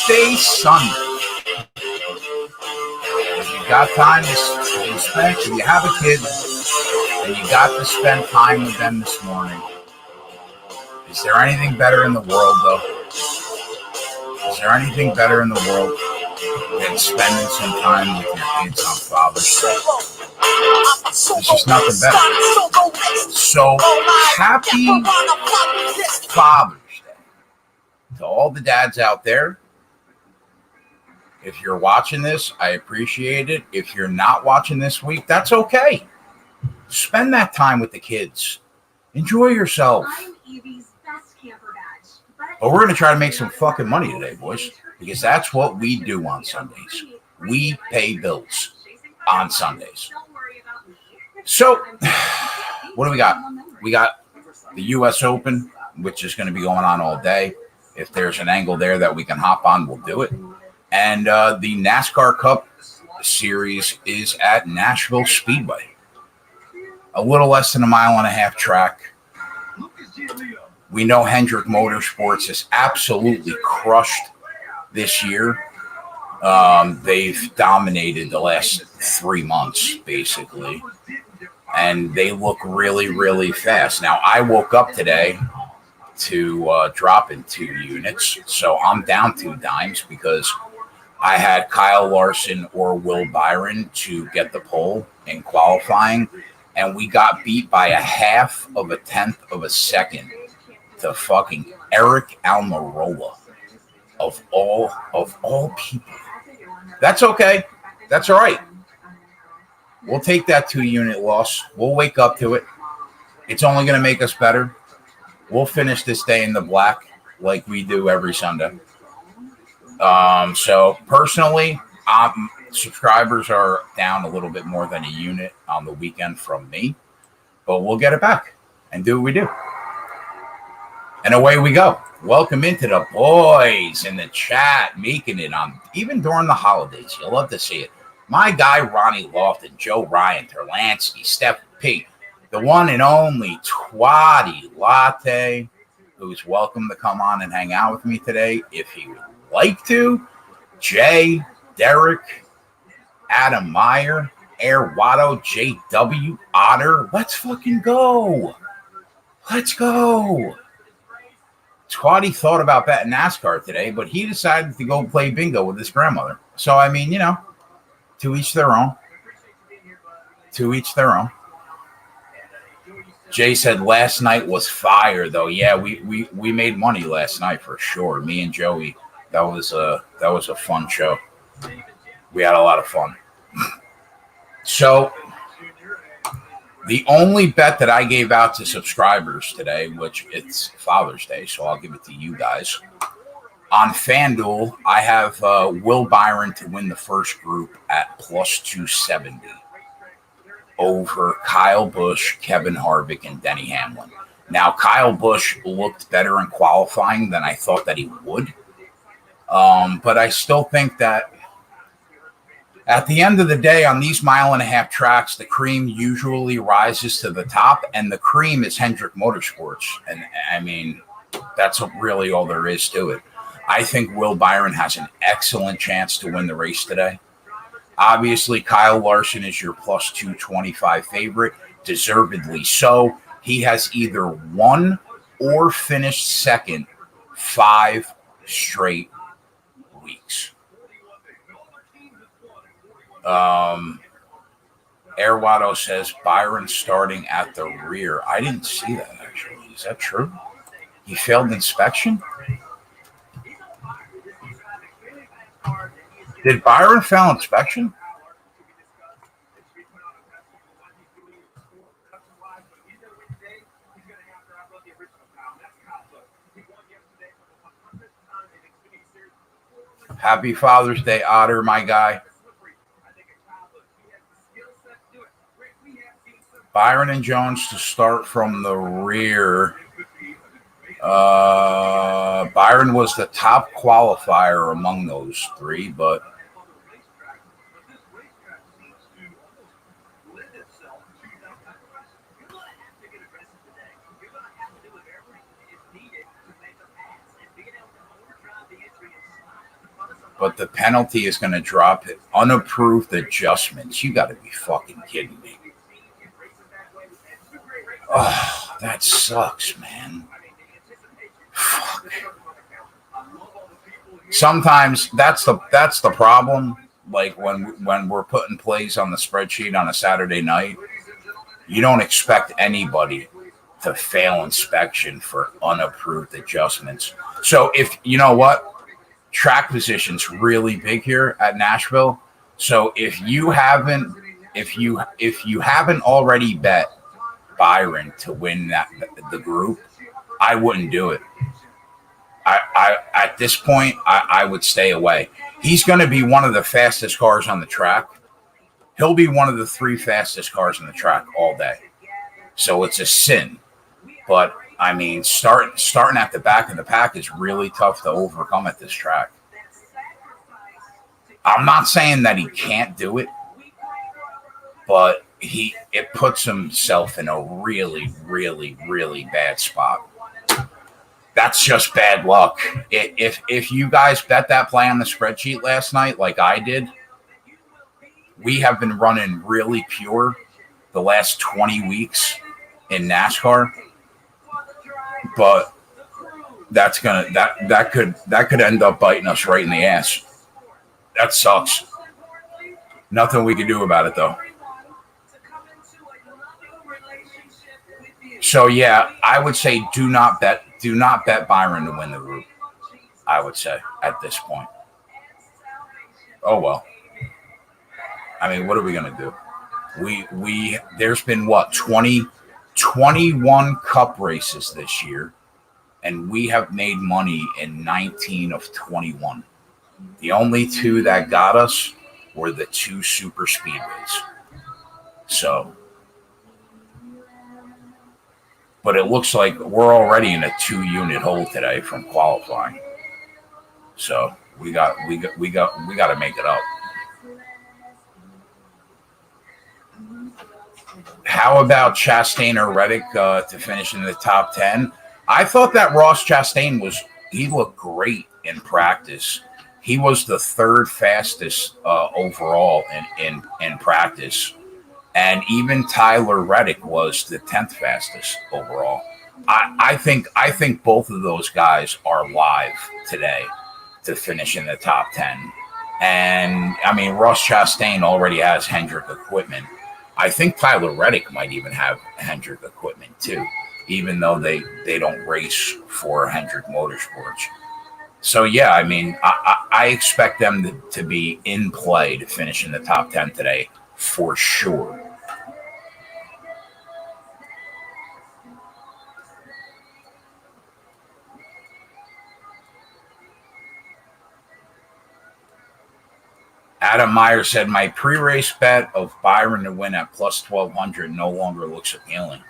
Birthday Sunday. If you got time to spend, if you have a kid and you got to spend time with them this morning, is there anything better in the world, though? Is there anything better in the world than spending some time with your kids on Father's Day? There's just nothing better. So, happy Father's Day to all the dads out there. If you're watching this, I appreciate it. If you're not watching this week, that's okay. Spend that time with the kids. Enjoy yourself. But we're going to try to make some fucking money today, boys, because that's what we do on Sundays. We pay bills on Sundays. So, what do we got? We got the U.S. Open, which is going to be going on all day. If there's an angle there that we can hop on, we'll do it. And the NASCAR Cup Series is at Nashville Speedway. A little less than a mile and a half track. We know Hendrick Motorsports has absolutely crushed this year. They've dominated the last 3 months, basically. And they look really, really fast. Now, I woke up today to drop in 2 units. So I'm down 2 dimes because I had Kyle Larson or Will Byron to get the pole in qualifying, and we got beat by a 0.5 of a second to fucking Eric Almirola of all people. That's okay. That's all right. We'll take that 2-unit loss. We'll wake up to it. It's only going to make us better. We'll finish this day in the black like we do every Sunday. So personally, subscribers are down a little bit more than a unit on the weekend from me, but we'll get it back and do what we do. And away we go. Welcome into the boys in the chat, making it on even during the holidays. You'll love to see it. My guy, Ronnie Lofton, Joe Ryan, Terlansky, Steph P, the one and only Twatty Latte, who's welcome to come on and hang out with me today if he would like to. Jay, Derek, Adam Meyer, Air Watto, JW, Otter. Let's fucking go. Let's go. Twatty thought about betting NASCAR today, but he decided to go play bingo with his grandmother. So, I mean, you know, to each their own. To each their own. Jay said last night was fire, though. Yeah, we made money last night for sure. Me and Joey, that was a fun show. We had a lot of fun. So the only bet that I gave out to subscribers today, which it's Father's Day, so I'll give it to you guys. On FanDuel, I have Will Byron to win the first group at plus 270 over Kyle Busch, Kevin Harvick, and Denny Hamlin. Now, Kyle Busch looked better in qualifying than I thought that he would. But I still think that at the end of the day, on these 1.5 mile tracks, the cream usually rises to the top, and the cream is Hendrick Motorsports. And I mean, that's really all there is to it. I think Will Byron has an excellent chance to win the race today. Obviously, Kyle Larson is your plus 225 favorite, deservedly so. He has either won or finished second 5 straight weeks. Airwato says Byron starting at the rear. I didn't see that, actually. Is that true? He failed inspection? Did Byron fail inspection? Happy Father's Day, Otter, my guy. Byron and Jones to start from the rear. Byron was the top qualifier among those 3, but but the penalty is going to drop it. Unapproved adjustments. You got to be fucking kidding me. Oh, that sucks, man. Fuck. Sometimes that's the problem. Like when we're putting plays on the spreadsheet on a Saturday night, you don't expect anybody to fail inspection for unapproved adjustments. So if you know what, track position's really big here at Nashville. So if you haven't already bet Byron to win the group, I wouldn't do it. I at this point I would stay away. He's going to be one of the fastest cars on the track. He'll be one of the 3 fastest cars on the track all day. So it's a sin. But I mean, starting at the back of the pack is really tough to overcome at this track. I'm not saying that he can't do it, but it puts himself in a really, really, really bad spot. That's just bad luck. If you guys bet that play on the spreadsheet last night, like I did, we have been running really pure the last 20 weeks in NASCAR. But that could end up biting us right in the ass. That sucks. Nothing we can do about it though. So yeah, I would say do not bet Byron to win the group. I would say at this point. Oh well. I mean, what are we gonna do? We there's been what 21 cup races this year, and we have made money in 19 of 21. The only 2 that got us were the 2 super speedways. So, but it looks like we're already in a 2-unit hole today from qualifying. So we got to make it up. How about Chastain or Reddick to finish in the top 10? I thought that Ross Chastain he looked great in practice. He was the 3rd fastest overall in practice. And even Tyler Reddick was the 10th fastest overall. I think both of those guys are live today to finish in the top 10. And I mean, Ross Chastain already has Hendrick equipment. I think Tyler Reddick might even have Hendrick equipment too, even though they don't race for Hendrick Motorsports. So yeah, I mean, I expect them to be in play to finish in the top 10 today for sure. Adam Meyer said, my pre-race bet of Byron to win at plus 1,200 no longer looks appealing.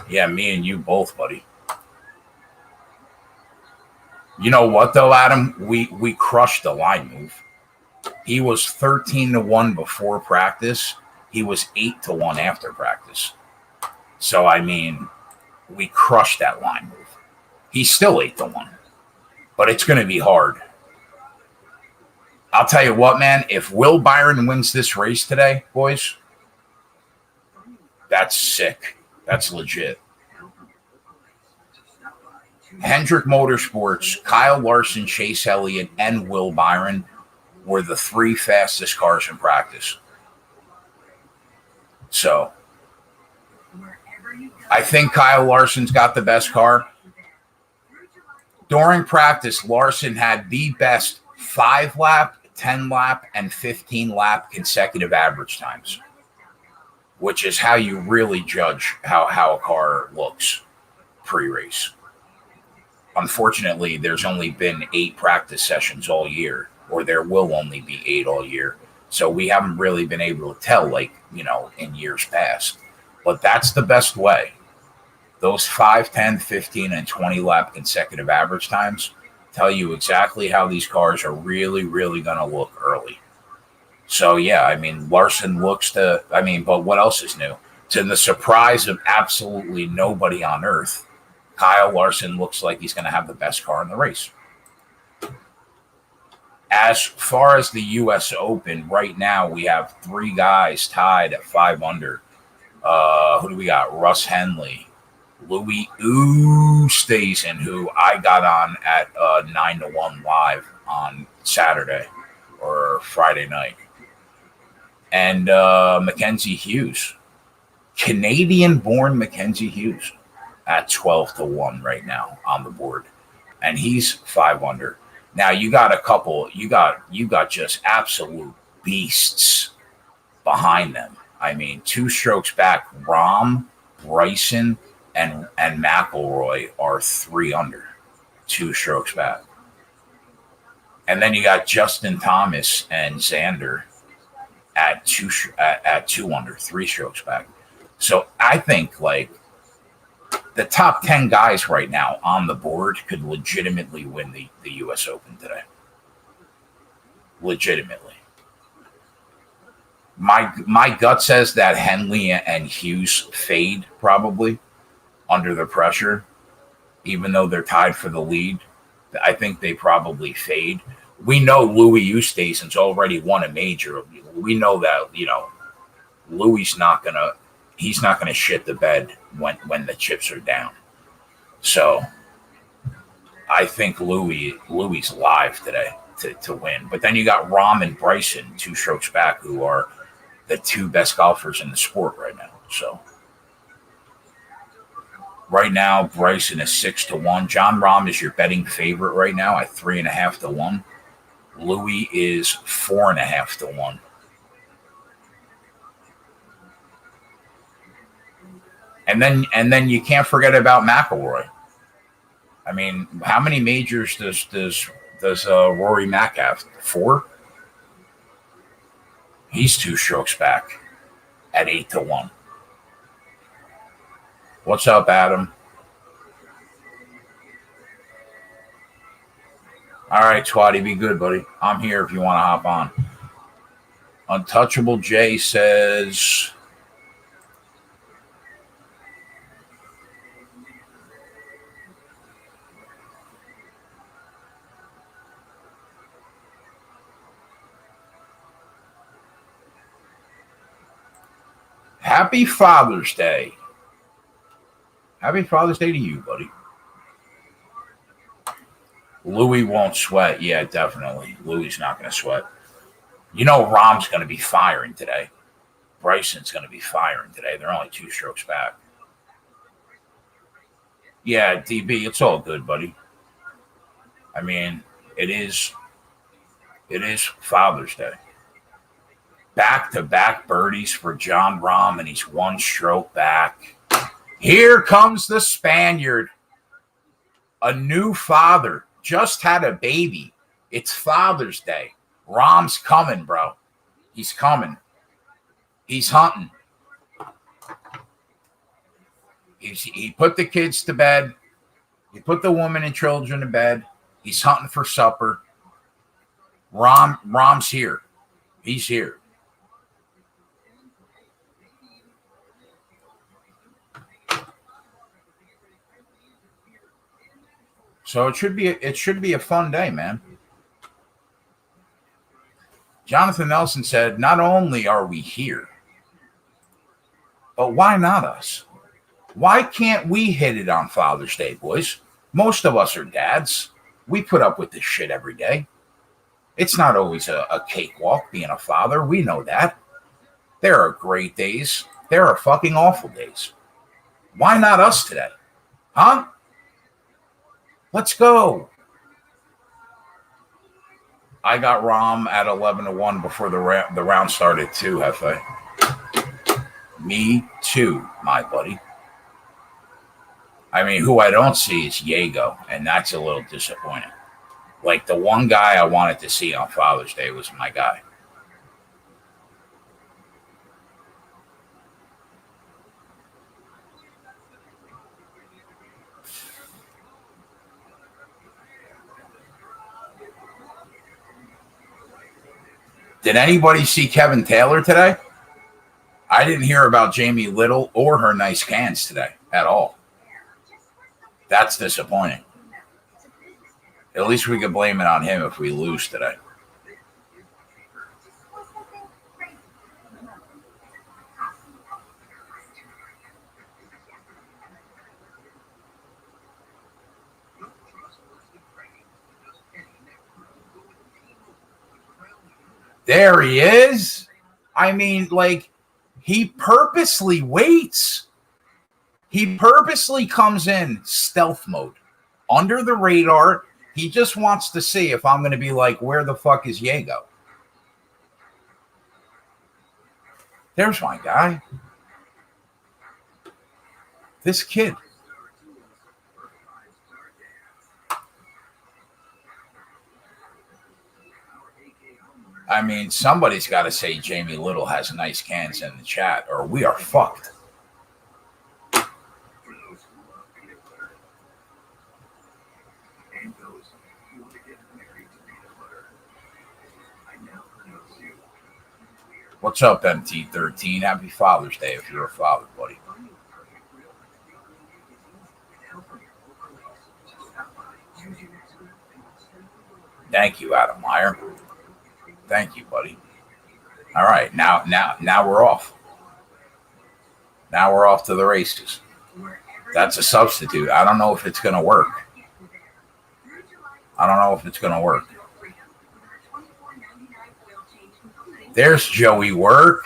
Yeah, me and you both, buddy. You know what, though, Adam? We crushed the line move. He was 13-1 before practice. He was 8-1 after practice. So, I mean, we crushed that line move. He's still 8-1. But it's going to be hard. I'll tell you what, man, if Will Byron wins this race today, boys, that's sick. That's legit. Hendrick Motorsports, Kyle Larson, Chase Elliott, and Will Byron were the 3 fastest cars in practice. So, I think Kyle Larson's got the best car. During practice, Larson had the best 5-lap, 10-lap, and 15-lap consecutive average times, which is how you really judge how a car looks pre-race. Unfortunately, there's only been 8 practice sessions all year, or there will only be 8 all year. So we haven't really been able to tell, like, in years past. But that's the best way. Those 5, 10, 15, and 20-lap consecutive average times tell you exactly how these cars are really, really going to look early. So, yeah, I mean, Larson but what else is new? To the surprise of absolutely nobody on earth, Kyle Larson looks like he's going to have the best car in the race. As far as the U.S. Open, right now we have 3 guys tied at 5 under. Who do we got? Russ Henley, Louis Oosthuizen, who I got on at 9-1 live on Saturday or Friday night, and Mackenzie Hughes, Canadian-born Mackenzie Hughes, at 12-1 right now on the board, and he's 5 under. Now you got a couple. You got just absolute beasts behind them. I mean, 2 strokes back. Rahm, Bryson, and McIlroy are 3 under, 2 strokes back. And then you got Justin Thomas and Xander at 2 under, 3 strokes back. So I think like the top 10 guys right now on the board could legitimately win the U.S. Open today. Legitimately. My gut says that Henley and Hughes fade probably under the pressure, even though they're tied for the lead. I think they probably fade. We know Louis Oosthuizen's already won a major. We know that, Louis he's not gonna shit the bed when the chips are down. So I think Louis live today to win. But then you got Rahm and Bryson, 2 strokes back, who are the 2 best golfers in the sport right now. So right now, Bryson is 6-1. Jon Rahm is your betting favorite right now at 3.5-1. Louis is 4.5-1. And then you can't forget about McIlroy. I mean, how many majors does Rory Mac have? 4. He's 2 strokes back at 8-1. What's up, Adam? All right, Twatty, be good, buddy. I'm here if you want to hop on. Untouchable J says, Happy Father's Day. Happy Father's Day to you, buddy. Louis won't sweat. Yeah, definitely. Louis not going to sweat. Rahm's going to be firing today. Bryson's going to be firing today. They're only 2 strokes back. Yeah, DB, it's all good, buddy. I mean, it is Father's Day. Back-to-back birdies for Jon Rahm, and he's 1 stroke back. Here comes the Spaniard. A new father. Just had a baby. It's Father's Day. Rahm's coming, bro. He's coming. He's hunting. He put the kids to bed. He put the woman and children to bed. He's hunting for supper. Rahm's here. He's here. So it should be a fun day, man. Jonathan Nelson said, not only are we here, but why not us? Why can't we hit it on Father's Day, boys? Most of us are dads. We put up with this shit every day. It's not always a cakewalk being a father. We know that. There are great days. There are fucking awful days. Why not us today? Huh? Let's go. I got Rahm at 11-1 before the round started too, Hefe. Me too, my buddy. I mean, who I don't see is Yago, and that's a little disappointing. Like, the one guy I wanted to see on Father's Day was my guy. Did anybody see Kevin Taylor today? I didn't hear about Jamie Little or her nice cans today at all. That's disappointing. At least we could blame it on him if we lose today. There he is. I mean, like, he purposely waits. He purposely comes in stealth mode, under the radar. He just wants to see if I'm going to be like, where the fuck is Diego? There's my guy. This kid. I mean, somebody's got to say Jamie Little has nice cans in the chat, or we are fucked. What's up, MT13? Happy Father's Day if you're a father, buddy. Thank you, Adam Meyer. Thank you, buddy. All right, now we're off. Now we're off to the races. That's a substitute. I don't know if it's going to work. There's Joey Work.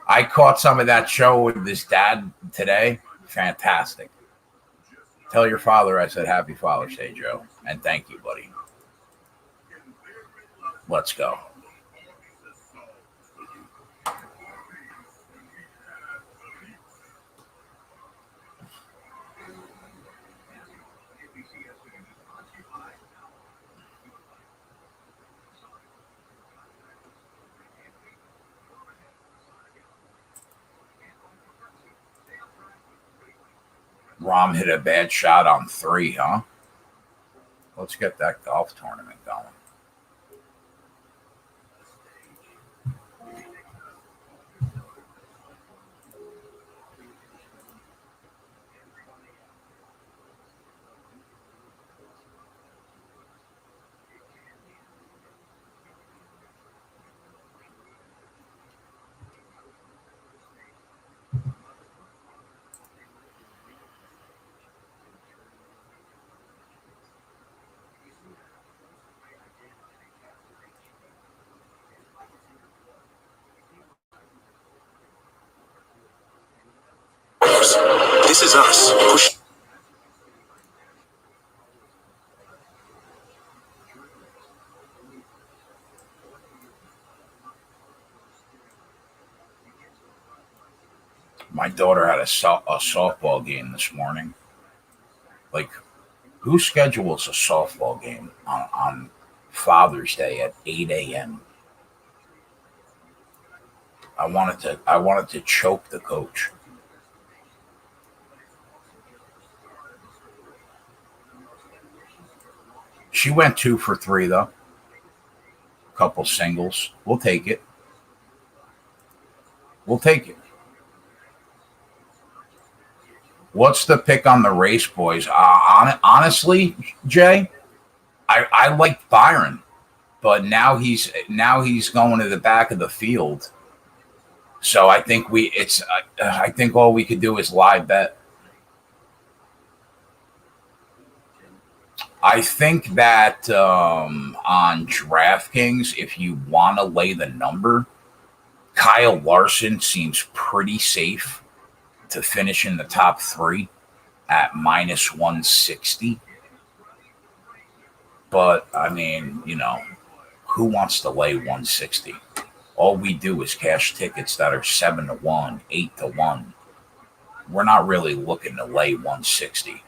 I caught some of that show with his dad today. Fantastic. Tell your father I said Happy Father's Day, Joe. And thank you, buddy. Let's go. Rom hit a bad shot on 3, huh? Let's get that golf tournament going. This is us. Push. My daughter had a softball game this morning. Like, who schedules a softball game on Father's Day at 8 a.m.? I wanted to choke the coach. She went 2 for 3 though. A couple singles. We'll take it. What's the pick on the race, boys? Honestly, Jay, I like Byron, but now he's going to the back of the field. So I think I think all we could do is live bet. I think that on DraftKings, if you want to lay the number, Kyle Larson seems pretty safe to finish in the top 3 at minus 160. But, I mean, who wants to lay 160? All we do is cash tickets that are 7-1, 8-1. We're not really looking to lay 160.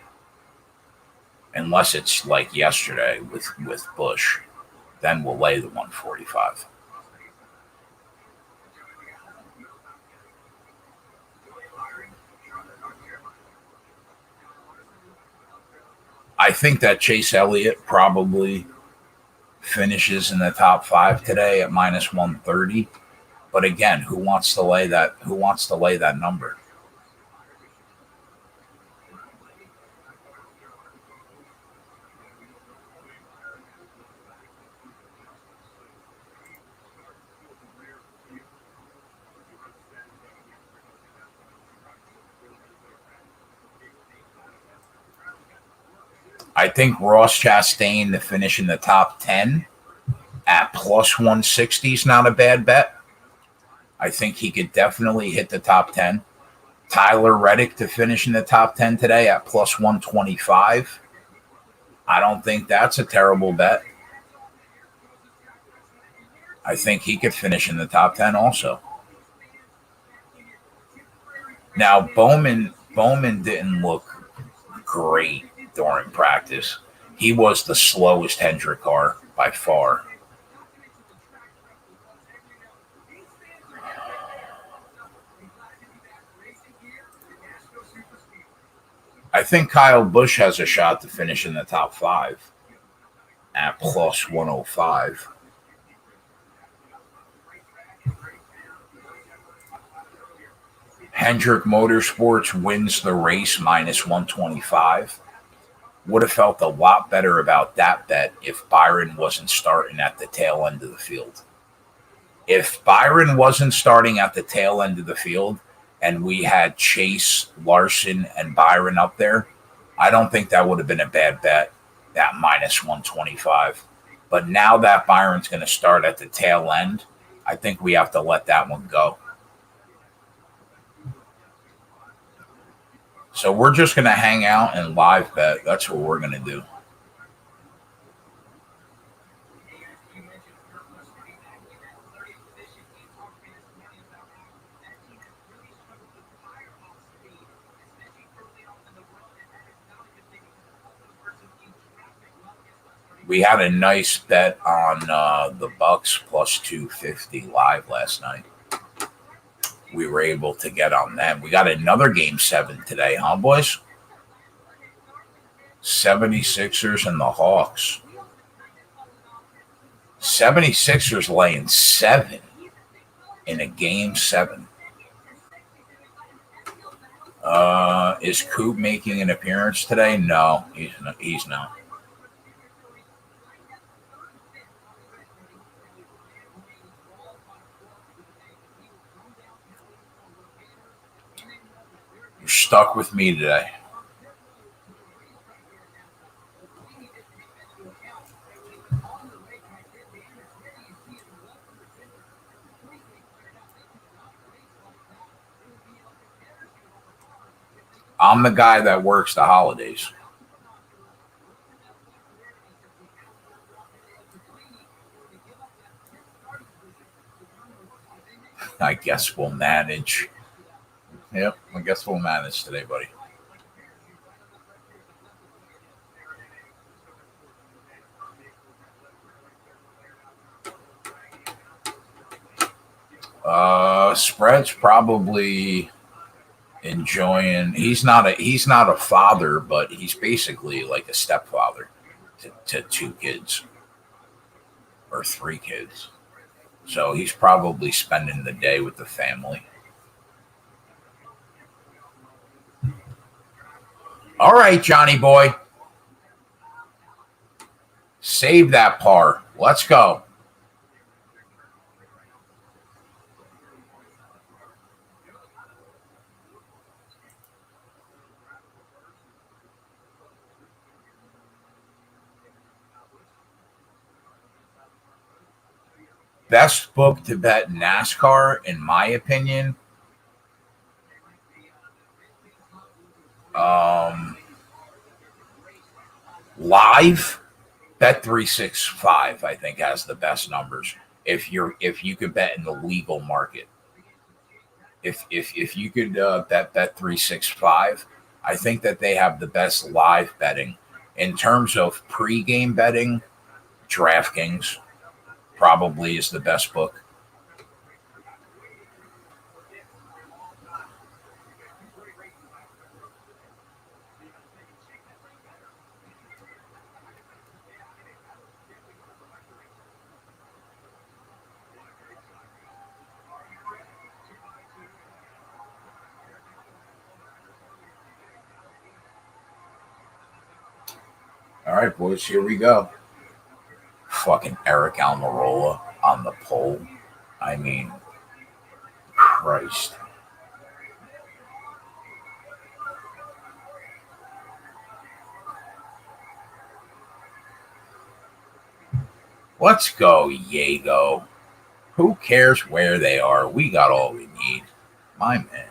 Unless it's like yesterday with Bush, then we'll lay the 145. I think that Chase Elliott probably finishes in the top 5 today at minus 130. But again, who wants to lay that? Who wants to lay that number? I think Ross Chastain to finish in the top 10 at plus 160 is not a bad bet. I think he could definitely hit the top 10. Tyler Reddick to finish in the top 10 today at plus 125. I don't think that's a terrible bet. I think he could finish in the top 10 also. Now, Bowman didn't look great during practice. He was the slowest Hendrick car by far. I think Kyle Busch has a shot to finish in the top 5 at plus 105. Hendrick Motorsports wins the race minus 125. Would have felt a lot better about that bet if Byron wasn't starting at the tail end of the field. If Byron wasn't starting at the tail end of the field and we had Chase, Larson, and Byron up there, I don't think that would have been a bad bet, that minus 125. But now that Byron's going to start at the tail end, I think we have to let that one go. So we're just going to hang out and live bet. That's what we're going to do. We had a nice bet on the Bucks plus 250 live last night. We were able to get on them. We got another game 7 today, huh, boys? 76ers and the Hawks. 76ers laying 7 in a game 7. Is Coop making an appearance today? No, he's not. You're stuck with me today. I'm the guy that works the holidays. I guess we'll manage. Yep, I guess we'll manage today, buddy. Spread's probably enjoying. He's not a father, but he's basically like a stepfather to 2 kids or 3 kids. So he's probably spending the day with the family. All right, Johnny boy. Save that par. Let's go. Best book to bet NASCAR, in my opinion. Live Bet 365, I think, has the best numbers. If you could bet in the legal market, if you could bet 365, I think that they have the best live betting in terms of pregame betting. DraftKings probably is the best book. All right, boys, here we go. Fucking Eric Almirola on the pole. I mean, Christ. Let's go, Yago. Who cares where they are? We got all we need. My man.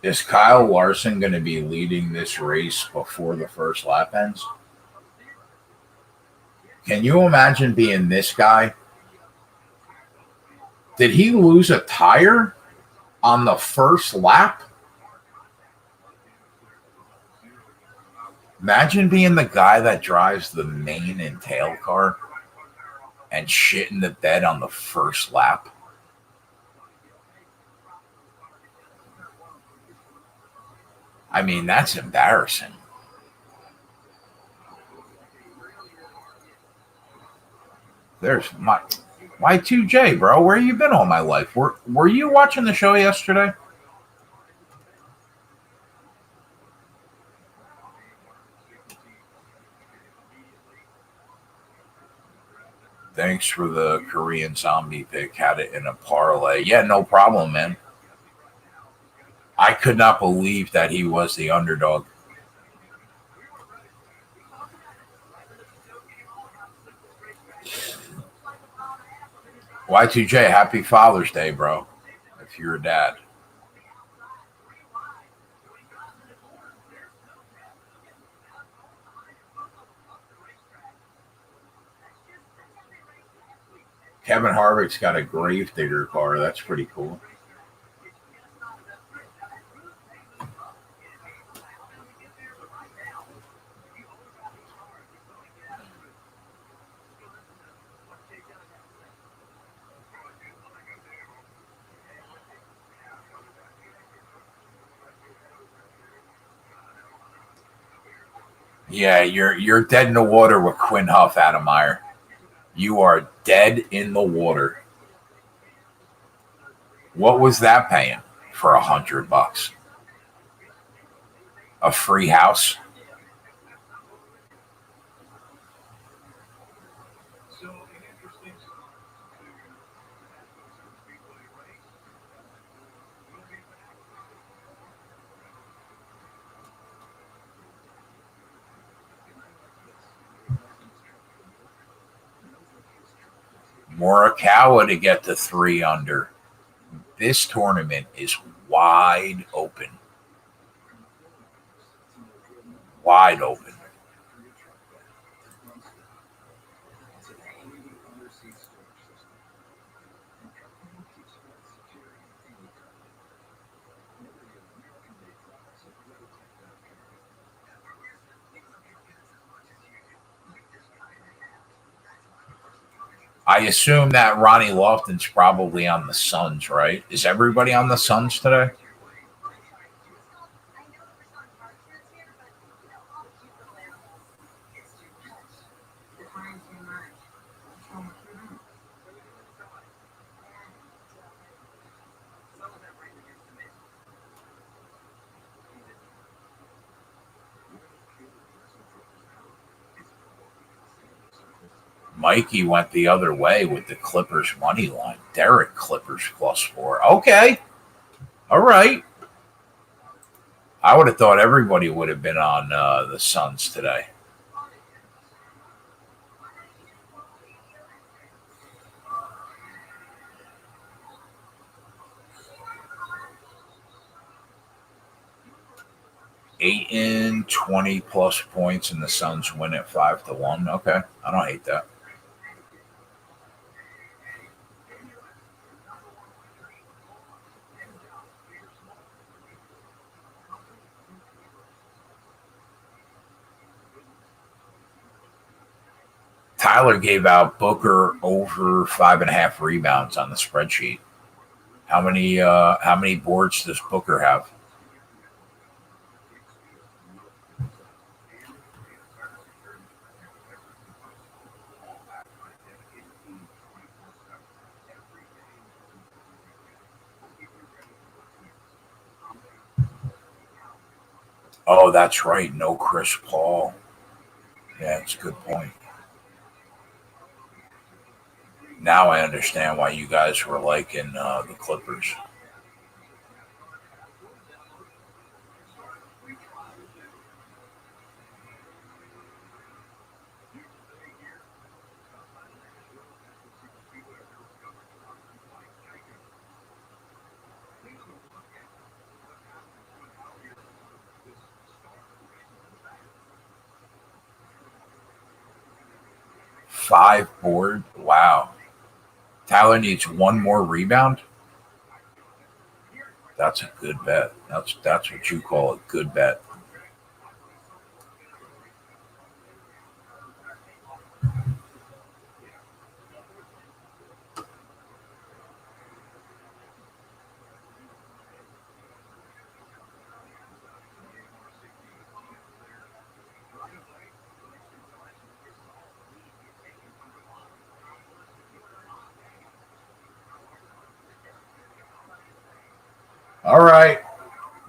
Is Kyle Larson going to be leading this race before the first lap ends? Can you imagine being this guy? Did he lose a tire on the first lap? Imagine being the guy that drives the main and tail car and shitting the bed on the first lap. I mean, that's embarrassing. There's my Y2J, bro. Where you been all my life? Were you watching the show yesterday? Thanks for the Korean zombie pick. Had it in a parlay. Yeah, no problem, man. I could not believe that he was the underdog. Y2J, happy Father's Day, bro. If you're a dad. Kevin Harvick's got a Gravedigger car. That's pretty cool. Yeah, you're dead in the water with Quinn Huff, Adammeyer. You are dead in the water. What was that paying for $100? A free house? Morikawa to get to 3 under. This tournament is wide open. Wide open. I assume that Ronnie Lofton's probably on the Suns, right? Is everybody on the Suns today? Mikey went the other way with the Clippers money line. Derek Clippers +4. Okay. All right. I would have thought everybody would have been on the Suns today. Eight in 20 plus points, and the Suns win at 5-1. Okay. I don't hate that. Tyler gave out Booker over 5.5 rebounds on the spreadsheet. How many boards does Booker have? Oh, that's right. No Chris Paul. Yeah, that's a good point. Now I understand why you guys were liking the Clippers. 5 board. Wow. Tyler needs 1 more rebound. That's a good bet. That's what you call a good bet. All right.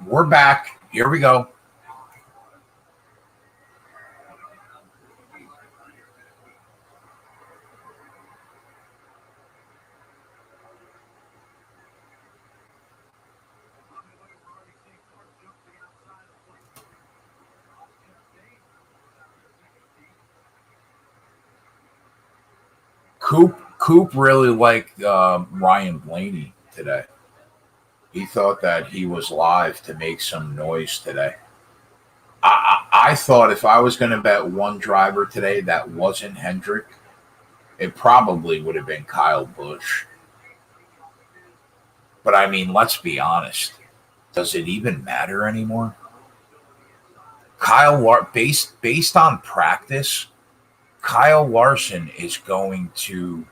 We're back. Here we go. Coop really liked Ryan Blaney today. He thought that he was live to make some noise today. I thought if I was going to bet one driver today that wasn't Hendrick, it probably would have been Kyle Busch. But I mean, let's be honest. Does it even matter anymore? Based on practice, Kyle Larson is going to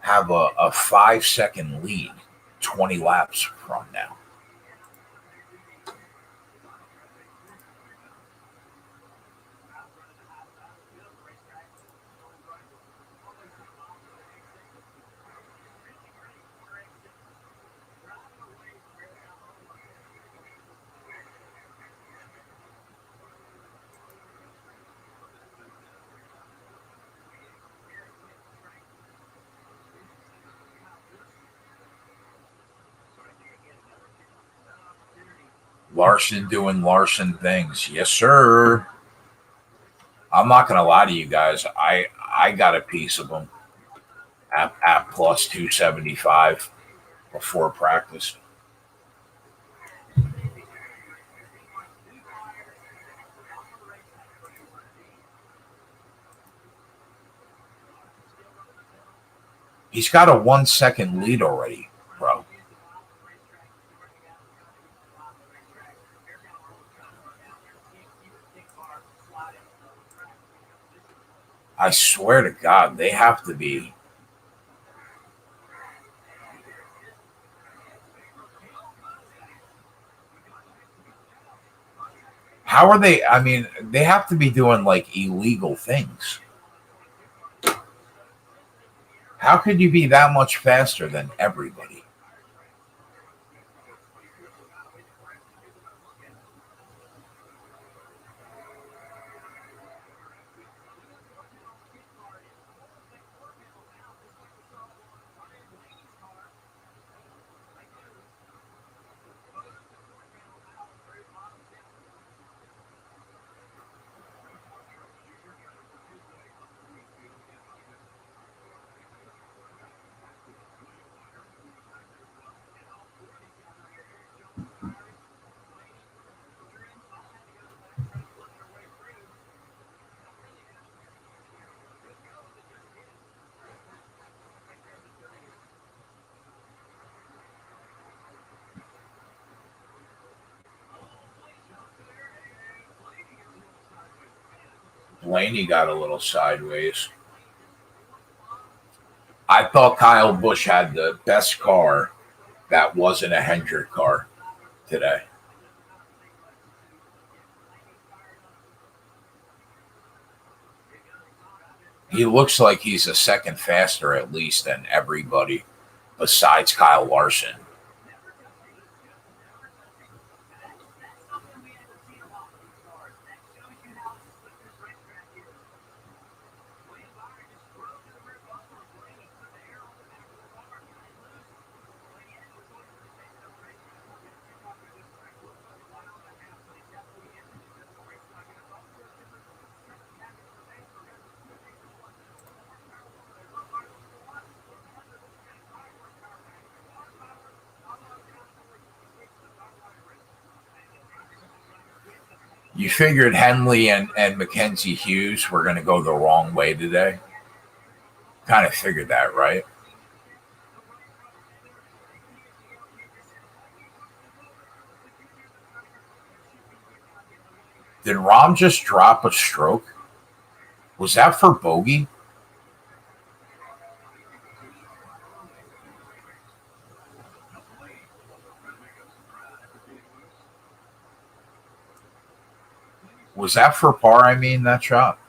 have a 5-second lead 20 laps from now. Larson doing Larson things. Yes, sir. I'm not going to lie to you guys. I got a piece of him at plus 275 before practice. He's got a 1-second lead already, bro. I swear to God, they have to be. How are they? I mean, they have to be doing like illegal things. How could you be that much faster than everybody? Blaney got a little sideways. I thought Kyle Busch had the best car that wasn't a Hendrick car today. He looks like he's a second faster at least than everybody besides Kyle Larson. You figured Henley and Mackenzie Hughes were going to go the wrong way today? Kind of figured that, right? Did Rom just drop a stroke? Was that for bogey? Was that for par? I mean, that shot.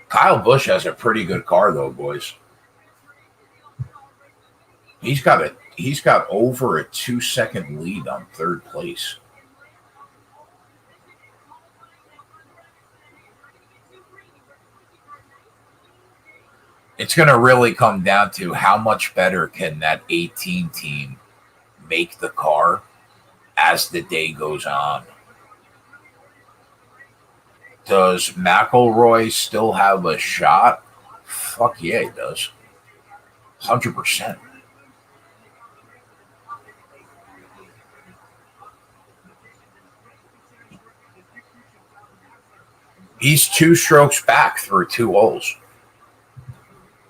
Kyle Busch has a pretty good car, though, boys. He's got over a 2-second lead on third place. It's going to really come down to how much better can that 18 team make the car as the day goes on. Does McElroy still have a shot? Fuck yeah, he does. 100%. He's 2 strokes back through 2 holes.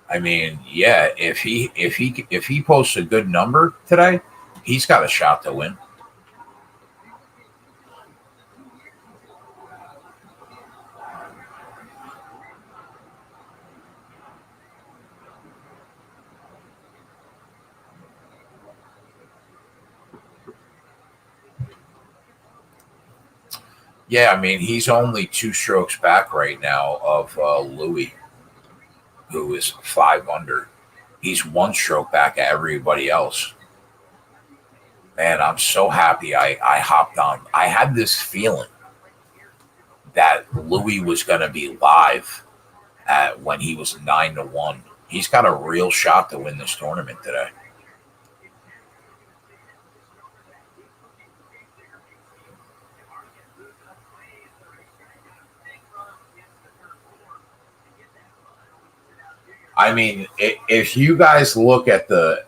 I mean, yeah, if he posts a good number today, he's got a shot to win. Yeah, I mean, he's only 2 strokes back right now of Louis, who is 5 under. He's 1 stroke back at everybody else. Man, I'm so happy I hopped on. I had this feeling that Louis was going to be live when he was 9-1. He's got a real shot to win this tournament today. I mean, if you guys look at the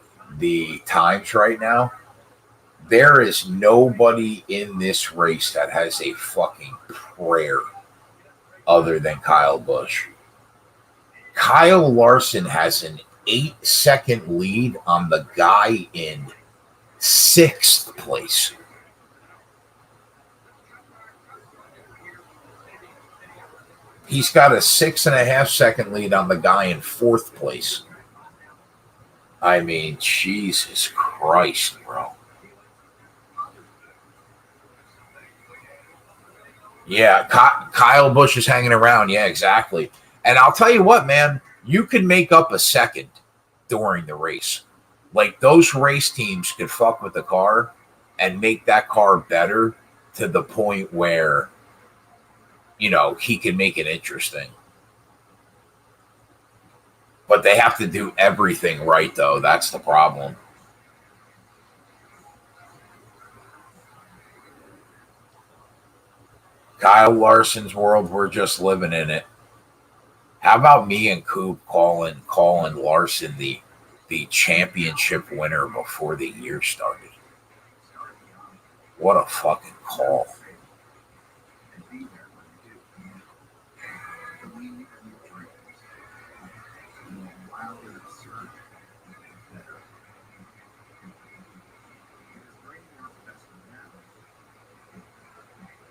times right now, there is nobody in this race that has a fucking prayer other than Kyle Busch. Kyle Larson has an 8-second lead on the guy in 6th place. He's got a 6.5-second lead on the guy in 4th place. I mean, Jesus Christ, bro. Yeah, Kyle Busch is hanging around. Yeah, exactly. And I'll tell you what, man, you can make up a second during the race. Like, those race teams could fuck with the car and make that car better to the point where, you know, he can make it interesting. But they have to do everything right, though. That's the problem. Kyle Larson's world, we're just living in it. How about me and Coop calling Larson the championship winner before the year started? What a fucking call.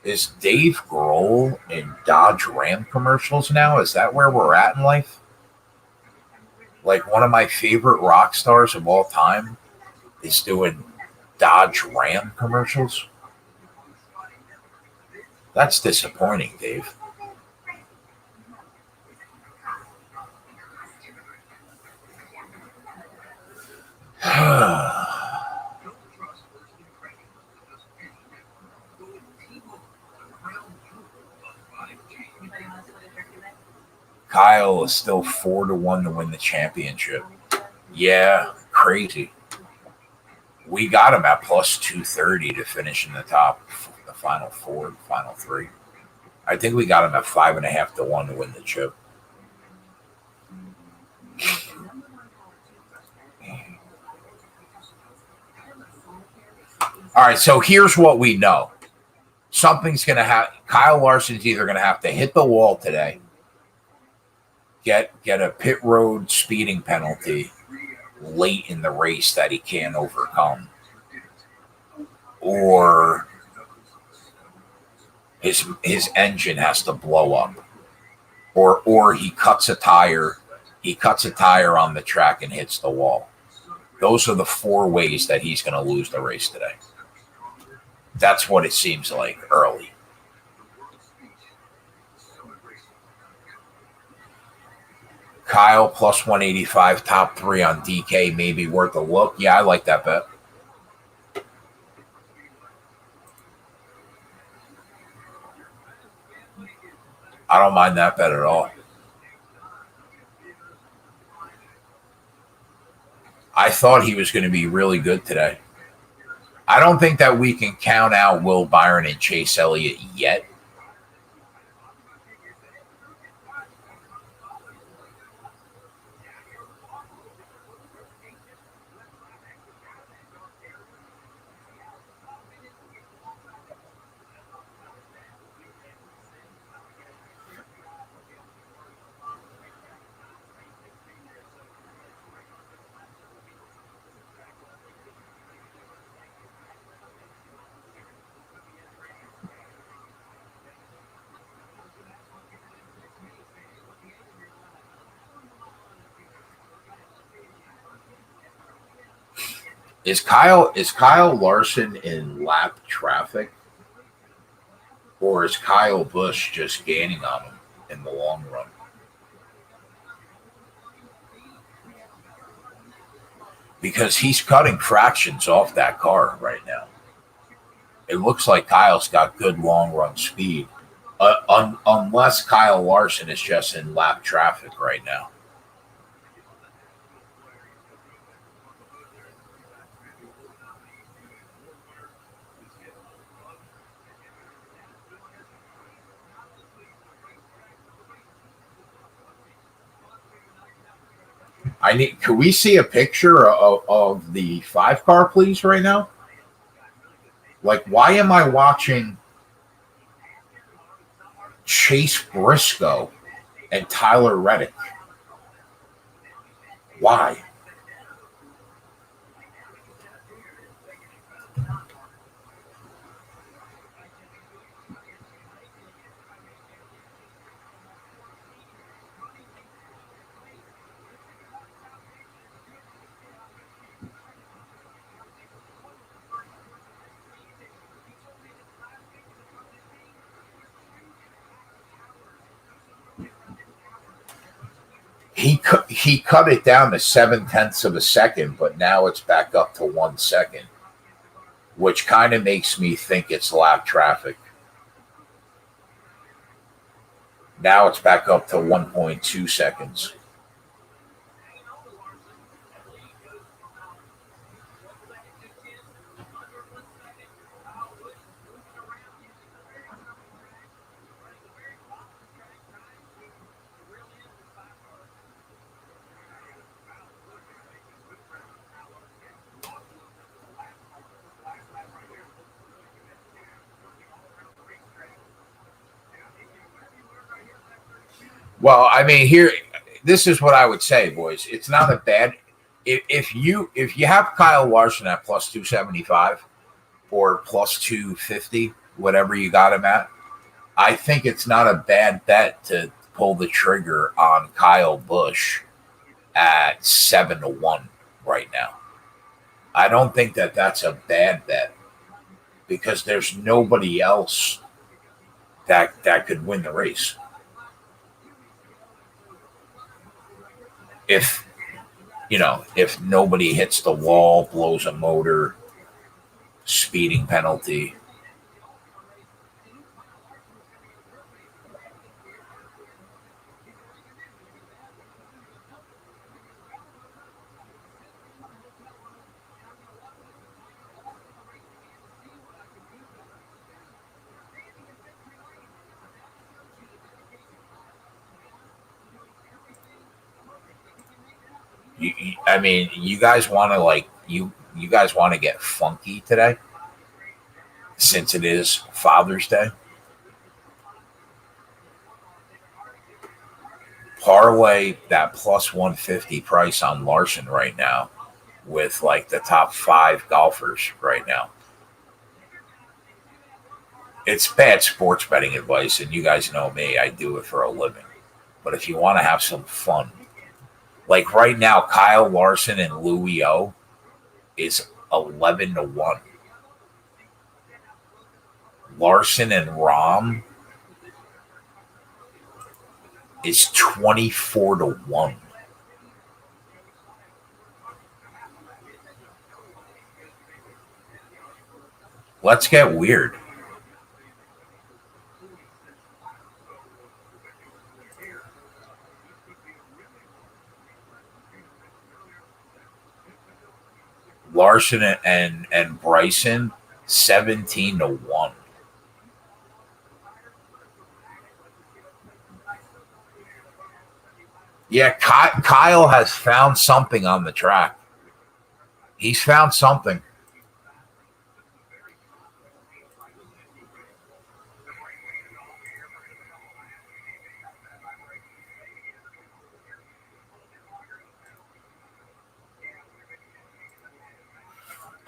Is Dave Grohl in Dodge Ram commercials now? Is that where we're at in life? Like, one of my favorite rock stars of all time is doing Dodge Ram commercials. That's disappointing, Dave. Kyle is still 4-1 to win the championship. Yeah, crazy. We got him at plus 230 to finish in the top, the final four, the final three. I think we got him at 5.5 to 1 to win the chip. All right, so here's what we know. Something's going to happen. Kyle Larson's either going to have to hit the wall today, get a pit road speeding penalty late in the race that he can't overcome, or his engine has to blow up, or he cuts a tire on the track and hits the wall. Those are the four ways that he's going to lose the race today. That's what it seems like early. Kyle plus 185, top three on DK, maybe worth a look. Yeah, I like that bet. I don't mind that bet at all. I thought he was going to be really good today. I don't think that we can count out Will Byron and Chase Elliott yet. Is Kyle Larson in lap traffic, or is Kyle Busch just gaining on him in the long run? Because he's cutting fractions off that car right now. It looks like Kyle's got good long run speed, unless Kyle Larson is just in lap traffic right now. Can we see a picture of the 5 car, please, right now? Like, why am I watching Chase Briscoe and Tyler Reddick? Why? He cut it down to 0.7 of a second, but now it's back up to 1 second, which kind of makes me think it's lap traffic. Now it's back up to 1.2 seconds. Well, I mean, this is what I would say, boys. It's not a bad if you have Kyle Larson at plus 275 or plus 250, whatever you got him at. I think it's not a bad bet to pull the trigger on Kyle Busch at 7-1 right now. I don't think that that's a bad bet because there's nobody else that could win the race. You know, if nobody hits the wall, blows a motor, speeding penalty. I mean, you guys want to you guys want to get funky today, since it is Father's Day. Parlay that plus 150 price on Larson right now with like the top 5 golfers right now. It's bad sports betting advice, and you guys know me, I do it for a living. But if you want to have some fun, like right now, Kyle Larson and Louis O is 11-1. Larson and Rahm is 24-1. Let's get weird. Larson and Bryson 17-1. Yeah, Kyle has found something on the track. He's found something.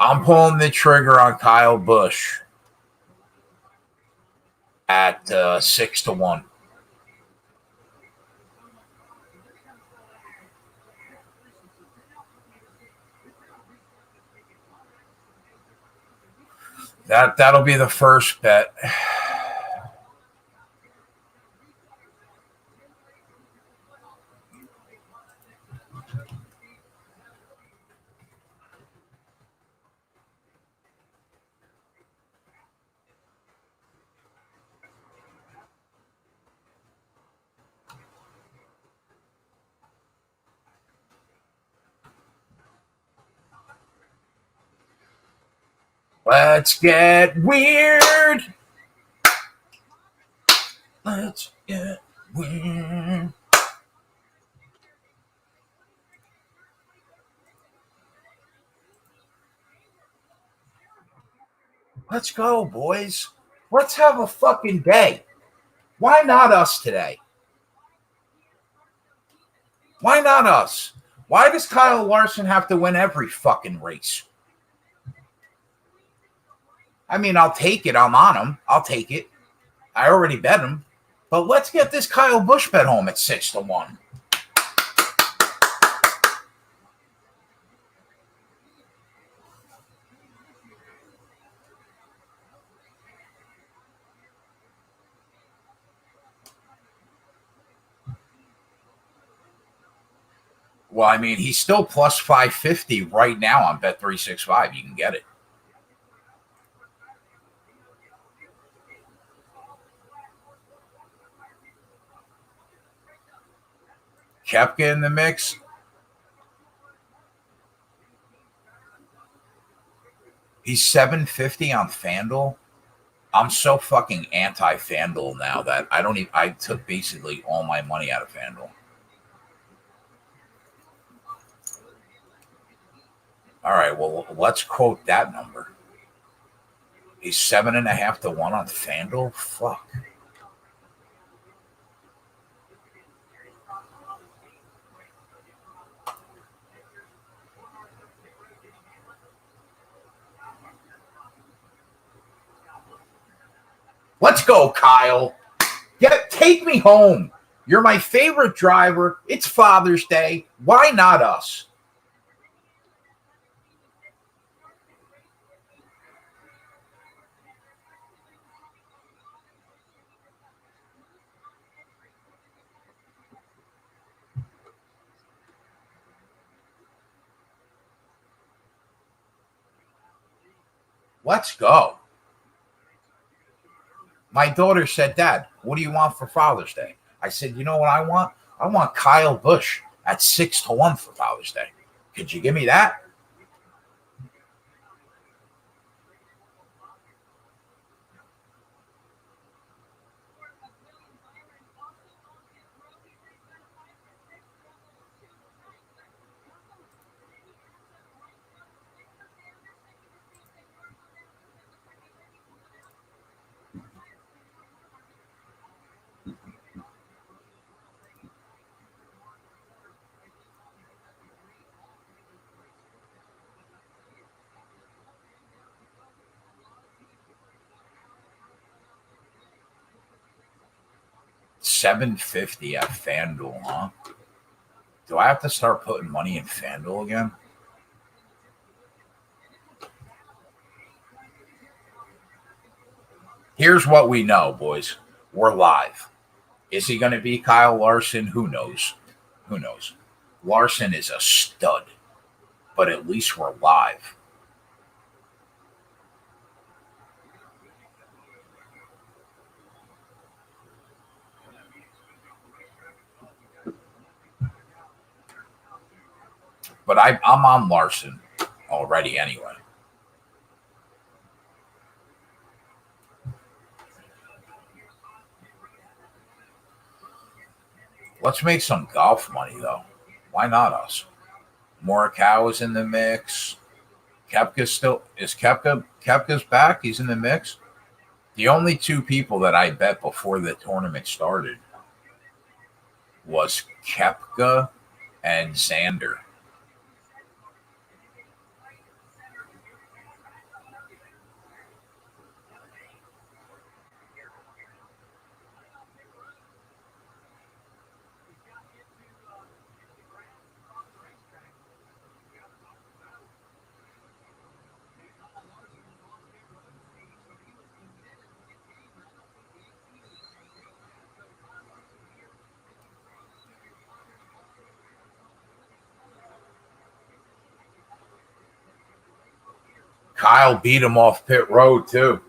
I'm pulling the trigger on Kyle Busch at 6-1. That'll be the first bet. Let's get weird. Let's get weird. Let's go, boys. Let's have a fucking day. Why not us today? Why not us? Why does Kyle Larson have to win every fucking race? I mean, I'll take it. I'm on him. I'll take it. I already bet him. But let's get this Kyle Busch bet home at 6-1. Well, I mean, he's still plus 550 right now on Bet365. You can get it. Koepka in the mix. He's 750 on FanDuel. I'm so fucking anti-FanDuel now that I took basically all my money out of FanDuel. All right, well, let's quote that number. He's 7.5-1 on FanDuel. Fuck. Let's go, Kyle. Take me home. You're my favorite driver. It's Father's Day. Why not us? Let's go. My daughter said, Dad, what do you want for Father's Day? I said, you know what I want? I want Kyle Busch at 6-1 for Father's Day. Could you give me that? $750 at FanDuel, huh? Do I have to start putting money in FanDuel again? Here's what we know, boys. We're live. Is he going to be Kyle Larson? Who knows? Who knows? Larson is a stud, but at least we're live. But I'm on Larson already anyway. Let's make some golf money, though. Why not us? Morikawa's in the mix. Koepka's still is Koepka's back. He's in the mix. The only two people that I bet before the tournament started was Koepka and Xander. Kyle beat him off pit road, too.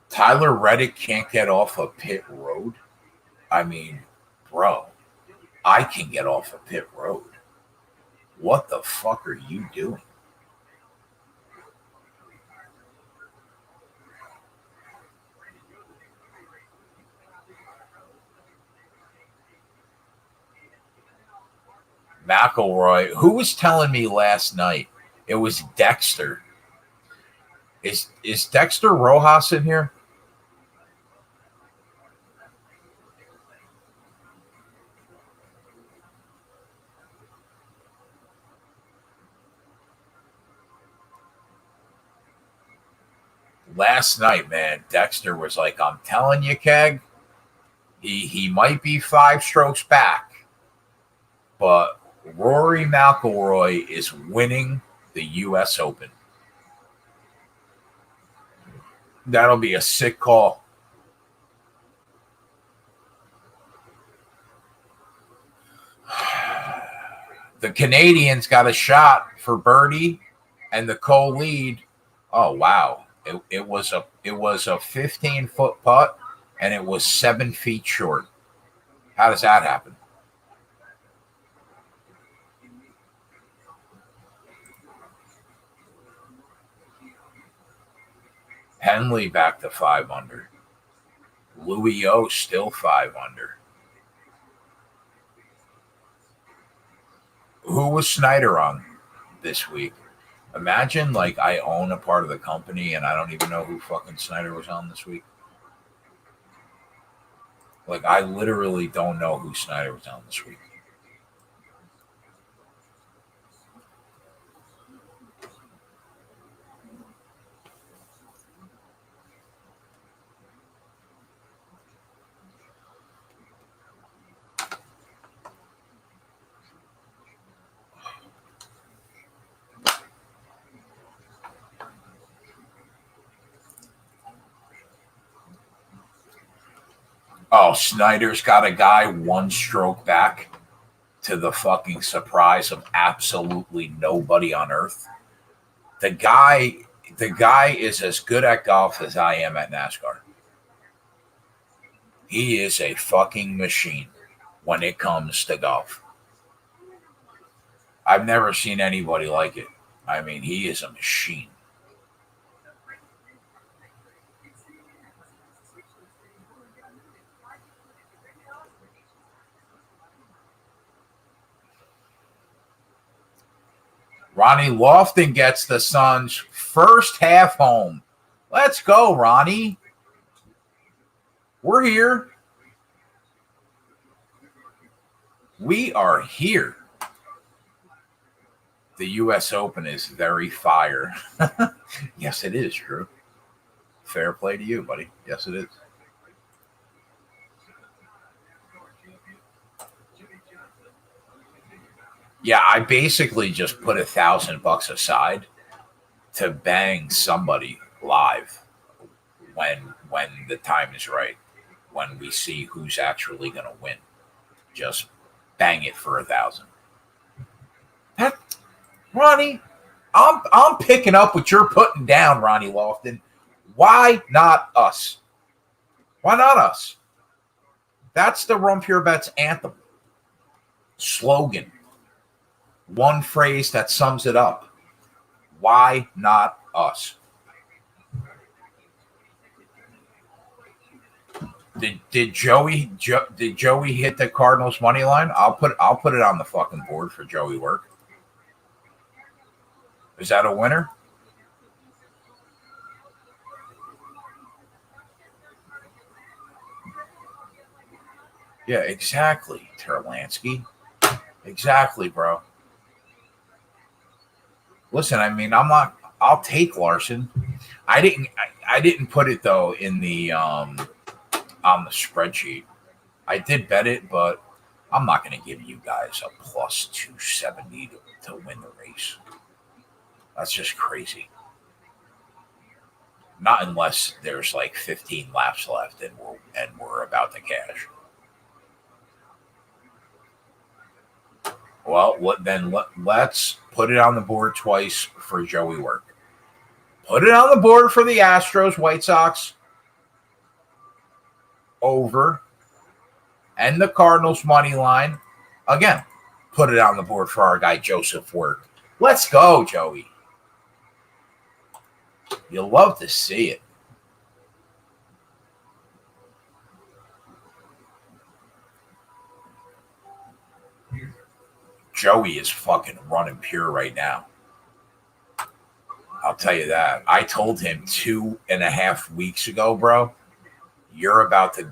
Tyler Reddick can't get off a pit road. I mean, bro, I can get off a pit road. What the fuck are you doing? McElroy, who was telling me last night? It was Dexter. Is Dexter Rojas in here? Last night, man, Dexter was like, I'm telling you, Keg, he might be 5 strokes back, but Rory McIlroy is winning the U.S. Open. That'll be a sick call. The Canadians got a shot for birdie and the co-lead. Oh wow. It was a 15-foot putt and it was 7 feet short. How does that happen? Henley back to 5 under. Louis O still 5 under. Who was Snyder on this week? Imagine, like, I own a part of the company and I don't even know who fucking Snyder was on this week. Like, I literally don't know who Snyder was on this week. Oh, Snyder's got a guy one stroke back to the fucking surprise of absolutely nobody on earth. The guy is as good at golf as I am at NASCAR. He is a fucking machine when it comes to golf. I've never seen anybody like it. I mean, he is a machine. Ronnie Lofton gets the Suns' first half home. Let's go, Ronnie. We're here. We are here. The U.S. Open is very fire. Yes, it is, Drew. Fair play to you, buddy. Yes, it is. Yeah, I basically just put $1,000 aside to bang somebody live when the time is right, when we see who's actually going to win. Just bang it for 1,000. That, Ronnie, I'm picking up what you're putting down, Ronnie Lofton. Why not us? Why not us? That's the Run Pure Bets anthem. Slogan. One phrase that sums it up. Why not us? Did Joey hit the Cardinals money line? I'll put it on the fucking board for Joey work. Is that a winner? Yeah, exactly, Terlansky. Exactly, bro. Listen, I mean, I'll take Larson. I didn't put it though in the on the spreadsheet. I did bet it, but I'm not going to give you guys a plus 270 to win the race. That's just crazy. Not unless there's like 15 laps left and we're about to cash. Well, let's put it on the board twice for Joey work. Put it on the board for the Astros, White Sox over, and the Cardinals money line. Again, put it on the board for our guy Joseph work. Let's go, Joey. You'll love to see it. Joey is fucking running pure right now. I'll tell you that. I told him 2.5 weeks ago, bro. You're about to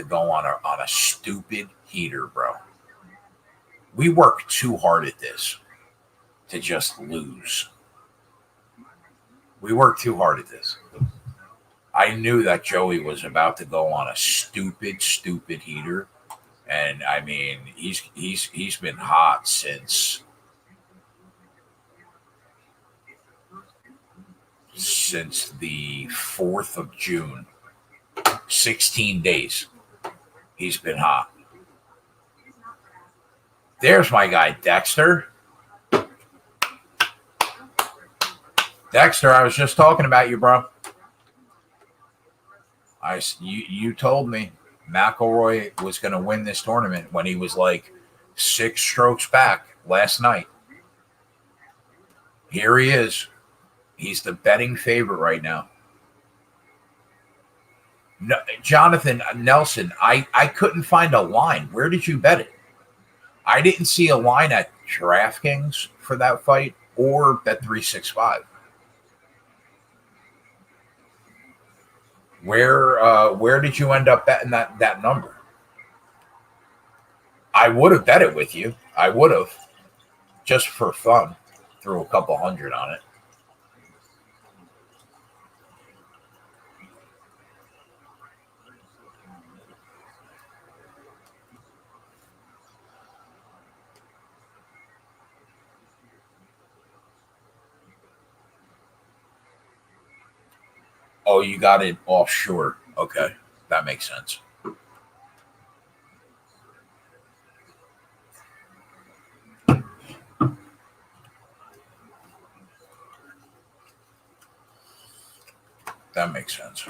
go on a stupid heater, bro. We work too hard at this to just lose. We work too hard at this. I knew that Joey was about to go on a stupid heater. And I mean, he's been hot since the 4th of June. 16 days. He's been hot. There's my guy, Dexter. Dexter, I was just talking about you, bro. You told me McElroy was going to win this tournament when he was like 6 strokes back last night. Here he is. He's the betting favorite right now. No, Jonathan Nelson, I couldn't find a line. Where did you bet it? I didn't see a line at DraftKings for that fight or Bet365. Where did you end up betting that number? I would have bet it with you. I would have, just for fun. Threw a couple hundred on it. Oh, you got it offshore. Okay, that makes sense. That makes sense.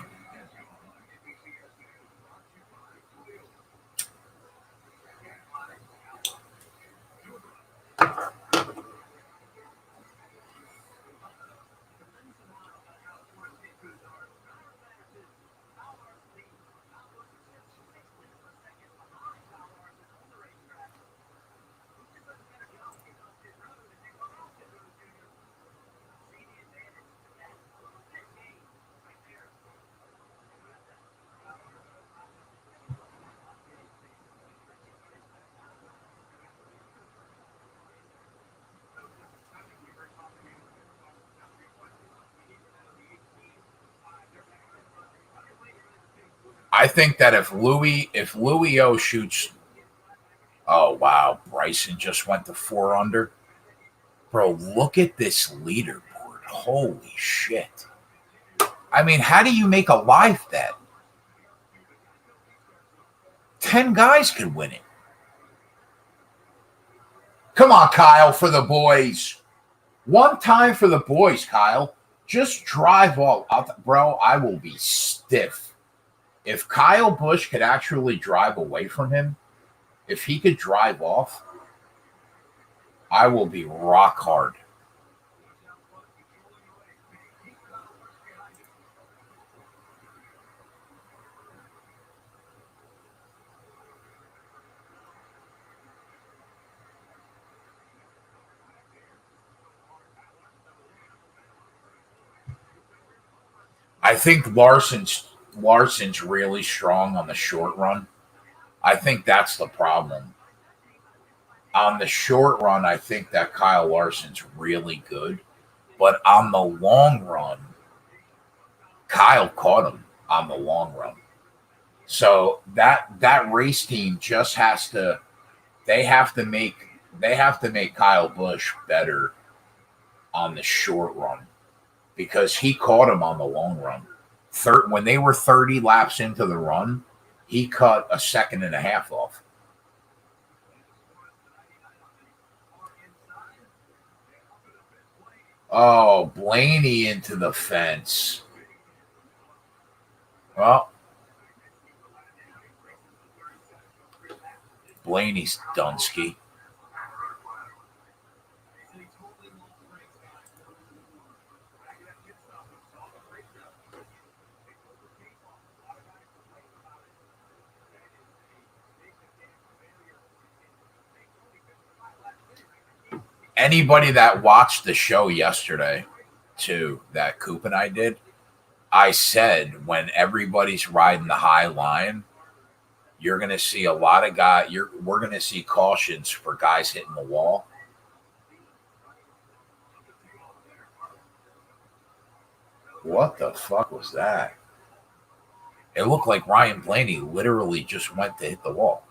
I think that if Louis O shoots, oh wow, Bryson just went to 4 under. Bro, look at this leaderboard. Holy shit. I mean, how do you make a live bet? 10 guys could win it. Come on, Kyle, for the boys. One time for the boys, Kyle. Just drive all up. Bro, I will be stiff. If Kyle Busch could actually drive away from him, if he could drive off, I will be rock hard. I think Larson's really strong on the short run. I think that's the problem. On the short run, I think that Kyle Larson's really good. But on the long run, Kyle caught him on the long run. So that race team just has to they have to make Kyle Busch better on the short run because he caught him on the long run. When they were 30 laps into the run, he cut a second and a half off. Oh, Blaney into the fence. Well, Blaney's Dunsky. Anybody that watched the show yesterday, too, that Coop and I did, I said when everybody's riding the high line, you're going to see a lot of guys. We're going to see cautions for guys hitting the wall. What the fuck was that? It looked like Ryan Blaney literally just went to hit the wall.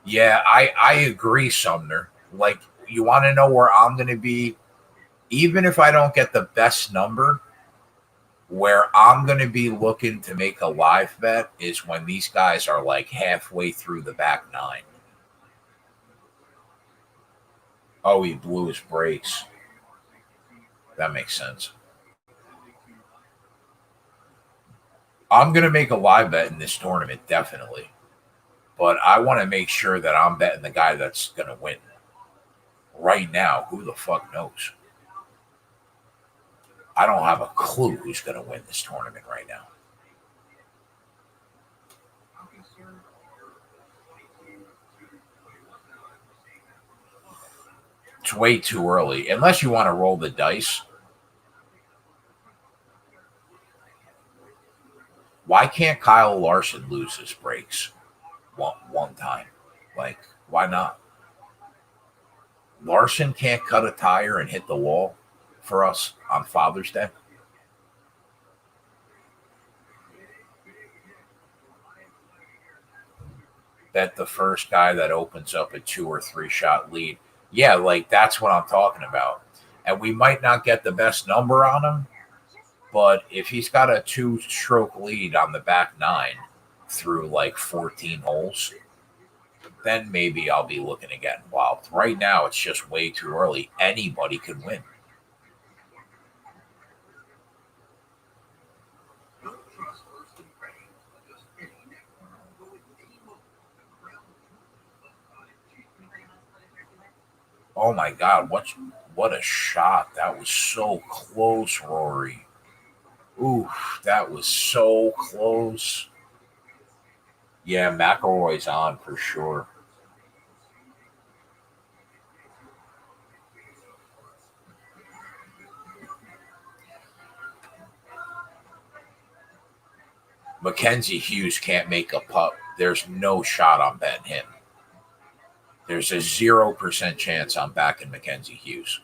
Yeah, I agree, Sumner. Like, you want to know where I'm going to be? Even if I don't get the best number, where I'm going to be looking to make a live bet is when these guys are like halfway through the back nine. Oh, he blew his brakes. That makes sense. I'm going to make a live bet in this tournament, definitely. But I want to make sure that I'm betting the guy that's going to win. Right now, who the fuck knows? I don't have a clue who's going to win this tournament right now. It's way too early. Unless you want to roll the dice. Why can't Kyle Larson lose his brakes one time? Like, why not? Larson can't cut a tire and hit the wall for us on Father's Day. Bet the first guy that opens up a 2 or 3 shot lead. Yeah, like that's what I'm talking about. And we might not get the best number on him, but if he's got a 2-stroke lead on the back nine through like 14 holes, then maybe I'll be looking to get involved. Right now, it's just way too early. Anybody could win. Oh my God, what a shot. That was so close, Rory. Ooh, that was so close. Yeah, McElroy's on for sure. Mackenzie Hughes can't make a putt. There's no shot on betting him. There's a 0% chance I'm backing Mackenzie Hughes.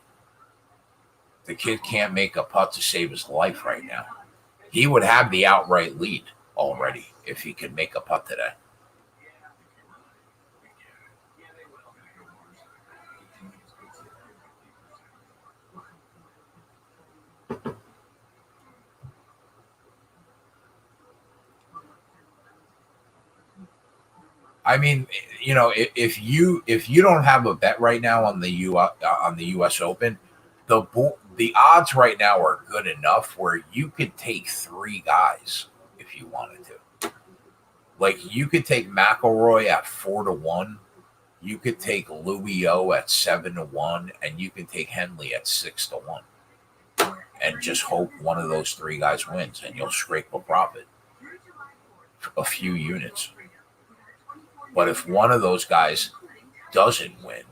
The kid can't make a putt to save his life right now. He would have the outright lead already if he could make a putt today. I mean, you know, if you don't have a bet right now on the U.S. Open, the odds right now are good enough where you could take 3 guys if you wanted to. Like you could take McElroy at 4-1, you could take Louis O at 7-1, and you could take Henley at 6-1, and just hope one of those 3 guys wins, and you'll scrape a profit, a few units. But if one of those guys doesn't win,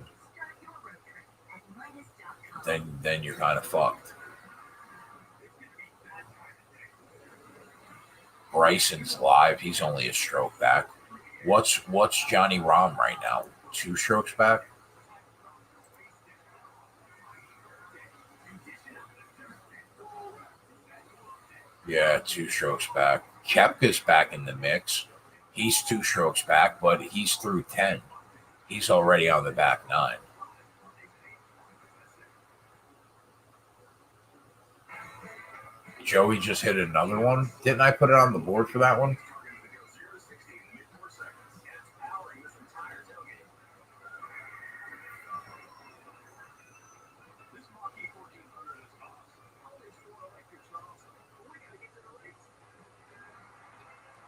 then you're kind of fucked. Bryson's live. He's only a stroke back. What's Johnny Rahm right now? 2 strokes back? Yeah, 2 strokes back. Koepka's back in the mix. He's 2 strokes back, but he's through 10. He's already on the back 9. Joey just hit another one. Didn't I put it on the board for that one?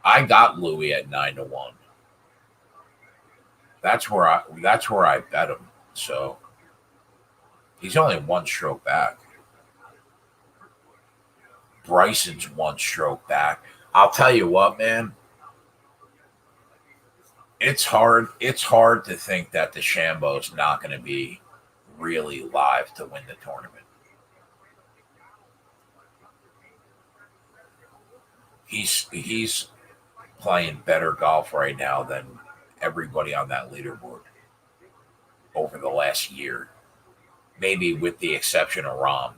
I got Louis at 9-1. That's where I bet him. So he's only 1 stroke back. Bryson's 1 stroke back. I'll tell you what, man. It's hard to think that DeChambeau's not going to be really live to win the tournament. He's playing better golf right now than everybody on that leaderboard over the last year, maybe with the exception of Rahm.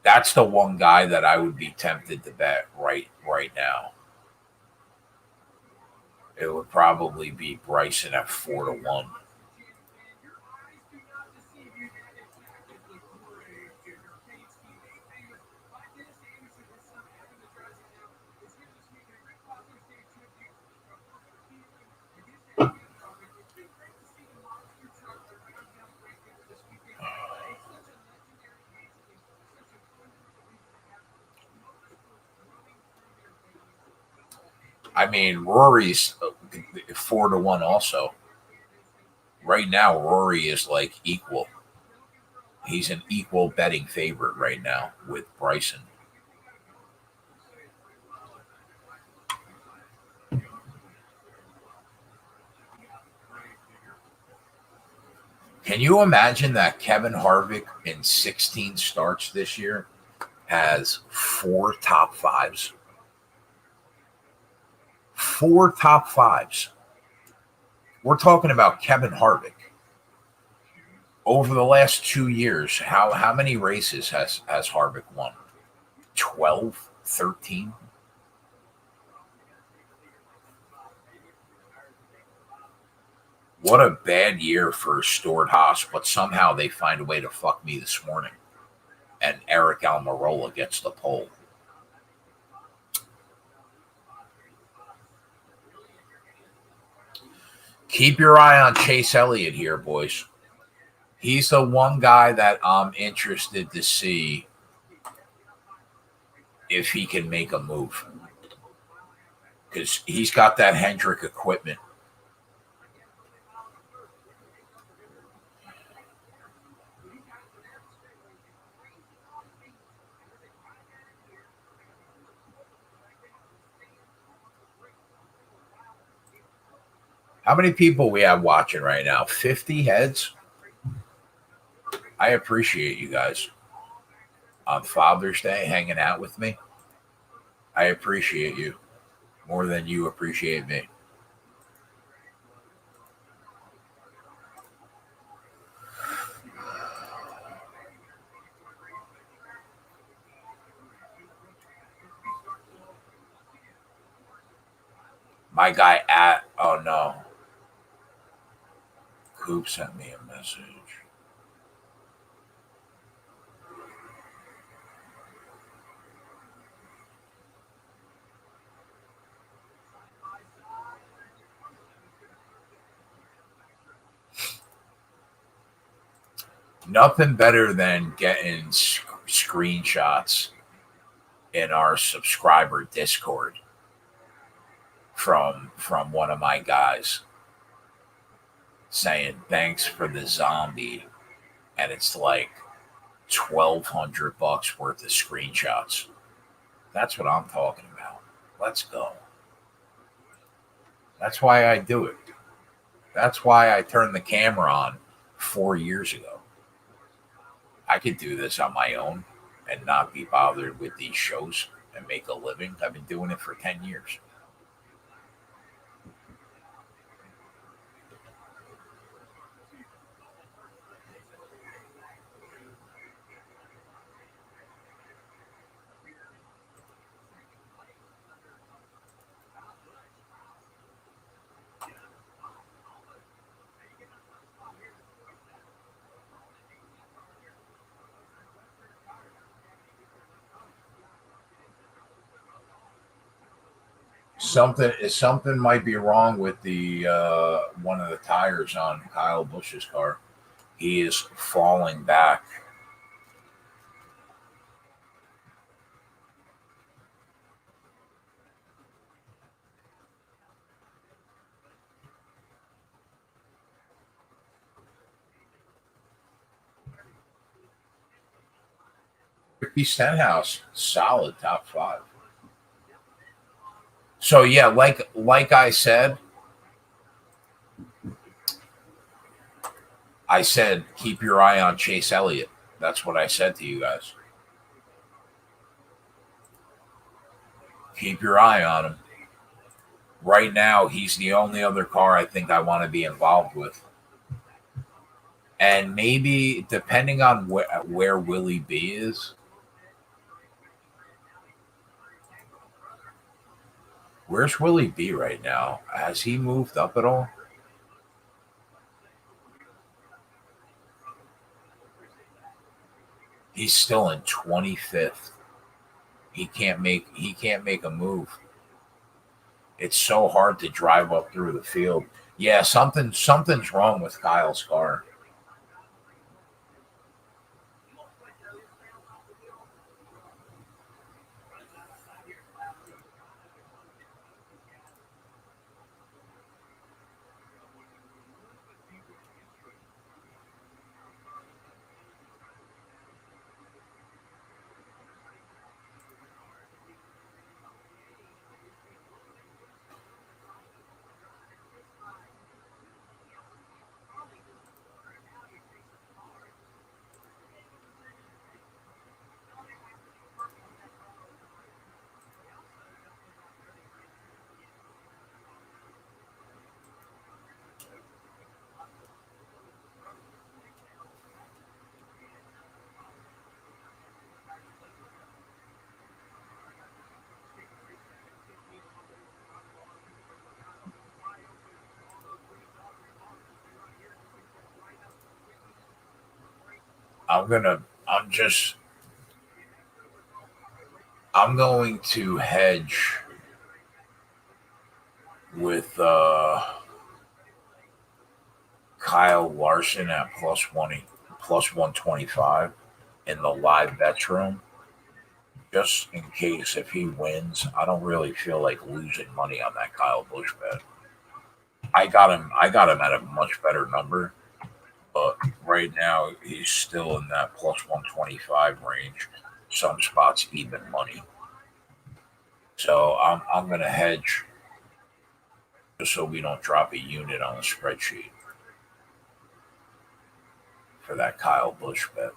That's the one guy that I would be tempted to bet right now. It would probably be Bryson at 4-1. I mean, Rory's 4-1 also. Right now, Rory is like equal. He's an equal betting favorite right now with Bryson. Can you imagine that Kevin Harvick in 16 starts this year has 4 top 5s? 4 top 5s. We're talking about Kevin Harvick. Over the last 2 years, how many races has Harvick won? 12, 13? What a bad year for Stuart Haas, but somehow they find a way to fuck me this morning. and Eric Almirola gets the pole. Keep your eye on Chase Elliott here, boys. He's the one guy that I'm interested to see if he can make a move. Because he's got that Hendrick equipment. How many people we have watching right now? 50 heads? I appreciate you guys. On Father's Day, hanging out with me. I appreciate you more than you appreciate me. My guy oh no. Coop sent me a message. Nothing better than getting screenshots in our subscriber Discord from one of my guys saying thanks for the zombie, and it's like $1,200 worth of screenshots. That's what I'm talking about. Let's go. That's why I do it. That's why I turned the camera on 4 years ago. I could do this on my own and not be bothered with these shows and make a living. I've been doing it for 10 years. Something might be wrong with the one of the tires on Kyle Busch's car. He is falling back. Ricky Stenhouse, solid top 5. So yeah, like I said, keep your eye on Chase Elliott. That's what I said to you guys. Keep your eye on him. Right now, he's the only other car I think I want to be involved with. And maybe, depending on where Willie B is, where's Willie B right now? Has he moved up at all? He's still in 25th. He can't make a move. It's so hard to drive up through the field. Yeah, something's wrong with Kyle's car. I'm just I'm going to hedge with Kyle Larson at plus 125 in the live bets room. Just in case if he wins, I don't really feel like losing money on that Kyle Busch bet. I got him at a much better number, but right now he's still in that plus 125 range. Some spots even money. So I'm gonna hedge just so we don't drop a unit on the spreadsheet for that Kyle Busch bet.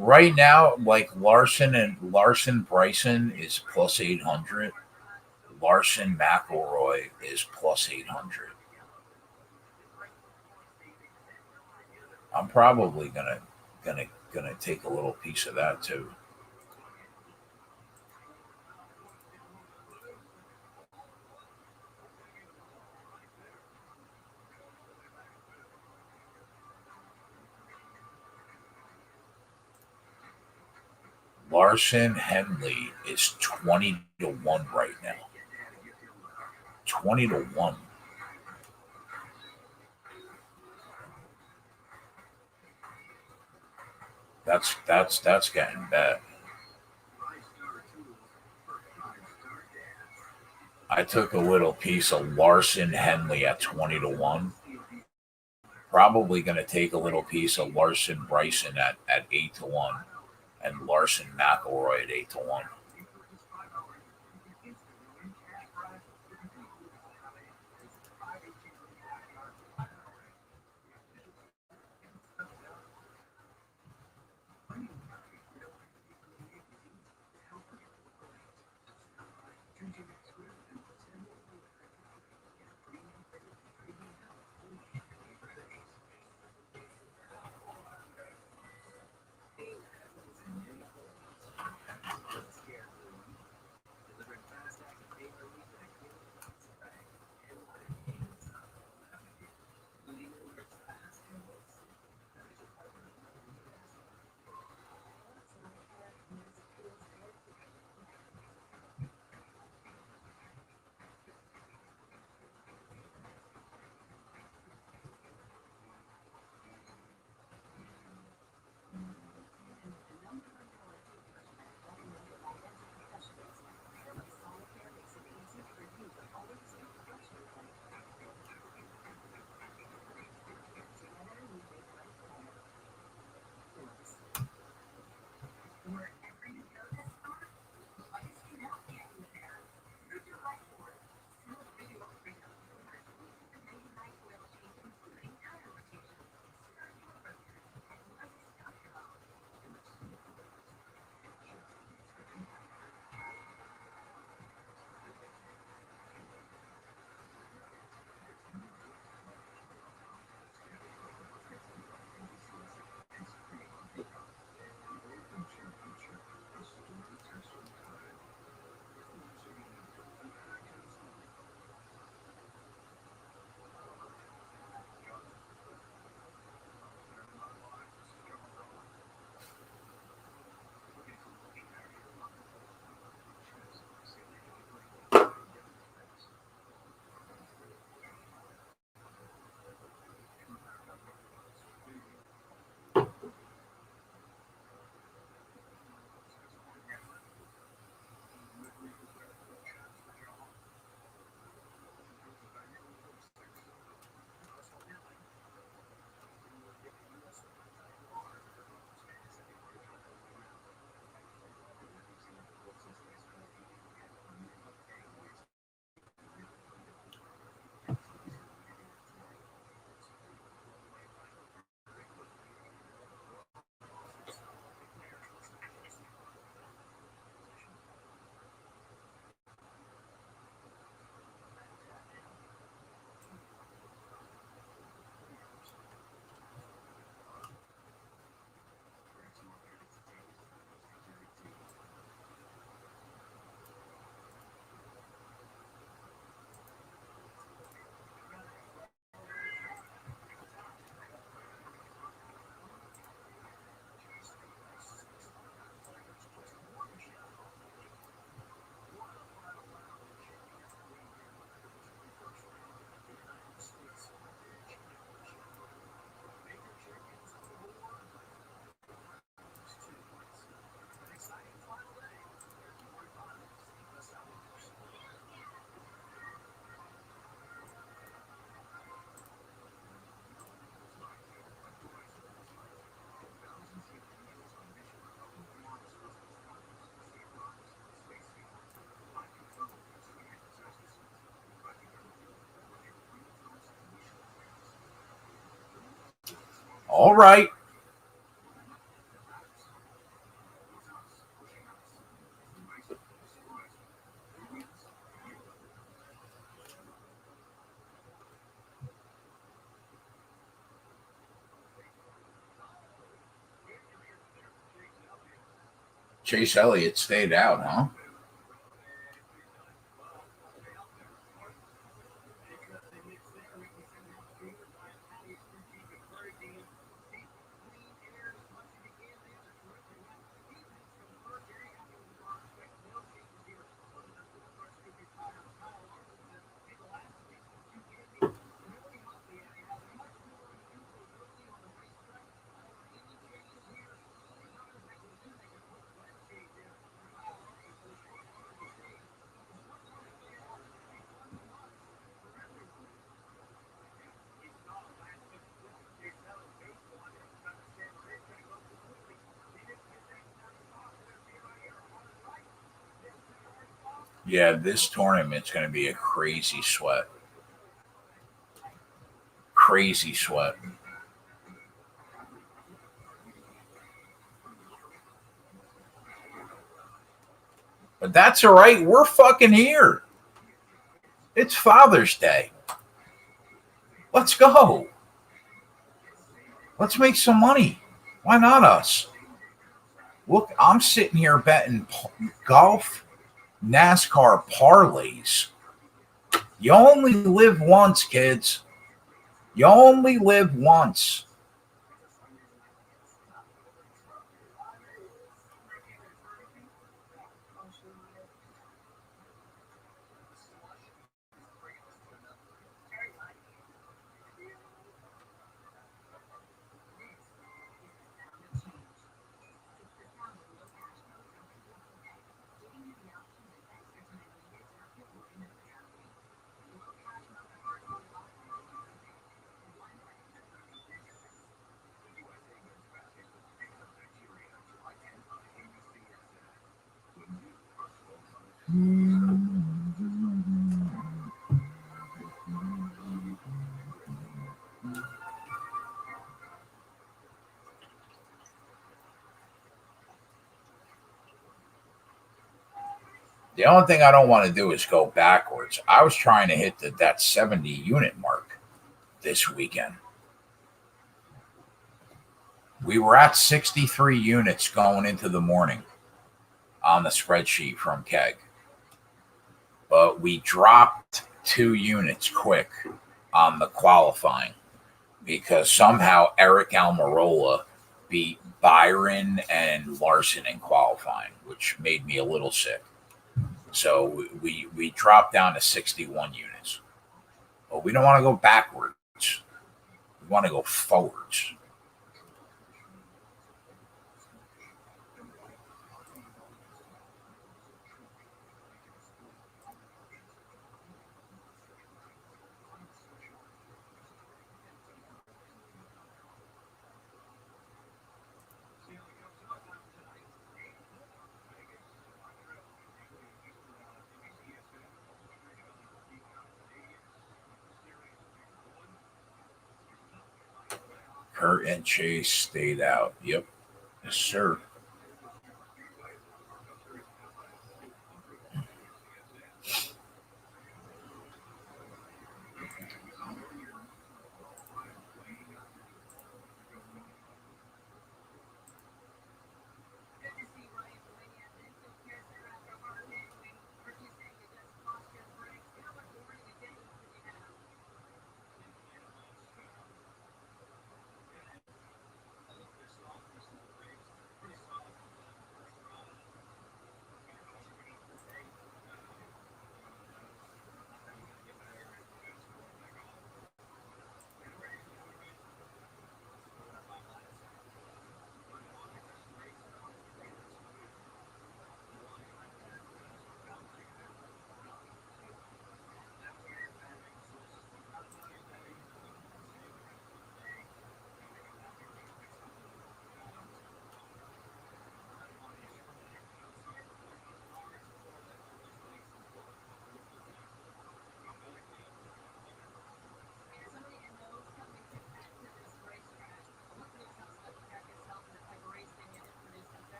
Right now, like Larson Bryson is plus 800. Larson McElroy is plus 800. I'm probably gonna take a little piece of that too. Larson Henley is 20 to 1 right now. 20 to 1. That's getting bad. I took a little piece of Larson Henley at 20 to 1. Probably going to take a little piece of Larson Bryson at 8 to 1, and Larson McElroy at 8 to 1. All right. Chase Elliott stayed out, huh? Yeah, this tournament's going to be a crazy sweat. Crazy sweat. But that's all right. We're fucking here. It's Father's Day. Let's go. Let's make some money. Why not us? Look, I'm sitting here betting golf, NASCAR parlays. You only live once, kids. You only live once. The only thing I don't want to do is go backwards. I was trying to hit that 70 unit mark this weekend. We were at 63 units going into the morning on the spreadsheet from Keg. But we dropped 2 units quick on the qualifying because somehow Eric Almirola beat Byron and Larson in qualifying, which made me a little sick. So we dropped down to 61 units. But we don't want to go backwards. We want to go forwards. Kurt and Chase stayed out. Yep. Yes, sir.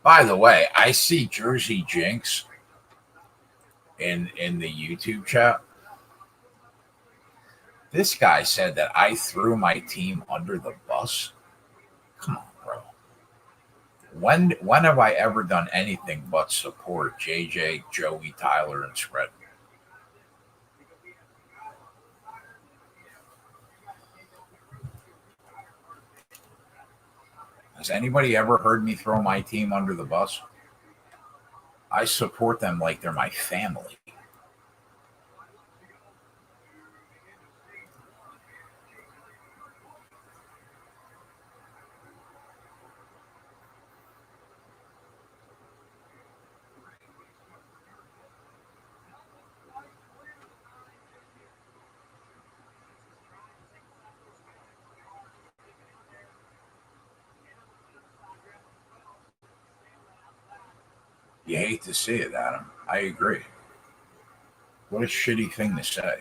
By the way, I see Jersey Jinx in the YouTube chat. This guy said that I threw my team under the bus. Come on, bro. When have I ever done anything but support JJ, Joey, Tyler, and Spread? Has anybody ever heard me throw my team under the bus? I support them like they're my family. You hate to see it, Adam. I agree. What a shitty thing to say.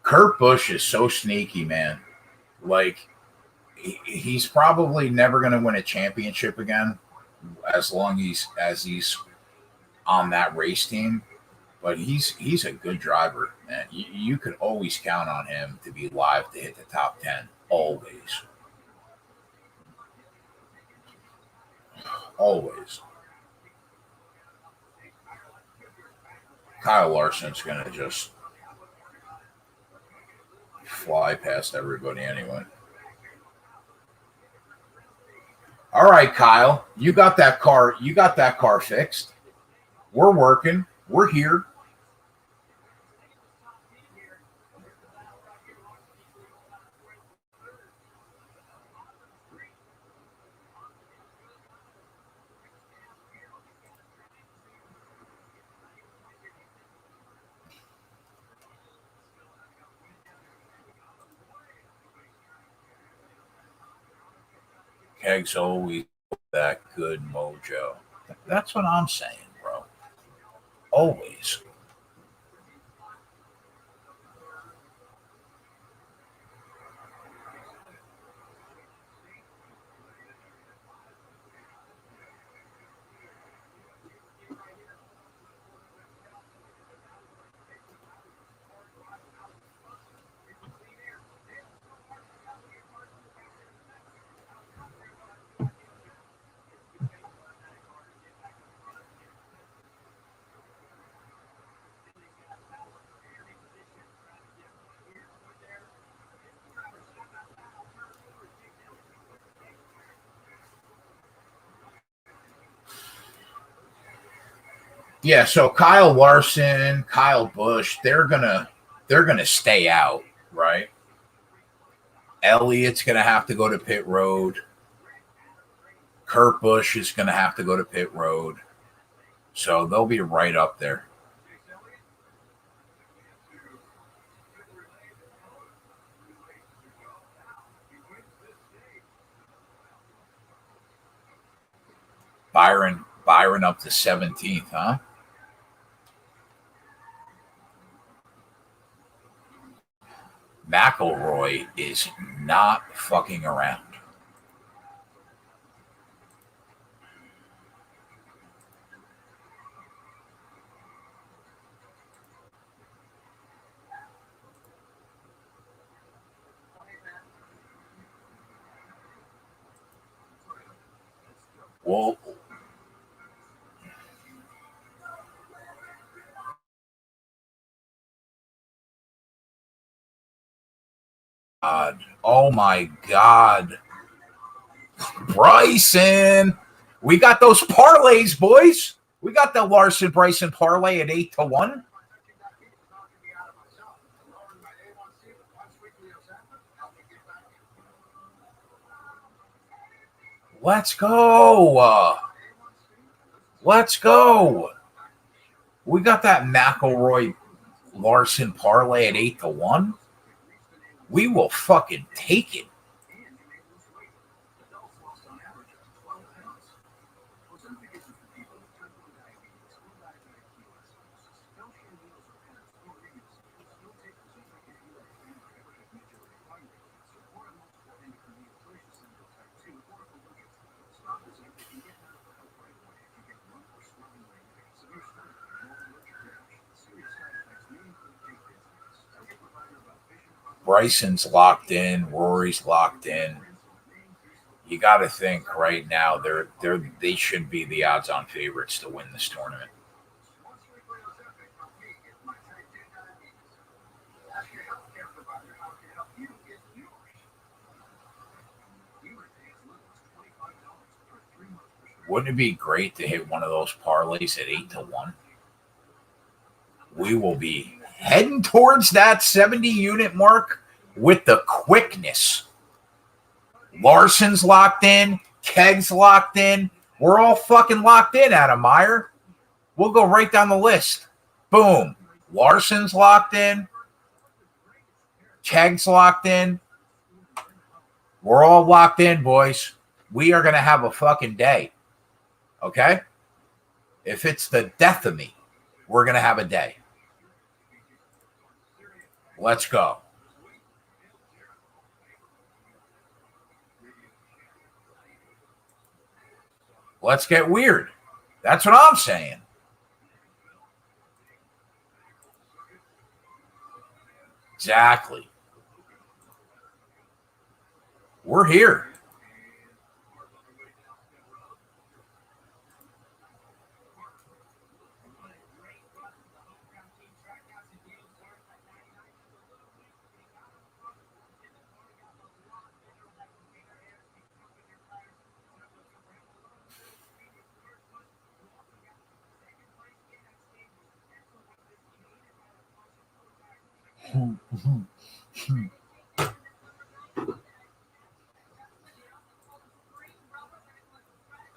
Kurt Busch is so sneaky, man. Like, he's probably never going to win a championship again as long as he's on that race team. But he's a good driver, man. You could always count on him to be live to hit the top 10. Always. Always. Kyle Larson's going to just fly past everybody anyway. All right, Kyle, you got that car fixed. We're working. We're here. Keg's always that good mojo. That's what I'm saying, bro. Always. Yeah, so Kyle Larson, Kyle Busch, they're gonna stay out, right? Elliott's gonna have to go to pit road. Kurt Busch is gonna have to go to pit road. So they'll be right up there. Byron up to 17th, huh? McElroy is not fucking around. Well, oh my God. Bryson. We got those parlays, boys. We got the Larson Bryson parlay at 8-1. Let's go. Let's go. We got that McElroy Larson parlay at 8-1. We will fucking take it. Bryson's locked in. Rory's locked in. You got to think right now they should be the odds-on favorites to win this tournament. Wouldn't it be great to hit one of those parlays at 8-1? We will be heading towards that 70 unit mark with the quickness. Larson's locked in. Keg's locked in. We're all fucking locked in, Adam Meyer. We'll go right down the list. Boom. Larson's locked in. Keg's locked in. We're all locked in, boys. We are going to have a fucking day. Okay? If it's the death of me, we're going to have a day. Let's go. Let's get weird. That's what I'm saying. Exactly. We're here.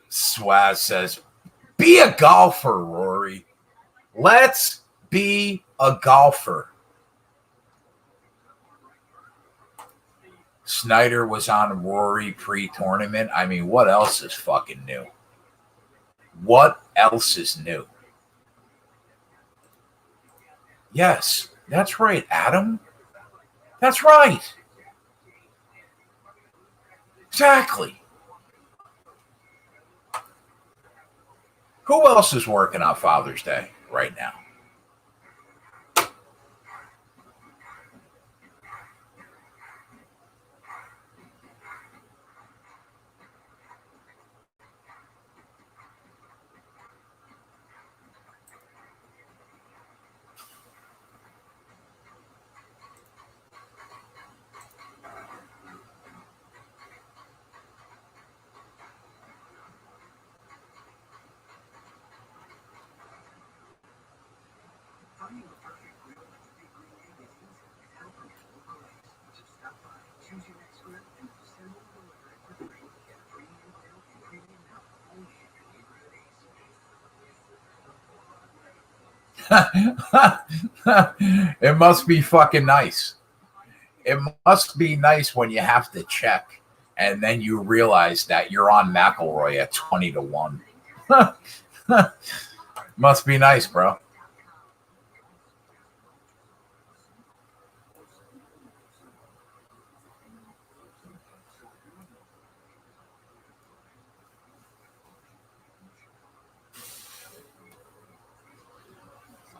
Swaz says, be a golfer, Rory. Let's be a golfer. Snyder was on Rory pre-tournament. I mean, what else is fucking new? What else is new? Yes, that's right, Adam. That's right. Exactly. Who else is working on Father's Day right now? It must be fucking nice. It must be nice when you have to check and then you realize that you're on McElroy at 20-1. Must be nice, bro.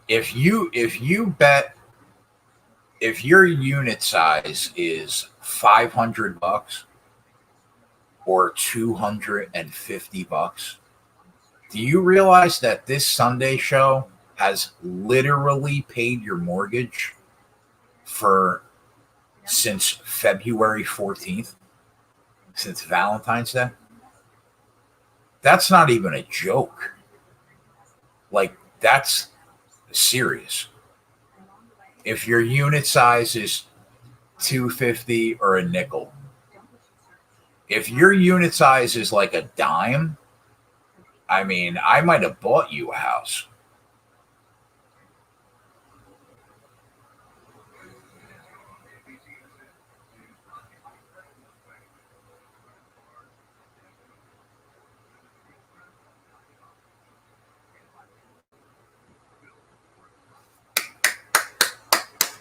If you bet, if your unit size is $500, or $250. Do you realize that this Sunday show has literally paid your mortgage for since February 14th, since Valentine's Day? That's not even a joke. Like, that's serious. If your unit size is 250 or a nickel, if your unit size is like a dime, I mean, I might have bought you a house.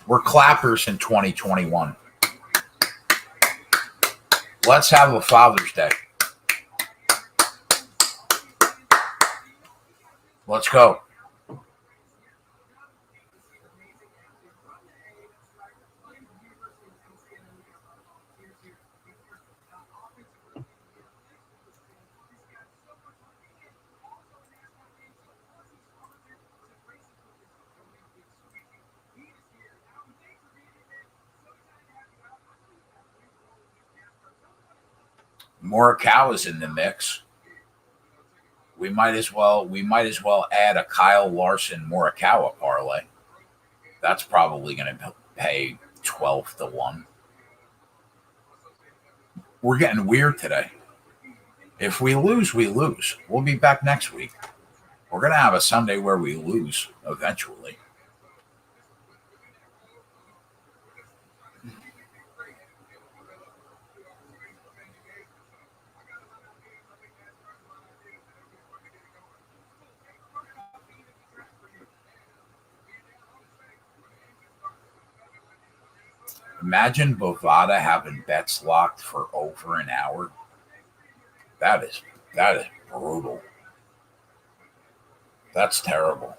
We're clappers in 2021. Let's have a Father's Day. Let's go. Morikawa's in the mix. We might as well add a Kyle Larson Morikawa parlay. That's probably going to pay 12-1. We're getting weird today. If we lose, we lose. We'll be back next week. We're going to have a Sunday where we lose eventually. Imagine Bovada having bets locked for over an hour. That is brutal. That's terrible.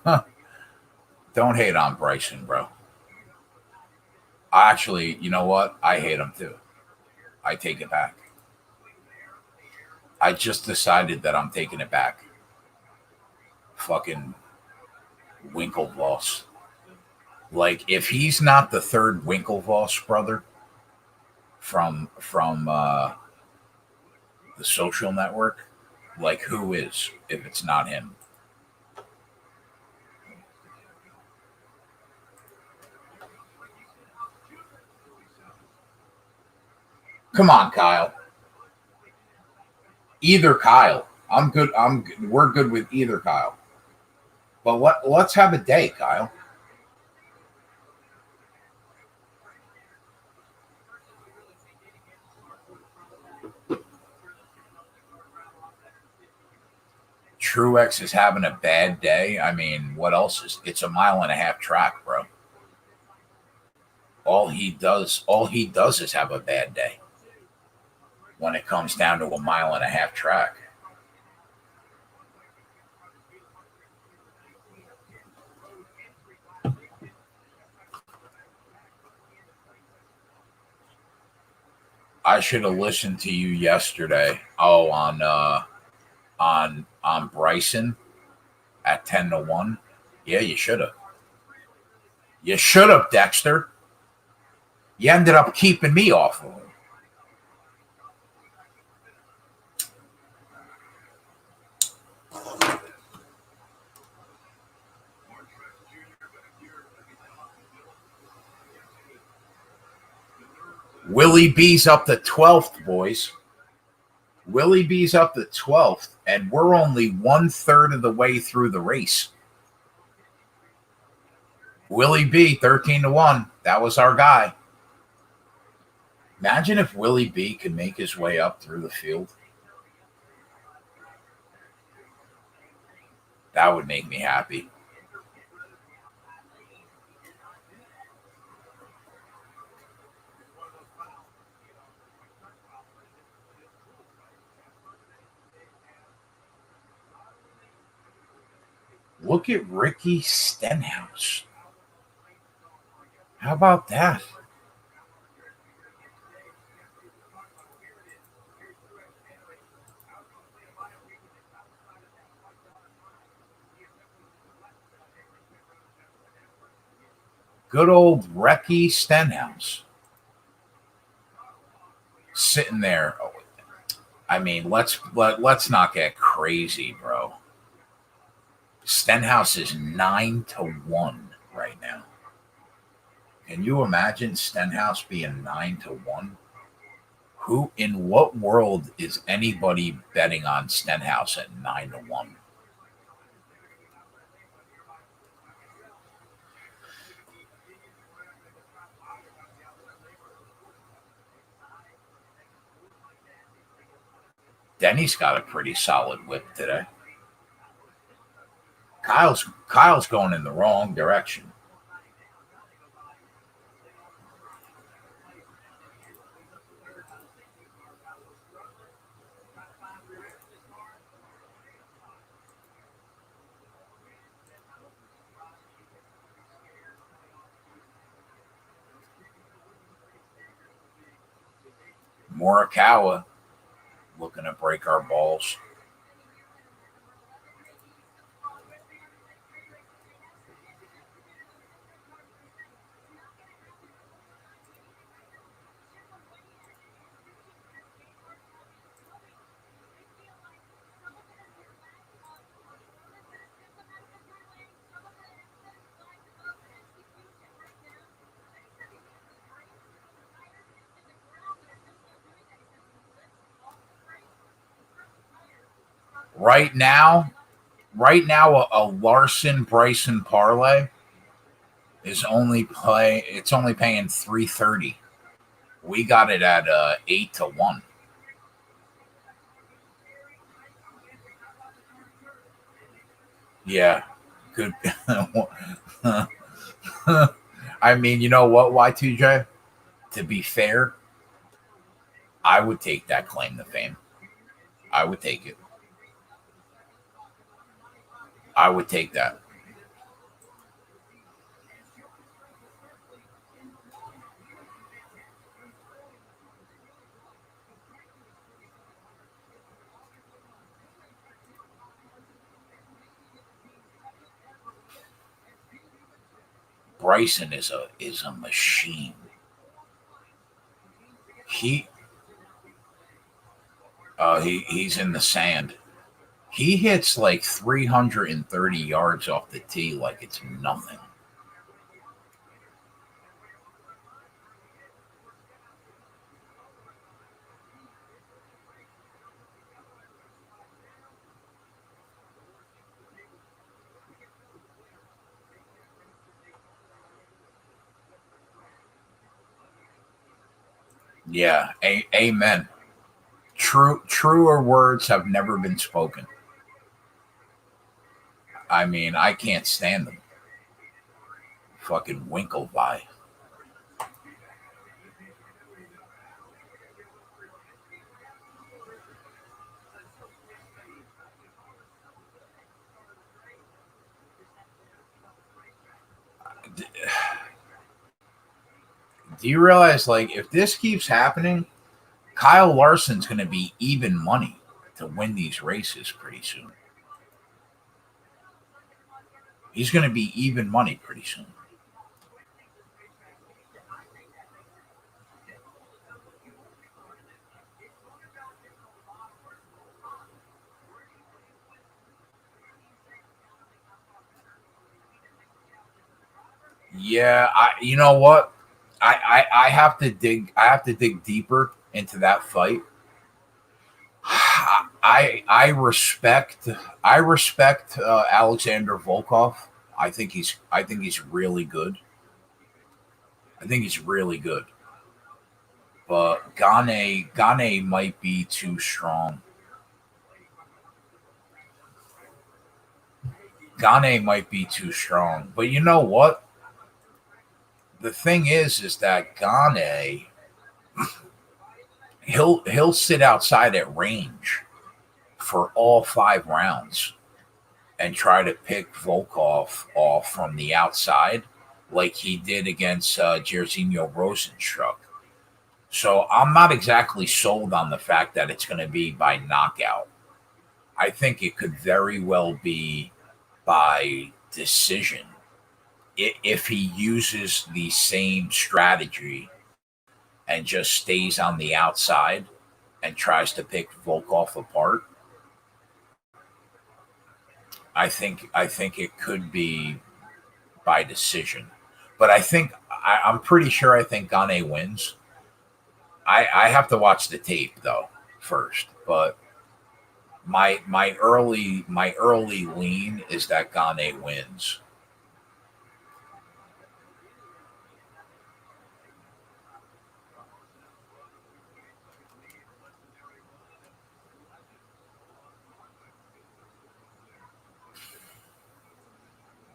Huh. Don't hate on Bryson, bro. Actually, you know what? I hate him too. I take it back. I just decided that I'm taking it back. Fucking Winklevoss. Like, if he's not the third Winklevoss brother from the Social Network, like, who is if it's not him? Come on, Kyle. Either Kyle. I'm good. We're good with either Kyle. But let's have a day, Kyle. Truex is having a bad day. I mean, what else is? It's a 1.5-mile track, bro. All he does is have a bad day when it comes down to a 1.5-mile track. I should have listened to you yesterday. Oh, on Bryson at 10-1. Yeah, you should have. You should have, Dexter. You ended up keeping me off of him. Willie B's up to 12th, boys. Willie B's up to 12th, and we're only 1/3 of the way through the race. Willie B, 13-1. That was our guy. Imagine if Willie B could make his way up through the field. That would make me happy. Look at Ricky Stenhouse. How about that? Good old Ricky Stenhouse. Sitting there. I mean, let's not get crazy, bro. Stenhouse is 9-1 right now. Can you imagine Stenhouse being 9-1? Who in what world is anybody betting on Stenhouse at 9-1? Denny's got a pretty solid whip today. Kyle's going in the wrong direction. Morikawa looking to break our balls. Right now, a Larson Bryson parlay is only paying $330. We got it at 8-1. Yeah, good. I mean, you know what, Y2J? To be fair, I would take that claim to fame. I would take it. I would take that. Bryson is a machine. He's in the sand. He hits like 330 yards off the tee like it's nothing. Yeah, amen. Truer words have never been spoken. I mean, I can't stand them. Fucking Winklevi. Do you realize, like, if this keeps happening, Kyle Larson's going to be even money to win these races pretty soon. He's going to be even money pretty soon. Yeah, you know what? I have to dig. I have to dig deeper into that fight. I respect Alexander Volkov I think he's really good. I think he's really good. But Gane might be too strong. Gane might be too strong. But you know what? The thing is that Gane he'll sit outside at range for all 5 rounds and try to pick Volkov off from the outside, like he did against Jairzinho Rosenstruck. So I'm not exactly sold on the fact that it's going to be by knockout. I think it could very well be by decision if he uses the same strategy and just stays on the outside and tries to pick Volkov apart. I think it could be by decision, but I'm pretty sure I think Gane wins. I have to watch the tape though first, but my early lean is that Gane wins.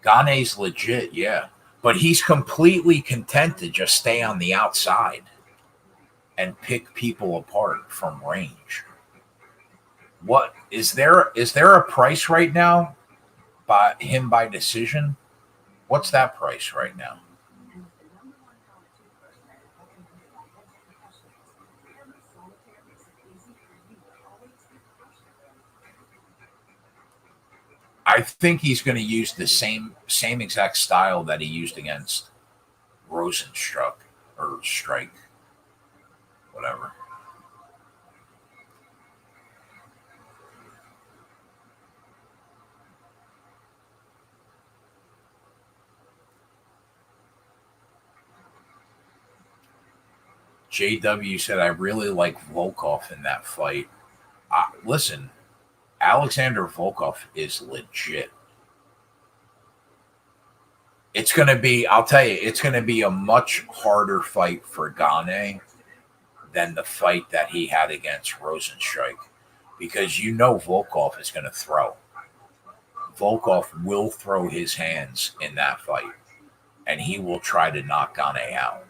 Gane's legit, yeah, but he's completely content to just stay on the outside and pick people apart from range. What is there? Is there a price right now by him by decision? What's that price right now? I think he's going to use the same exact style that he used against Rosenstruck or Strike, whatever. JW said, I really like Volkov in that fight. Listen, Alexander Volkov is legit. It's going to be, I'll tell you, it's going to be a much harder fight for Gane than the fight that he had against Rosenstrike because you know Volkov is going to throw. Volkov will throw his hands in that fight and he will try to knock Gane out.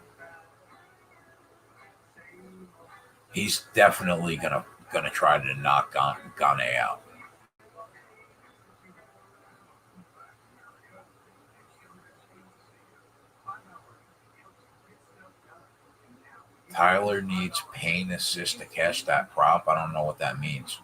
He's definitely gonna try to knock Gane out. Tyler needs pain assist to cash that prop. I don't know what that means.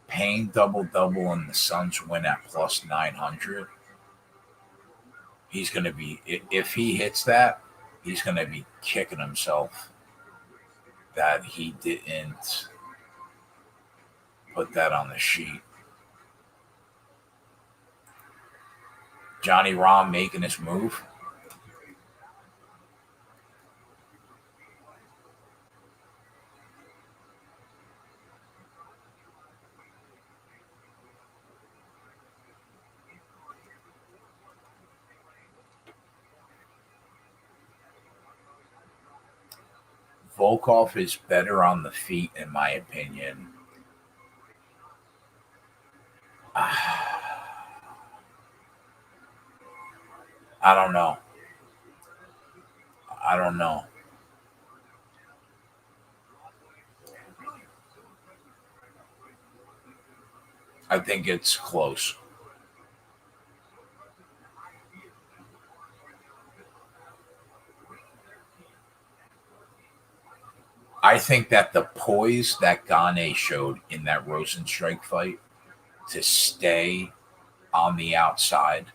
Payne double and the Suns win at plus 900. He's going to be, if he hits that, he's going to be kicking himself that he didn't put that on the sheet. Johnny Rahm making his move. Volkov is better on the feet, in my opinion. I don't know. I don't know. I think it's close. I think that the poise that Gane showed in that Rosenstrike fight to stay on the outside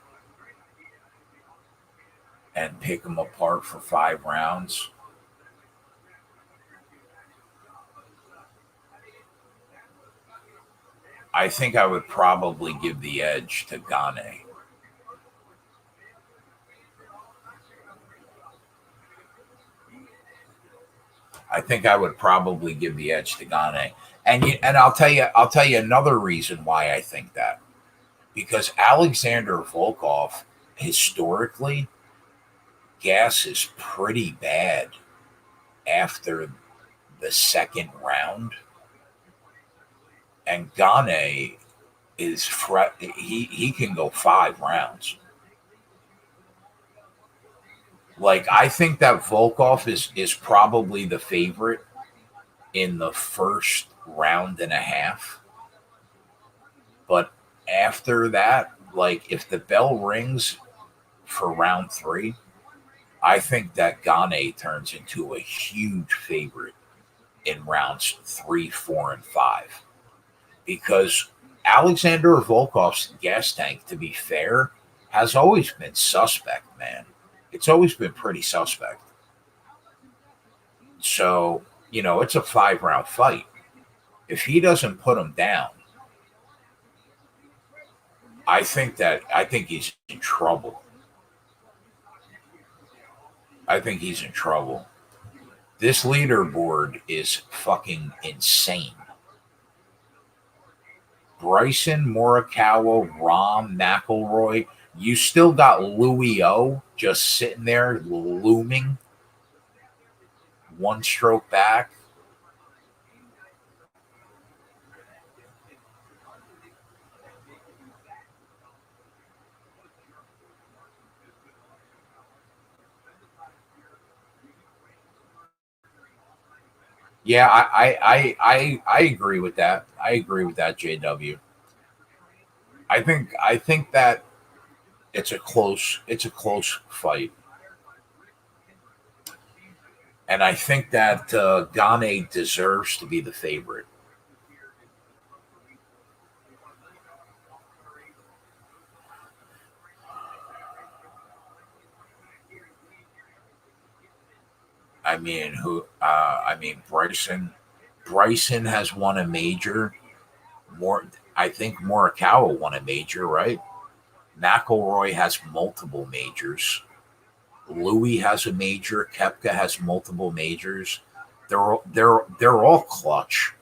and pick them apart for 5 rounds, I think I would probably give the edge to Gane. I think I would probably give the edge to Gane. And I'll tell you another reason why I think that. Because Alexander Volkov, historically, gas is pretty bad after the second round. And Gane is he can go 5 rounds. Like, I think that Volkov is probably the favorite in the first round and a half. But after that, like, if the bell rings for round 3, I think that Gane turns into a huge favorite in rounds 3, 4, and 5. Because Alexander Volkov's gas tank, to be fair, has always been suspect, man. It's always been pretty suspect. So, it's a 5-round fight. If he doesn't put him down, I think he's in trouble. I think he's in trouble. This leaderboard is fucking insane. Bryson, Morikawa, Rahm, McIlroy. You still got Louis O just sitting there looming, 1 stroke back. Yeah, I agree with that. I agree with that, JW. I think that it's a close fight, and I think that Gane deserves to be the favorite. I mean, Bryson. Bryson has won a major. I think Morikawa won a major, right? McIlroy has multiple majors. Louis has a major. Koepka has multiple majors. They're all clutch.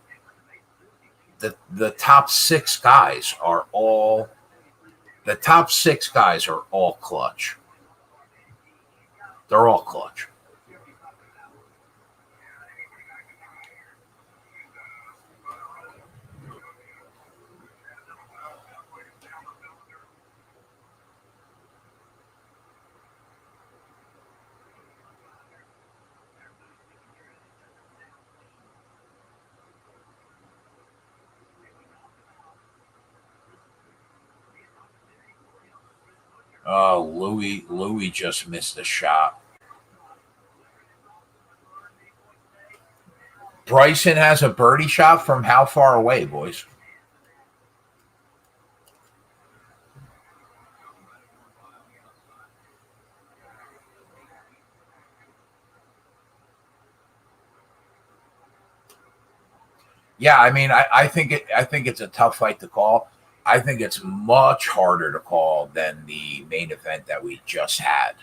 The top 6 guys are all clutch. They're all clutch. Oh, Louis just missed a shot. Bryson has a birdie shot from how far away, boys? Yeah, I mean, I think it's a tough fight to call. I think it's much harder to call than the main event that we just had.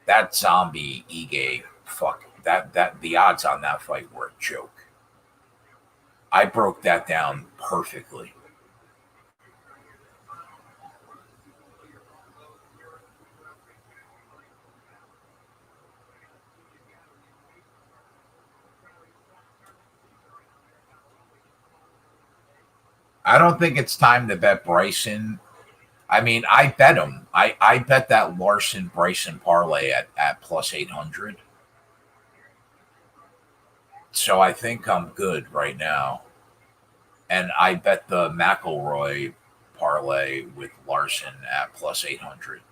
That zombie Ige, fuck that the odds on that fight were a joke. I broke that down perfectly. I don't think it's time to bet Bryson. I mean, I bet him. I bet that Larson Bryson parlay at plus 800. So I think I'm good right now. And I bet the McIlroy parlay with Larson at plus 800.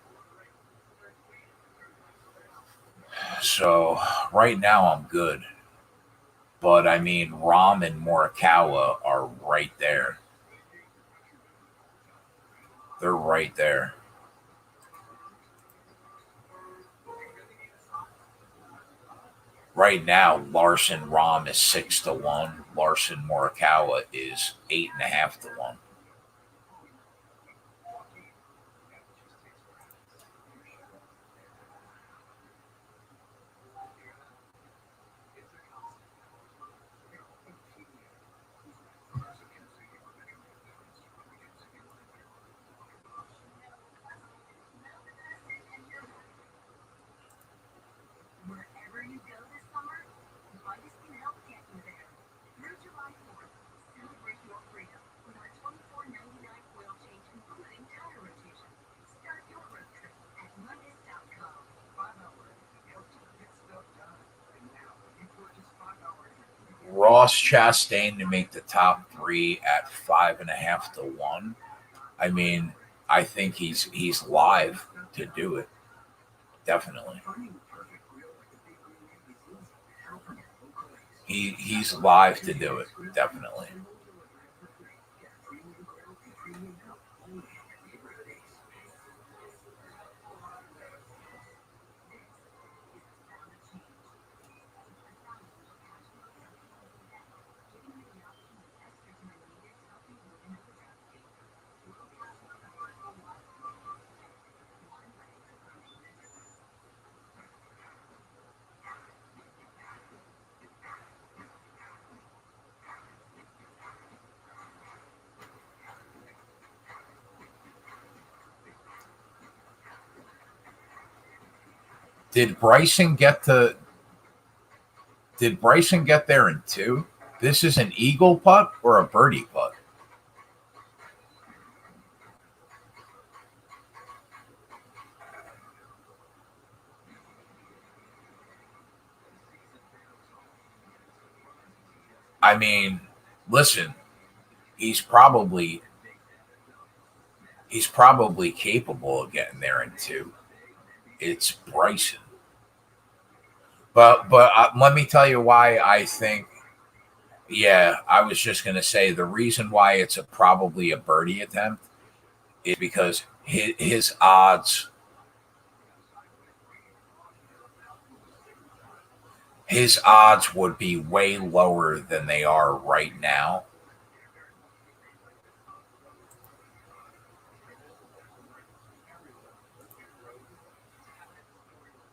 So right now I'm good. But I mean, Rahm and Morikawa are right there. They're right there. Right now, Larson Rom is 6-1. Larson Morikawa is 8.5-1. Ross Chastain to make the top 3 at 5.5-1. I mean, I think he's live to do it. Definitely. He's live to do it. Definitely. Did Bryson get there in 2? This is an eagle putt or a birdie putt? I mean, listen, he's probably capable of getting there in 2. It's Bryson. But let me tell you why I think. Yeah, I was just going to say the reason why it's probably a birdie attempt is because his odds would be way lower than they are right now.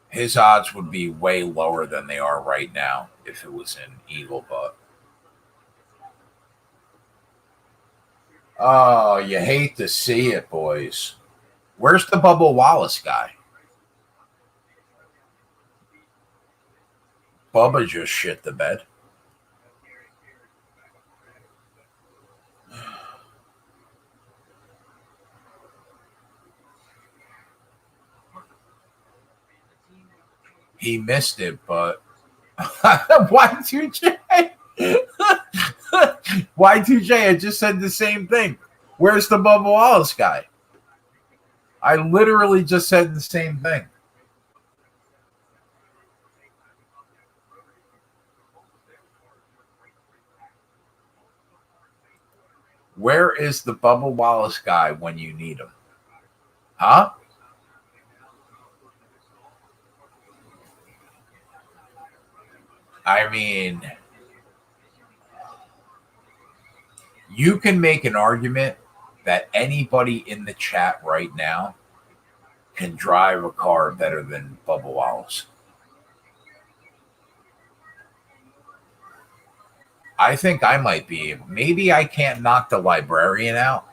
His odds would be way lower than they are right now if it was an eagle putt. Oh, you hate to see it, boys. Where's the Bubba Wallace guy? Bubba just shit the bed. He missed it, but Y2J. Y2J, I just said the same thing. Where's the Bubba Wallace guy? I literally just said the same thing. Where is the Bubba Wallace guy when you need him? Huh? I mean, you can make an argument that anybody in the chat right now can drive a car better than Bubba Wallace. I think I might be able. Maybe I can't knock the librarian out,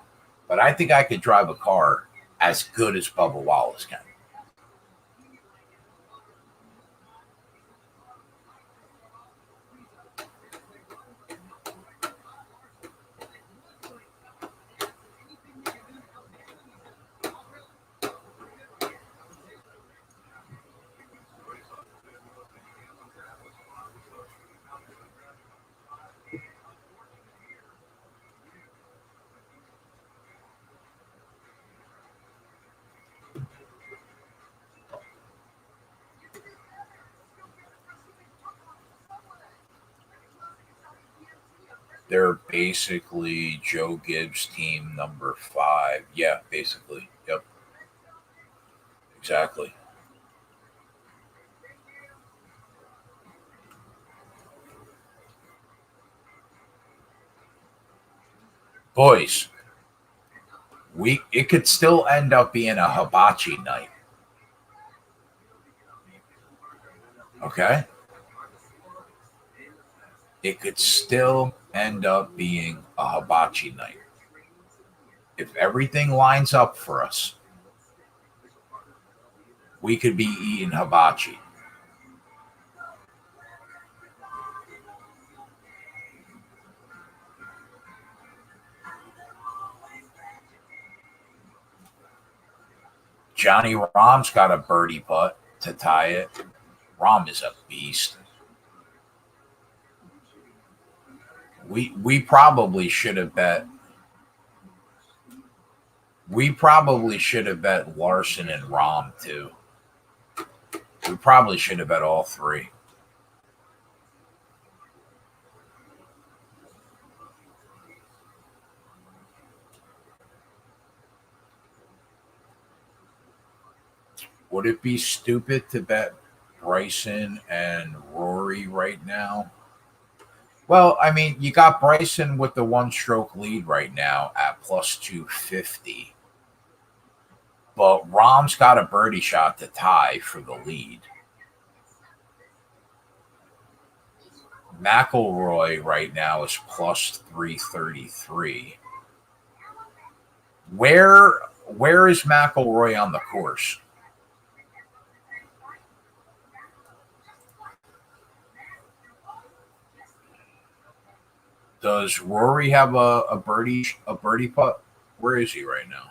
but I think I could drive a car as good as Bubba Wallace can. They're basically Joe Gibbs' team number 5. Yeah, basically. Yep. Exactly. Boys, it could still end up being a hibachi night. Okay? It could still end up being a hibachi night. If everything lines up for us, we could be eating hibachi. Johnny Rahm's got a birdie putt to tie it. Rahm is a beast. We probably should have bet. We probably should have bet Larson and Rahm too. We probably should have bet all 3. Would it be stupid to bet Bryson and Rory right now? Well, I mean, you got Bryson with the 1-stroke lead right now at plus 250. But Rahm's got a birdie shot to tie for the lead. McIlroy right now is plus 333. Where is McIlroy on the course? Does Rory have a birdie putt? Where is he right now?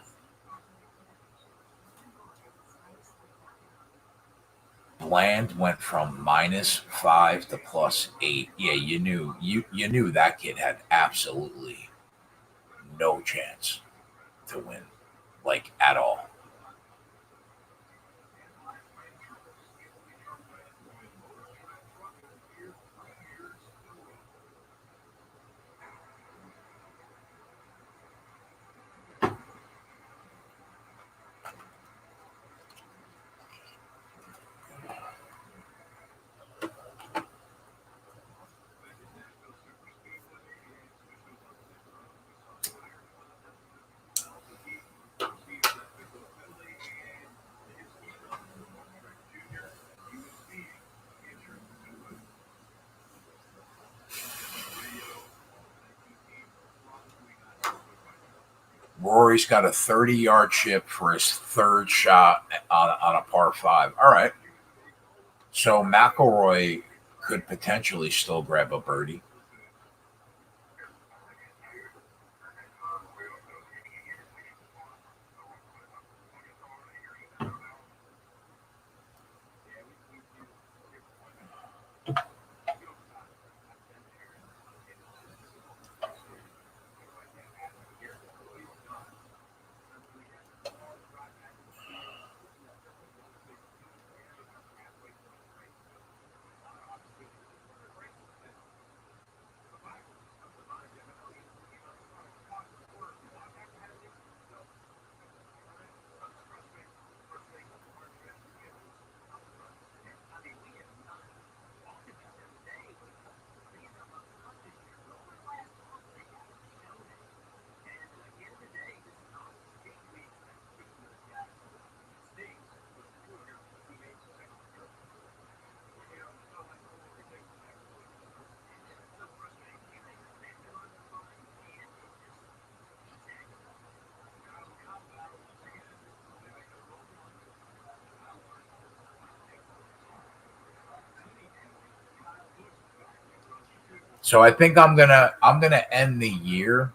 Bland went from -5 to +8. Yeah, you knew that kid had absolutely no chance to win, like at all. Rory's got a 30-yard chip for his third shot on a par 5. All right. So McIlroy could potentially still grab a birdie. So I think I'm gonna end the year.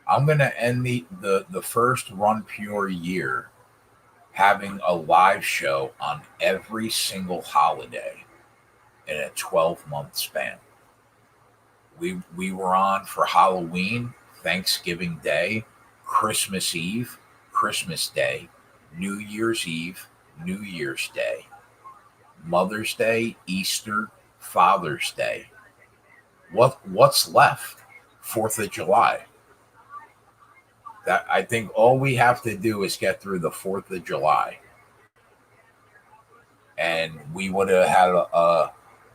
I'm gonna end the first Run Pure year having a live show on every single holiday in a 12-month span. We were on for Halloween, Thanksgiving Day, Christmas Eve, Christmas Day, New Year's Eve, New Year's Day, Mother's Day, Easter, Father's Day. What's left? 4th of July. That I think all we have to do is get through the 4th of July, and we would have had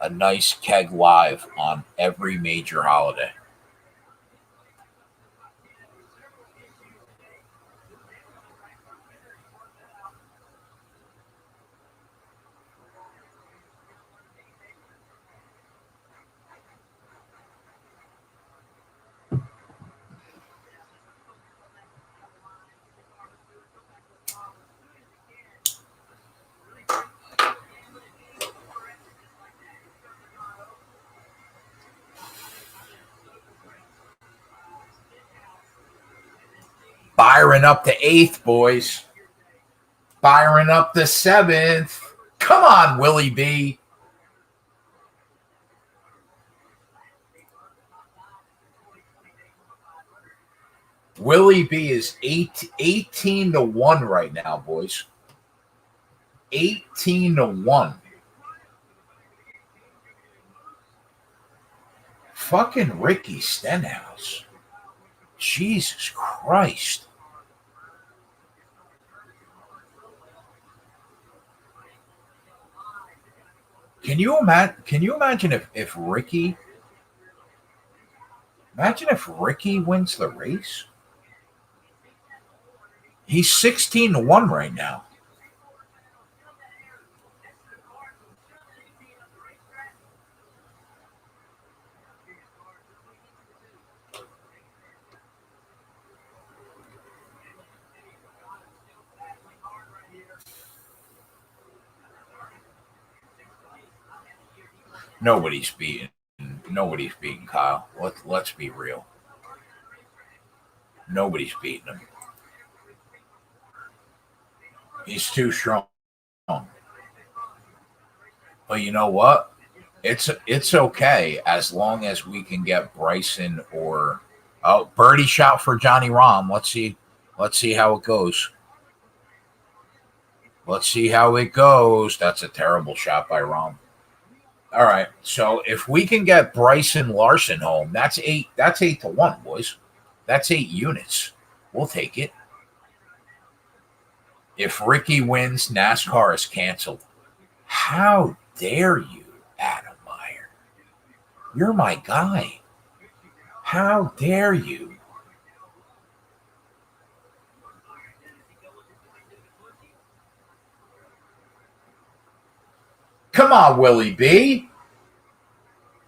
a nice keg live on every major holiday. Byron up to 8th, boys. Byron up to 7th. Come on, Willie B. Willie B is 18 to 1 right now, boys. 18 to 1. Fucking Ricky Stenhouse. Jesus Christ. Can you imagine if Ricky wins the race? He's 16 to 1 right now. Nobody's beating Kyle. Let's be real. Nobody's beating him. He's too strong. But you know what? It's okay as long as we can get Bryson or birdie shot for Johnny Rahm. Let's see how it goes. Let's see how it goes. That's a terrible shot by Rahm. All right. So if we can get Bryson Larson home, that's 8 to 1, boys. That's 8 units. We'll take it. If Ricky wins, NASCAR is canceled. How dare you, Adam Meyer? You're my guy. How dare you? Come on, Willie B.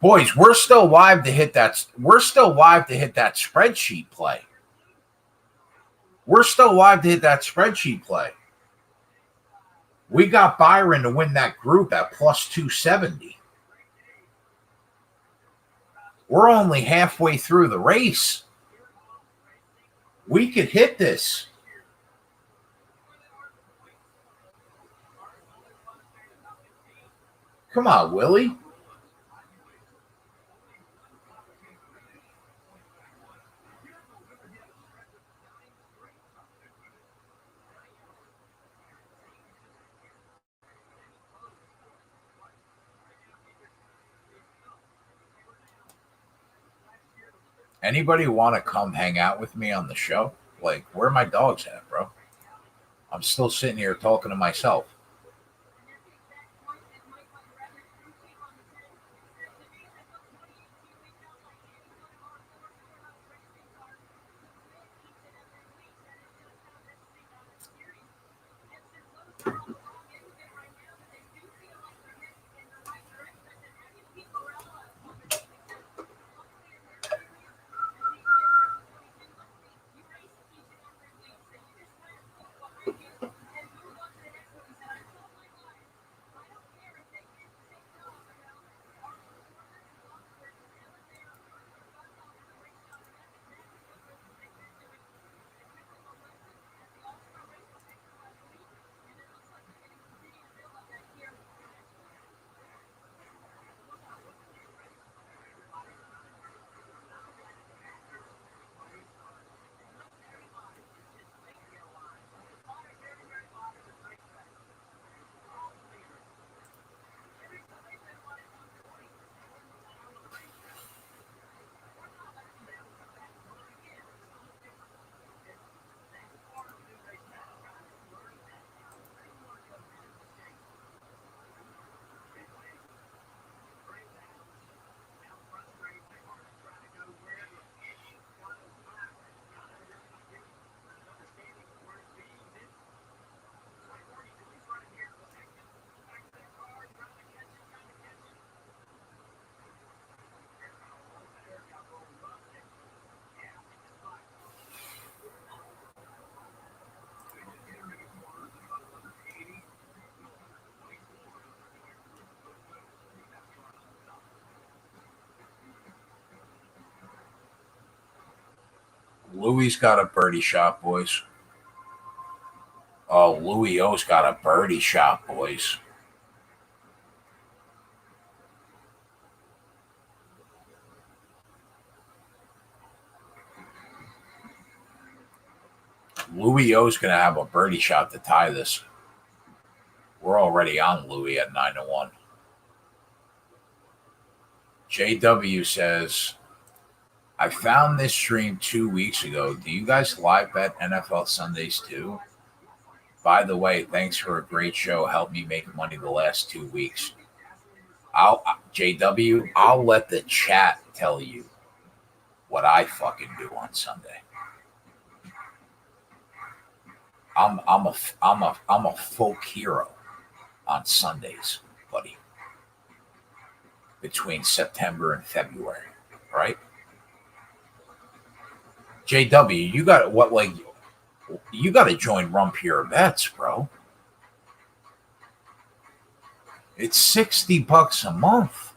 Boys, we're still live to hit that. We're still live to hit that spreadsheet play. We're still live to hit that spreadsheet play. We got Byron to win that group at plus 270. We're only halfway through the race. We could hit this. Come on, Willie. Anybody want to come hang out with me on the show? Like, where are my dogs at, bro? I'm still sitting here talking to myself. Louis got a birdie shot, boys. Oh, Louis O's got a birdie shot, boys. Louis O's going to have a birdie shot to tie this. We're already on Louis at 9-1. JW says, I found this stream 2 weeks ago. Do you guys live bet NFL Sundays too? By the way, thanks for a great show. Helped me make money the last 2 weeks. JW, I'll let the chat tell you what I fucking do on Sunday. I'm a folk hero on Sundays, buddy. Between September and February, right? JW, you got what? Like, you got to join Rum Pure Bets, bro. It's $60 a month.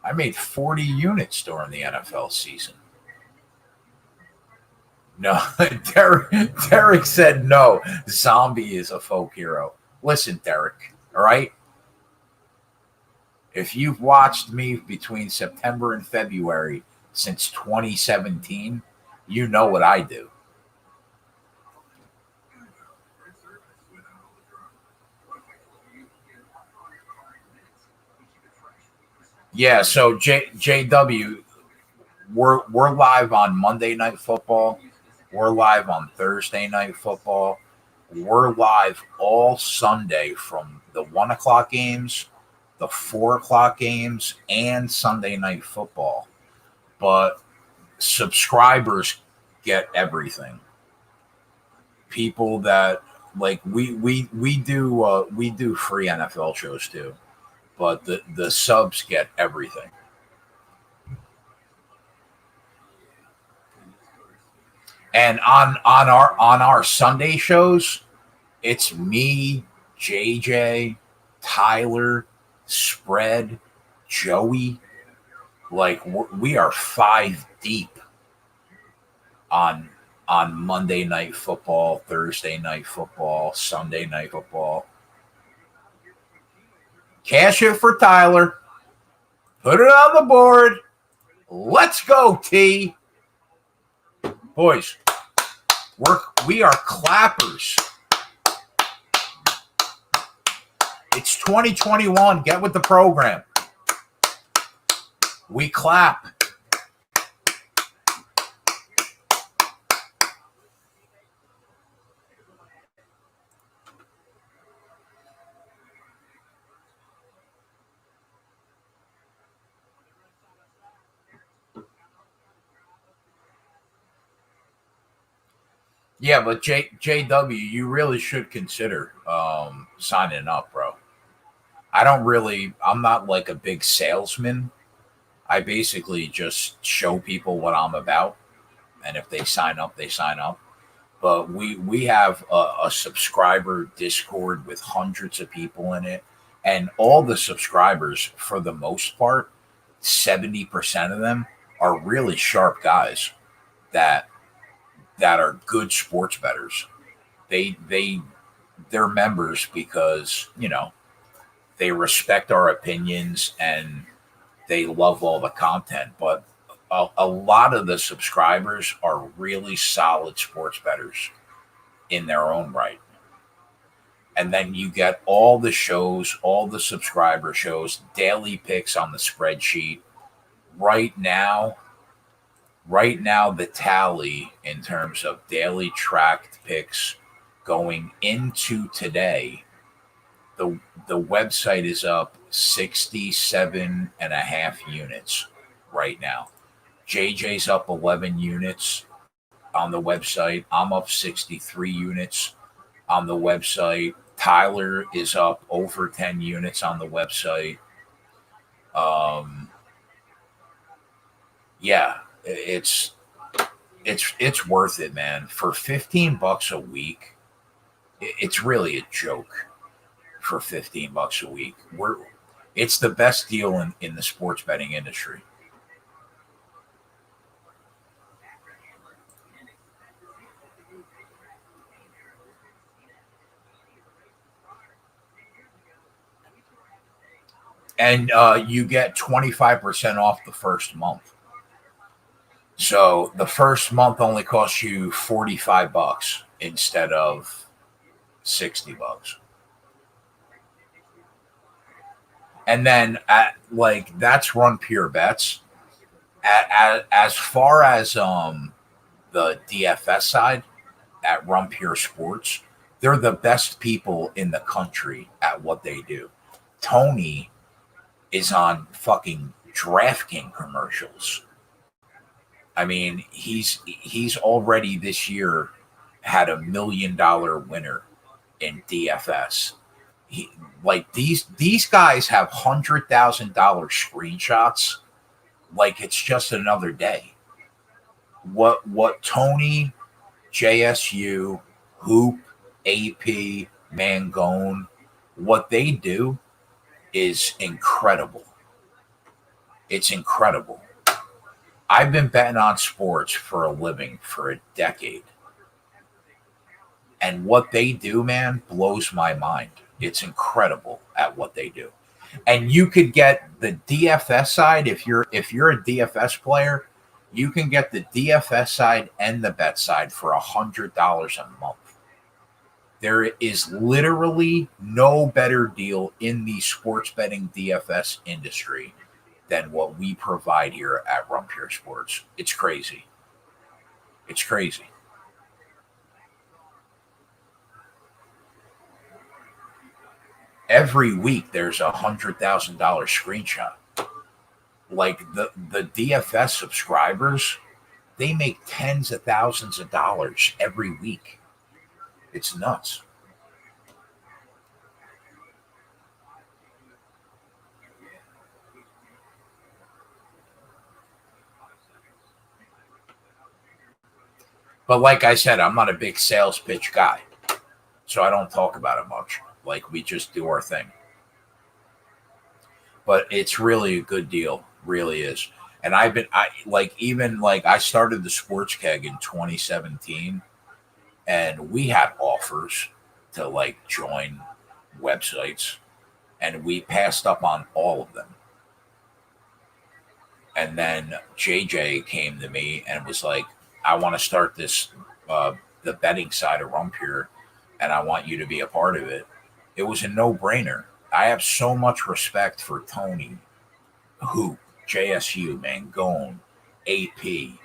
I made 40 units during the NFL season. No, Derek said no. Zombie is a folk hero. Listen, Derek, all right? If you've watched me between September and February since 2017, you know what I do. Yeah, so JW, we're live on Monday Night Football. We're live on Thursday Night Football. We're live all Sunday from the 1 o'clock games, the 4 o'clock games, and Sunday Night Football. But subscribers get everything. People that like we do free NFL shows too, but the subs get everything. And on our Sunday shows, it's me, JJ, Tyler, Spread, Joey. Like we are 5 deep on Monday Night Football, Thursday Night Football, Sunday Night Football. Cash it for Tyler. Put it on the board. Let's go, T. Boys, we are clappers. It's 2021. Get with the program. We clap. Yeah, but JW, you really should consider signing up, bro. I'm not like a big salesman. I basically just show people what I'm about. And if they sign up, they sign up. But we have a subscriber Discord with hundreds of people in it. And all the subscribers, for the most part, 70% of them are really sharp guys that are good sports bettors. They're members because, they respect our opinions and they love all the content. But a lot of the subscribers are really solid sports bettors in their own right. And then you get all the shows, all the subscriber shows, daily picks on the spreadsheet. Right now, the tally in terms of daily tracked picks going into today, the website is up 67.5 units right now. JJ's up 11 units on the website. I'm up 63 units on the website. Tyler is up over 10 units on the website. Yeah, it's worth it, man. For $15 a week, it's really a joke. for $15 a week. It's the best deal in the sports betting industry. And you get 25% off the first month. So the first month only costs you $45 instead of $60. And then that's Run Pure Bets. As far as the DFS side at Run Pure Sports, they're the best people in the country at what they do. Tony is on fucking DraftKings commercials. I mean, he's already this year had $1 million winner in DFS. These guys have $100,000 screenshots like it's just another day. What Tony, JSU, Hoop, AP, Mangone, what they do is incredible. It's incredible. I've been betting on sports for a living for a decade. And what they do, man, blows my mind. It's incredible at what they do. And you could get the DFS side if you're a DFS player, you can get the DFS side and the bet side for $100 a month. There is literally no better deal in the sports betting DFS industry than what we provide here at Run Pure Sports. It's crazy. It's crazy. Every week there's $100,000 screenshot. Like the DFS subscribers, they make tens of thousands of dollars every week. It's nuts. But like I said, I'm not a big sales pitch guy, so I don't talk about it much. Like, we just do our thing. But it's really a good deal, really is. And I started the Sports Keg in 2017, and we had offers to join websites, and we passed up on all of them. And then JJ came to me and was like, I want to start this, the betting side of Run Pure, and I want you to be a part of it. It was a no-brainer. I have so much respect for Tony, Hoop, JSU, Mangone, AP,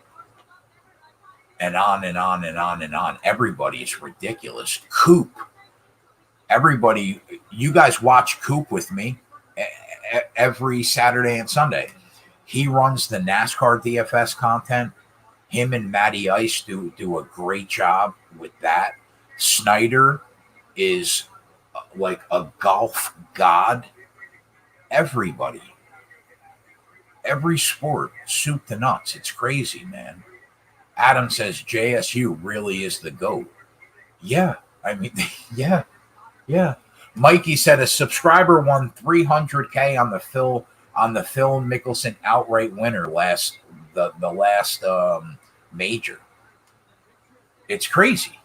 and on and on and on and on. Everybody is ridiculous. Coop. Everybody, you guys watch Coop with me every Saturday and Sunday. He runs the NASCAR DFS content. Him and Matty Ice do a great job with that. Snyder is like a golf god. Everybody. Every sport, soup to nuts. It's crazy, man. Adam says JSU really is the GOAT. Yeah. I mean, yeah. Mikey said a subscriber won $300K on the Phil Mickelson outright winner the last major. It's crazy.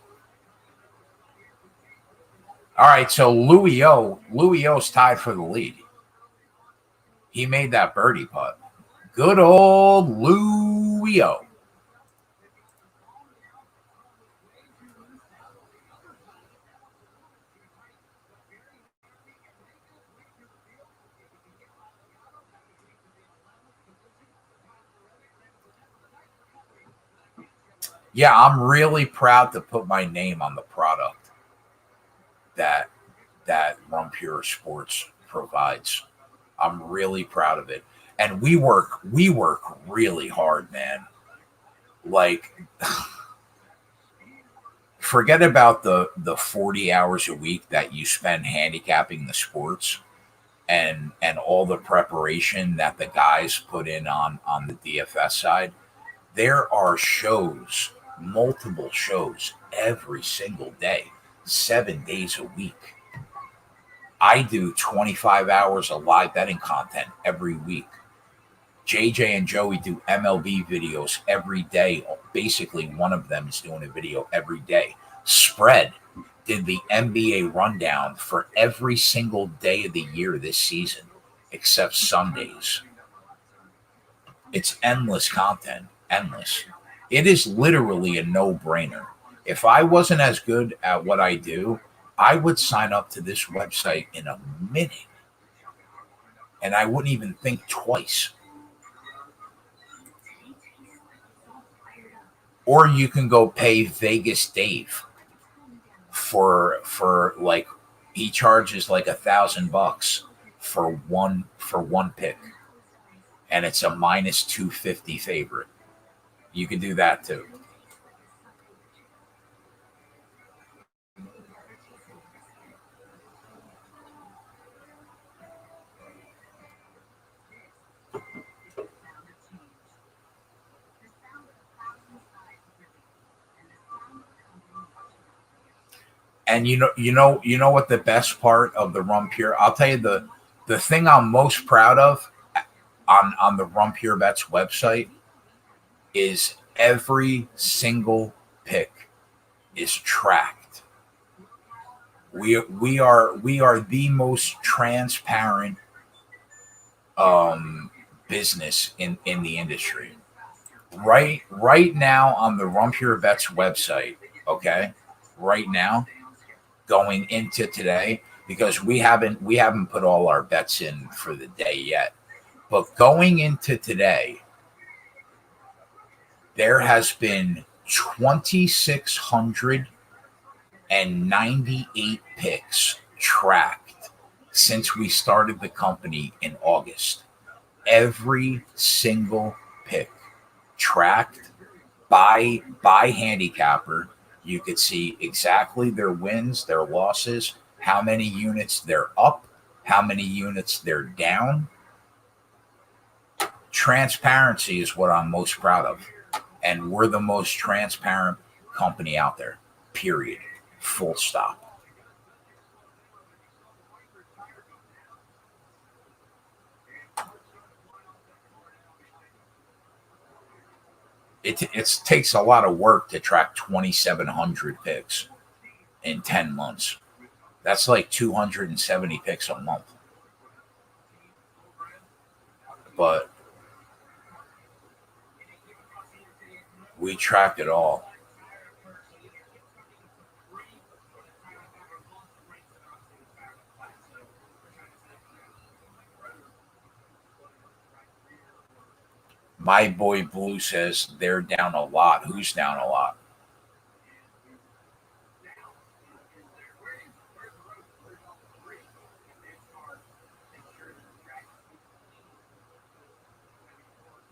All right, so Louis O's tied for the lead. He made that birdie putt. Good old Louis O. Yeah, I'm really proud to put my name on the product that Run Pure Sports provides. I'm really proud of it. And we work really hard, man. Like, forget about the 40 hours a week that you spend handicapping the sports and all the preparation that the guys put in on the DFS side. There are shows, multiple shows every single day, 7 days a week. I do 25 hours of live betting content every week. JJ and Joey do MLB videos every day. Basically, one of them is doing a video every day. Spread did the NBA rundown for every single day of the year this season, except Sundays. It's endless content, endless. It is literally a no-brainer. If I wasn't as good at what I do, I would sign up to this website in a minute, and I wouldn't even think twice. Or you can go pay Vegas Dave for like, he charges like $1,000 for one pick, and it's a -250 favorite. You can do that too. And you know what the best part of the Rum Pure? I'll tell you the thing I'm most proud of on the Rum Pure Bets website is every single pick is tracked. We are the most transparent business in the industry. Right now on the Rum Pure Bets website, okay? Right now, going into today, because we haven't put all our bets in for the day yet, but going into today, there has been 2,698 picks tracked since we started the company in August. Every single pick tracked by handicapper. You could see exactly their wins, their losses, how many units they're up, how many units they're down. Transparency is what I'm most proud of. And we're the most transparent company out there, period. Full stop. It takes a lot of work to track 2,700 picks in 10 months. That's like 270 picks a month. But we track it all. My boy Blue says they're down a lot. Who's down a lot?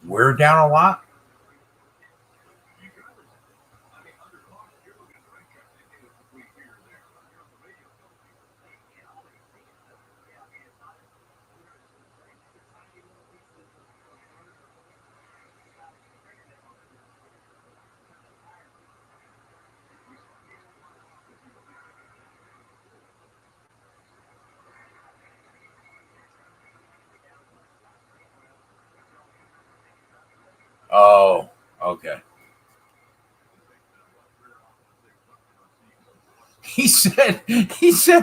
We're down a lot? Oh, okay. He said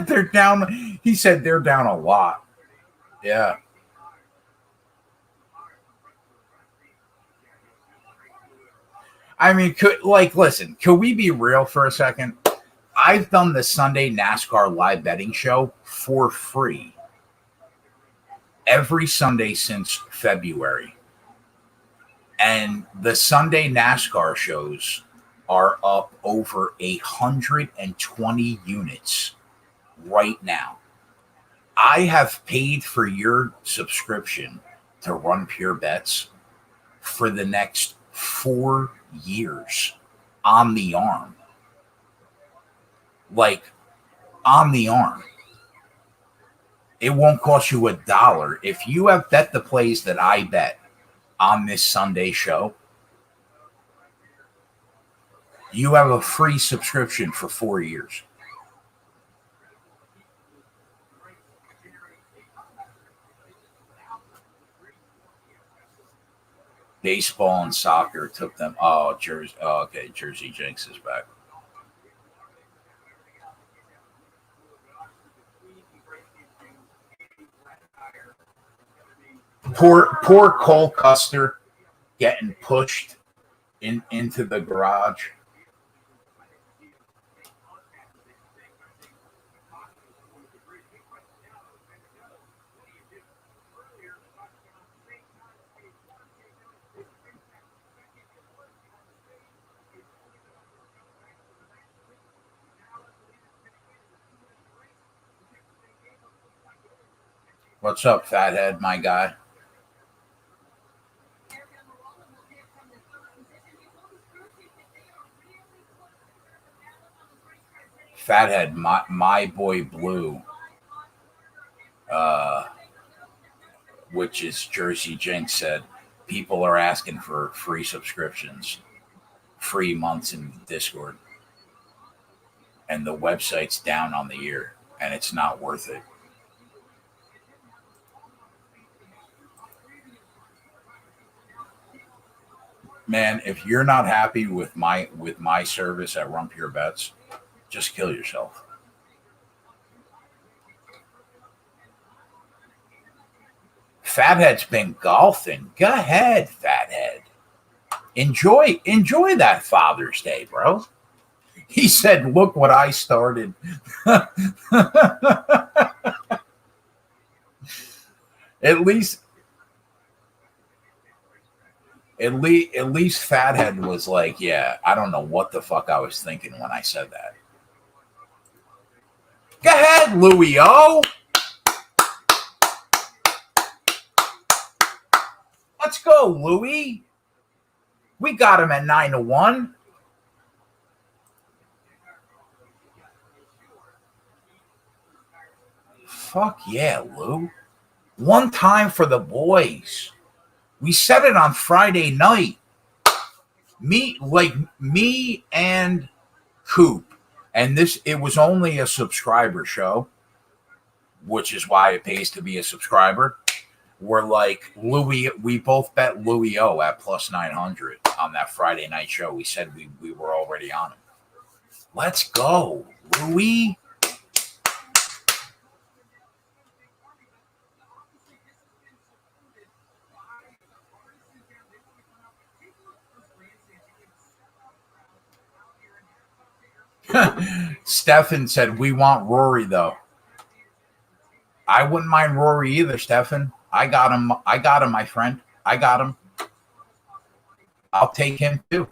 they're down. He said they're down a lot. Yeah. I mean, listen, could we be real for a second? I've done the Sunday NASCAR live betting show for free every Sunday since February. And the Sunday NASCAR shows are up over 120 units right now. I have paid for your subscription to Run Pure Bets for the next 4 years on the arm. Like, on the arm. It won't cost you $1. If you have bet the plays that I bet on this Sunday show, you have a free subscription for 4 years. Baseball and soccer took them. Oh, Jersey. Oh, okay, Jersey Jinx is back. Poor Cole Custer getting pushed into the garage. What's up, fathead, my guy? Fathead, my boy Blue, which is Jersey Jinx, said people are asking for free subscriptions, free months in Discord, and the website's down on the year, and it's not worth it. Man, if you're not happy with my service at Rump Your Bets, just kill yourself. Fathead's been golfing. Go ahead, Fathead. Enjoy that Father's Day, bro. He said, "Look what I started." At least Fathead was like, yeah, I don't know what the fuck I was thinking when I said that. Go ahead, Louie O. Let's go, Louie. We got him at 9-1. Fuck yeah, Lou. One time for the boys. We said it on Friday night. Me and Coop. And it was only a subscriber show, which is why it pays to be a subscriber. We're like, Louis, we both bet Louis O at plus 900 on that Friday night show. We said we were already on him. Let's go, Louis. Stefan said, we want Rory, though. I wouldn't mind Rory either, Stefan. I got him, my friend. I got him. I'll take him, too.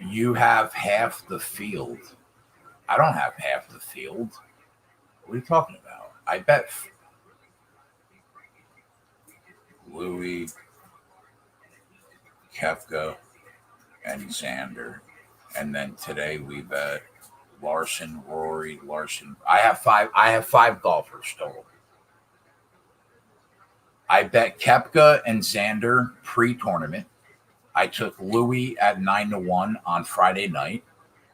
You have half the field. I don't have half the field. What are you talking about? I bet Louis, Kefka, and Xander. And then today we bet Larson, Rory, Larson. I have five golfers total. I bet Kepka and Xander pre-tournament. I took Louis at 9-1 on Friday night.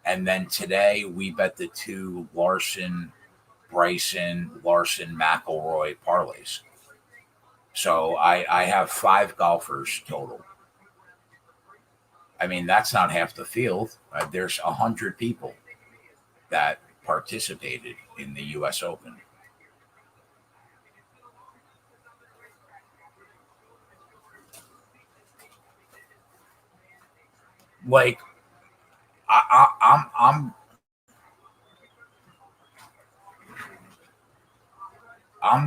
And then today we bet the two Larson, Bryson, Larson, McIlroy parlays. So I have five golfers total. I mean, that's not half the field. There's 100 people that participated in the U.S. Open. Like, I'm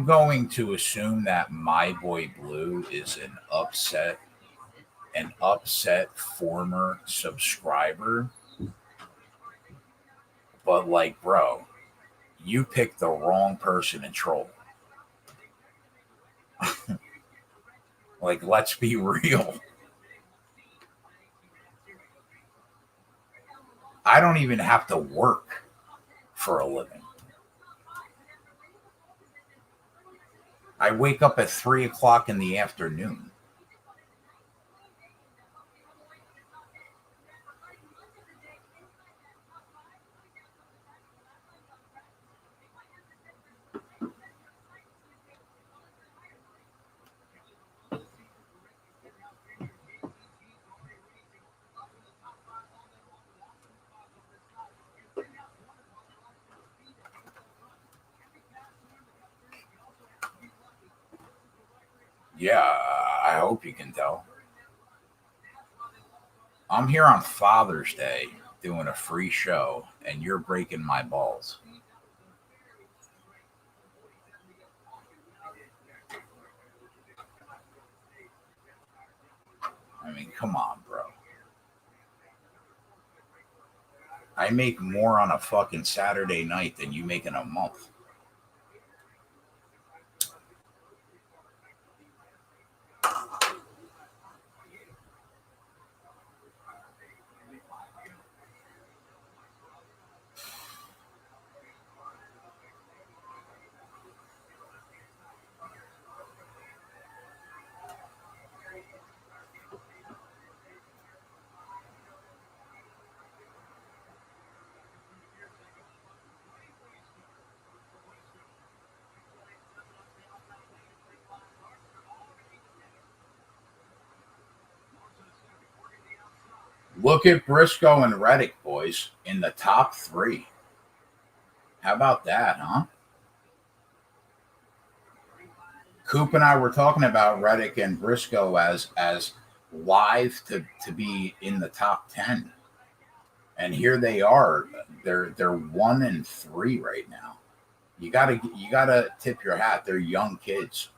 going to assume that my boy Blue is an upset former subscriber. But like, bro, you picked the wrong person to troll. Like, let's be real. I don't even have to work for a living. I wake up at 3 o'clock in the afternoon. Yeah, I hope you can tell. I'm here on Father's Day doing a free show, and you're breaking my balls. I mean, come on, bro. I make more on a fucking Saturday night than you make in a month. Look at Briscoe and Reddick, boys, in the top 3. How about that, huh? Coop and I were talking about Reddick and Briscoe as live to be in the top 10. And here they are. They're 1 and 3 right now. You gotta tip your hat. They're young kids.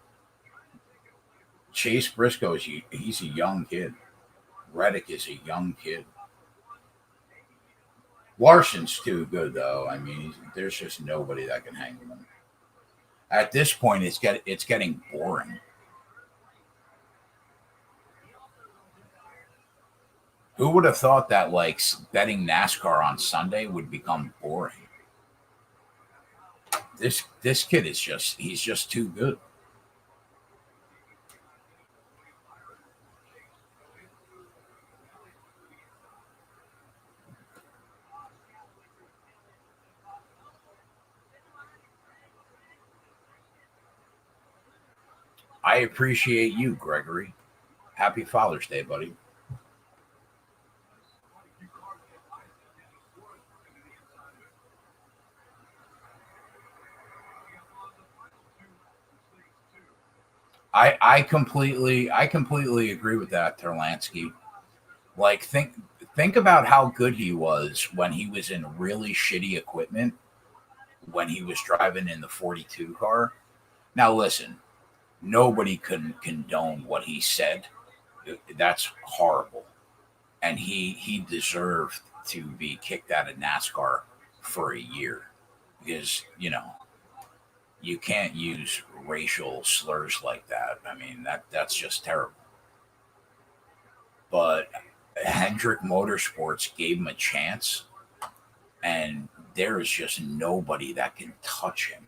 Chase Briscoe he's a young kid. Reddick is a young kid. Larson's too good though. I mean, there's just nobody that can hang with him. At this point, it's getting boring. Who would have thought that like betting NASCAR on Sunday would become boring? This kid is he's just too good. I appreciate you, Gregory. Happy Father's Day, buddy. I completely agree with that, Terlansky. Like think about how good he was when he was in really shitty equipment, when he was driving in the 42 car. Now listen, nobody can condone what he said. That's horrible. And he deserved to be kicked out of NASCAR for a year because, you can't use racial slurs like that. I mean, that's just terrible. But Hendrick Motorsports gave him a chance, and there is just nobody that can touch him.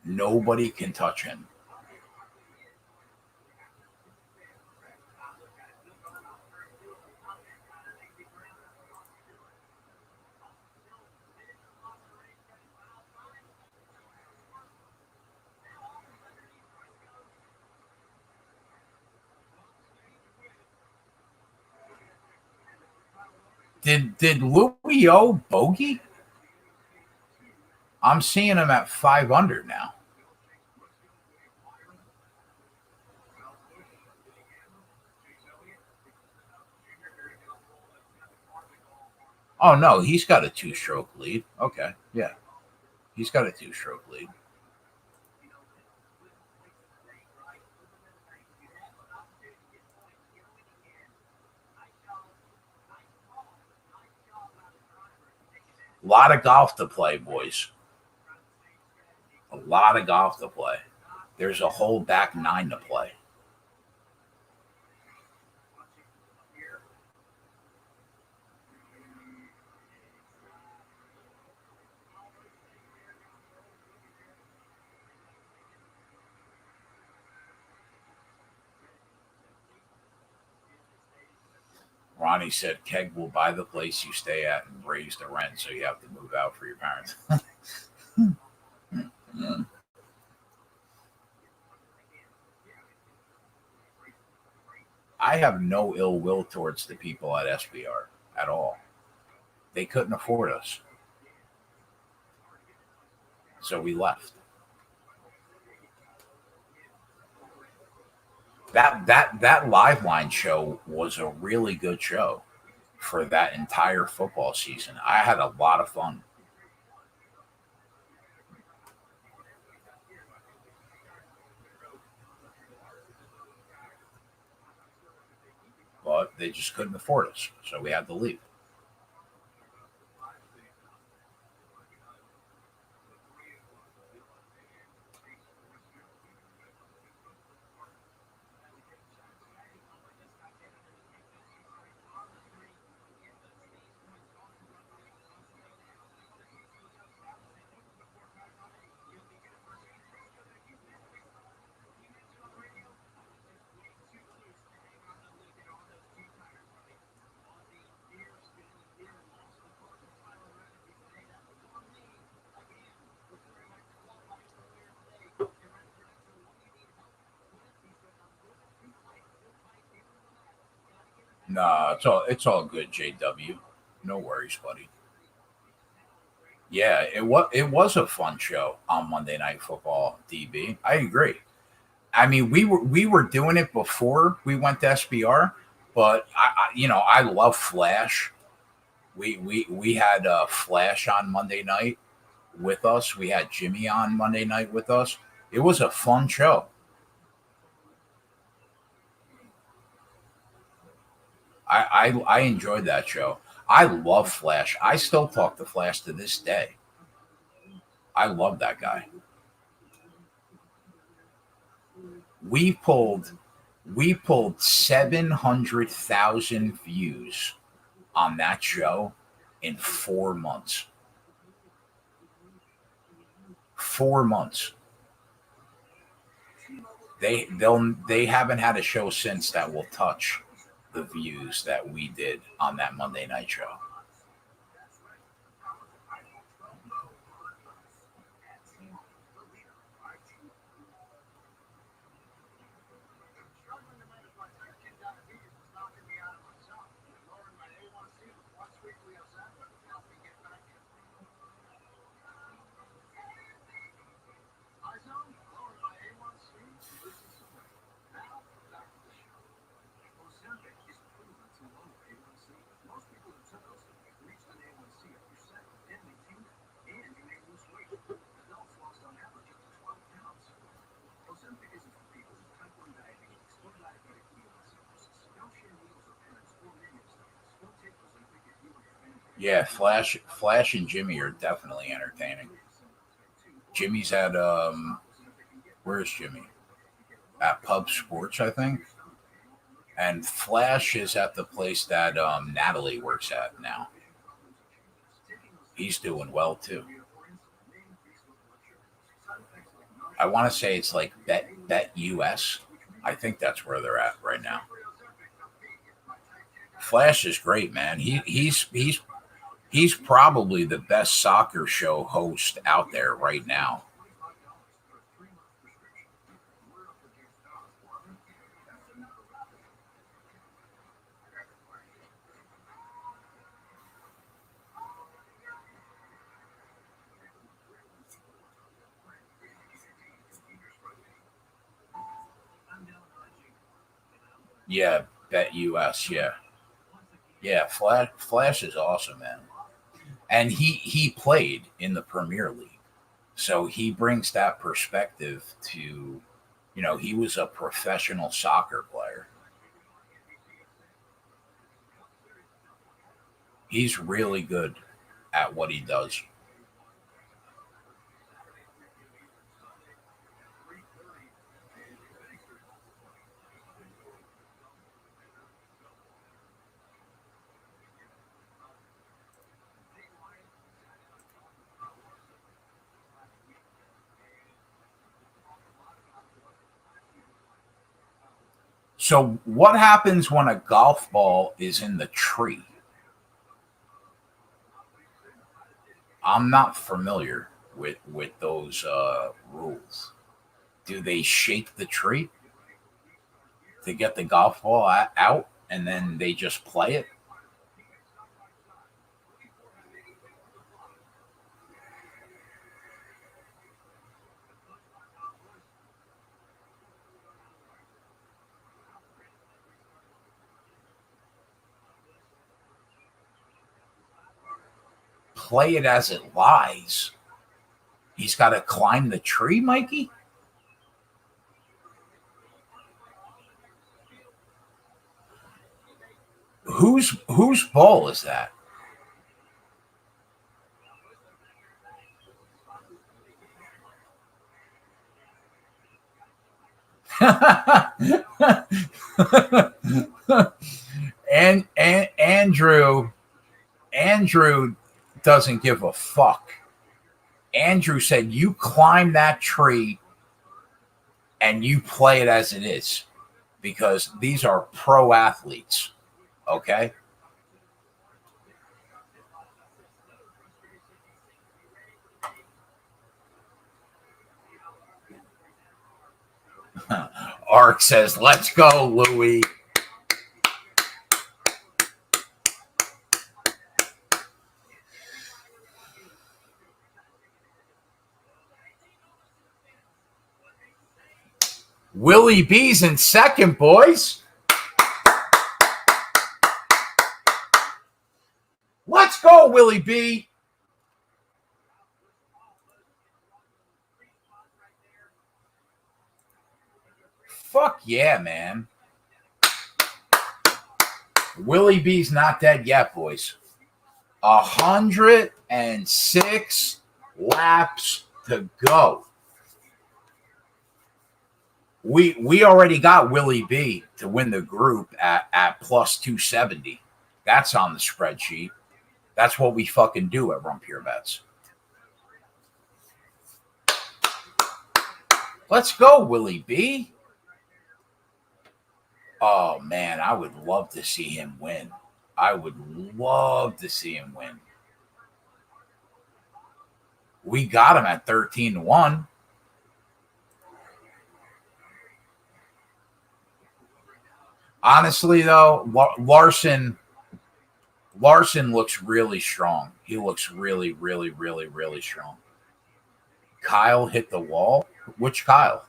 Nobody can touch him. Did Louis O bogey? I'm seeing him at 5 under now. Oh no, he's got a 2-stroke lead. Okay, yeah, he's got a 2-stroke lead. A lot of golf to play, boys. A lot of golf to play. There's a whole back 9 to play. Ronnie said Keg will buy the place you stay at and raise the rent so you have to move out for your parents. I have no ill will towards the people at SBR at all. They couldn't afford us. So we left. That live line show was a really good show for that entire football season. I had a lot of fun. But they just couldn't afford us, so we had to leave. Nah, it's all good, JW. No worries, buddy. Yeah, it was a fun show on Monday Night Football, DB. I agree. I mean, we were doing it before we went to SBR, but I love Flash. We had Flash on Monday night with us. We had Jimmy on Monday night with us. It was a fun show. I enjoyed that show. I love Flash. I still talk to Flash to this day. I love that guy. We pulled we pulled 700,000 views on that show in 4 months. 4 months. They haven't had a show since that will touch the views that we did on that Monday night show. Yeah, Flash and Jimmy are definitely entertaining. Jimmy's at where's Jimmy? At Pub Sports, I think. And Flash is at the place that Natalie works at now. He's doing well too. I want to say it's like Bet US. I think that's where they're at right now. Flash is great, man. He's probably the best soccer show host out there right now. Yeah, Bet US. Yeah, yeah. Flash is awesome, man. And he played in the Premier League, so he brings that perspective to, he was a professional soccer player. He's really good at what he does. So what happens when a golf ball is in the tree? I'm not familiar with those rules. Do they shake the tree to get the golf ball out, and then they just play it? Play it as it lies. He's got to climb the tree, Mikey? Whose ball is that? and Andrew doesn't give a fuck. Andrew said you climb that tree and you play it as it is, because these are pro athletes. Okay. Ark says, let's go, Louie. Willie B's in second, boys. Let's go, Willie B. Fuck yeah, man. Willie B's not dead yet, boys. 106 laps to go. We already got Willie B to win the group at plus 270. That's on the spreadsheet. That's what we fucking do at Run Pure Bets. Let's go, Willie B. Oh, man, I would love to see him win. I would love to see him win. We got him at 13-1. Honestly, though, Larson looks really strong. He looks really, really, really, really strong. Kyle hit the wall? Which Kyle?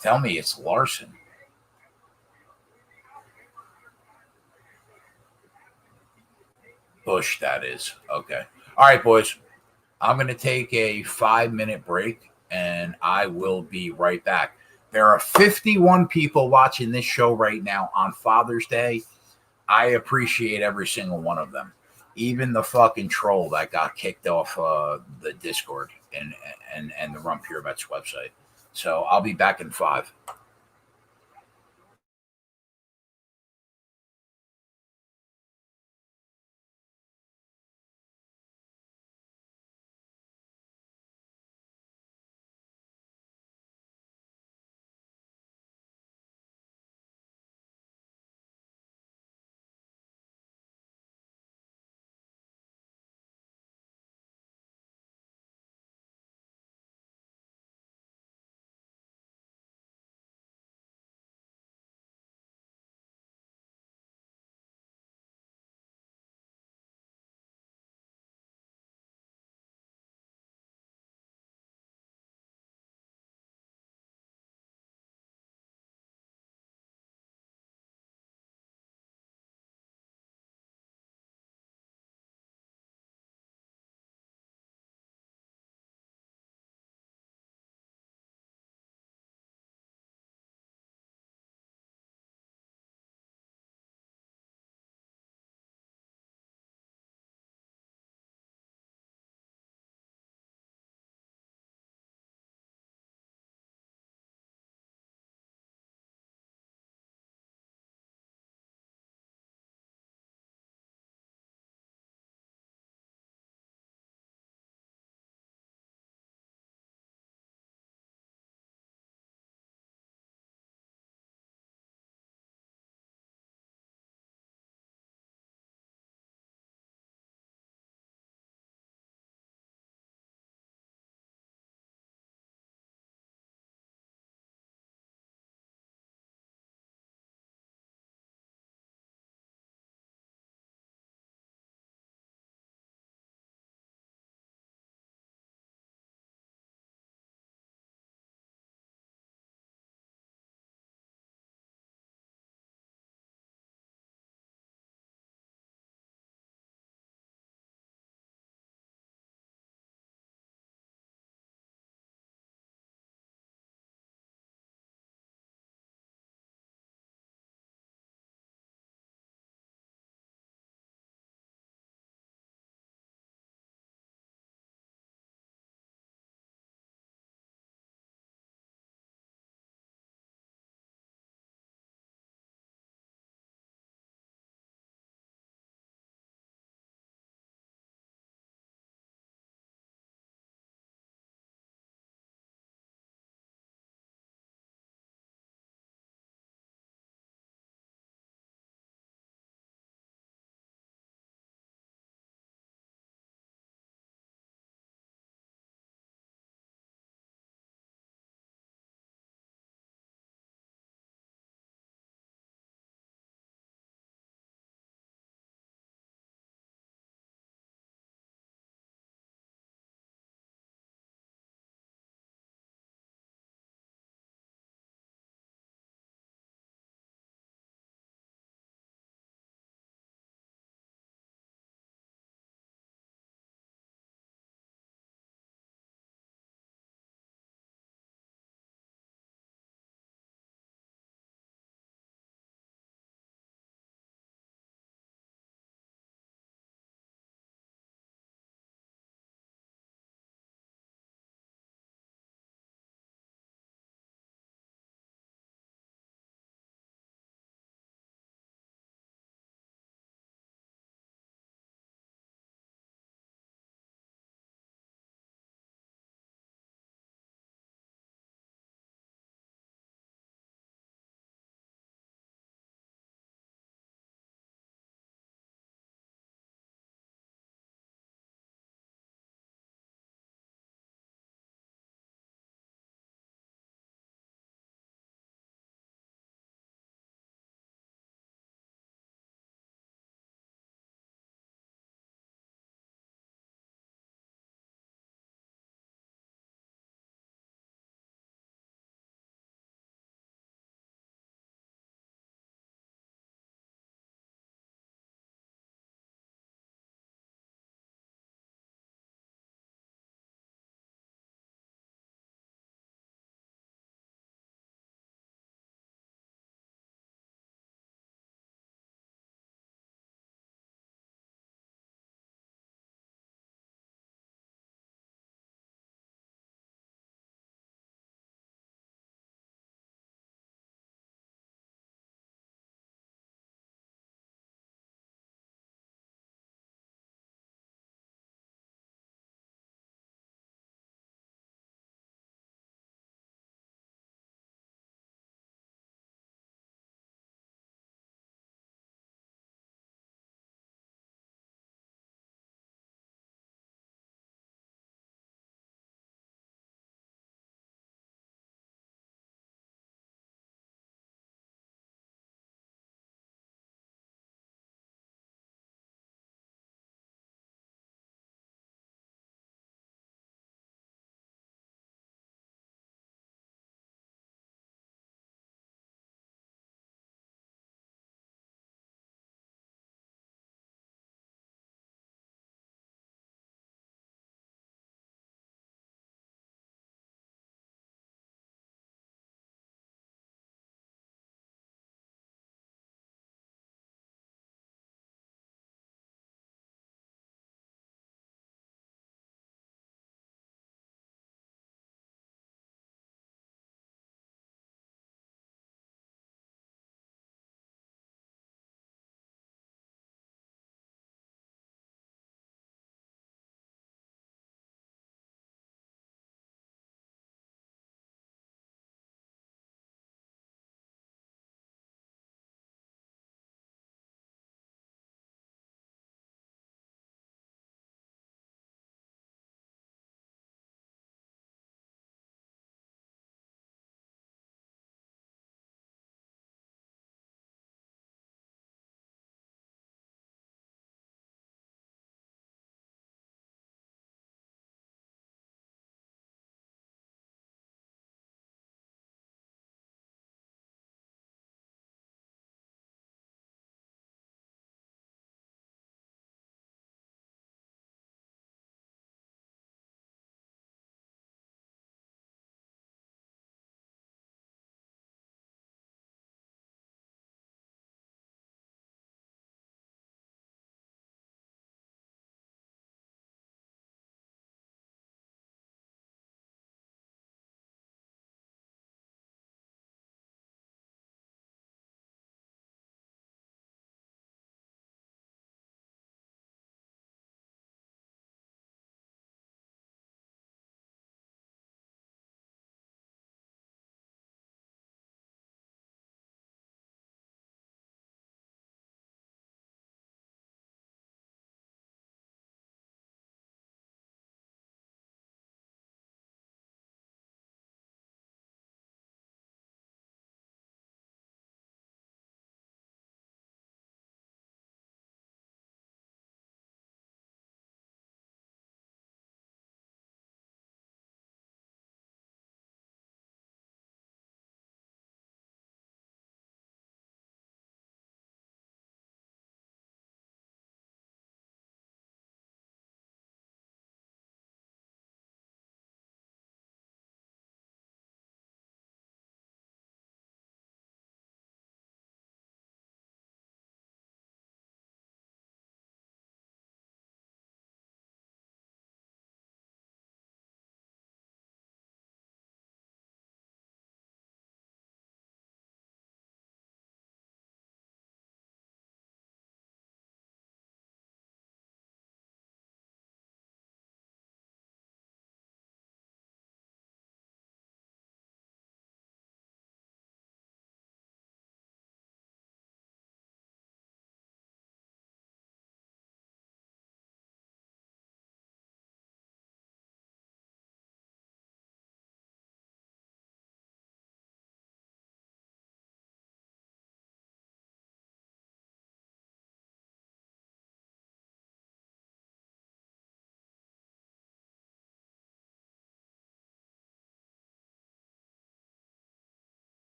Tell me it's Larson. Bush, that is. Okay. All right, boys. I'm going to take a 5-minute break, and I will be right back. There are 51 people watching this show right now on Father's Day. I appreciate every single one of them. Even the fucking troll that got kicked off the Discord and the Run Pure Bets website. So I'll be back in 5.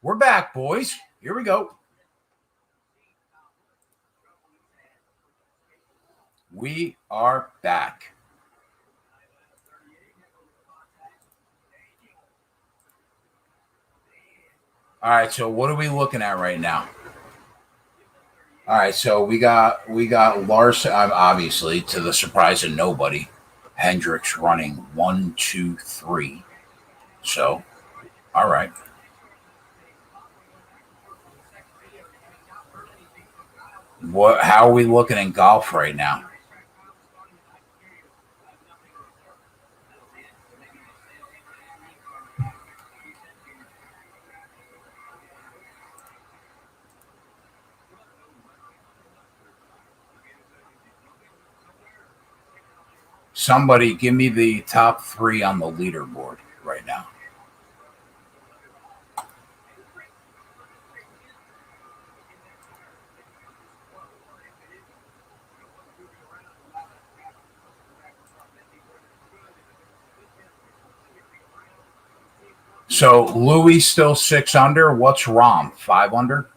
We're back, boys. Here we go. We are back. All right, so what are we looking at right now? All right, so we got Larson, obviously, to the surprise of nobody. Hendricks running 1, 2, 3. So, all right. How are we looking in golf right now? Somebody give me the top 3 on the leaderboard right now. So Louis still 6 under. What's Rahm? 5 under?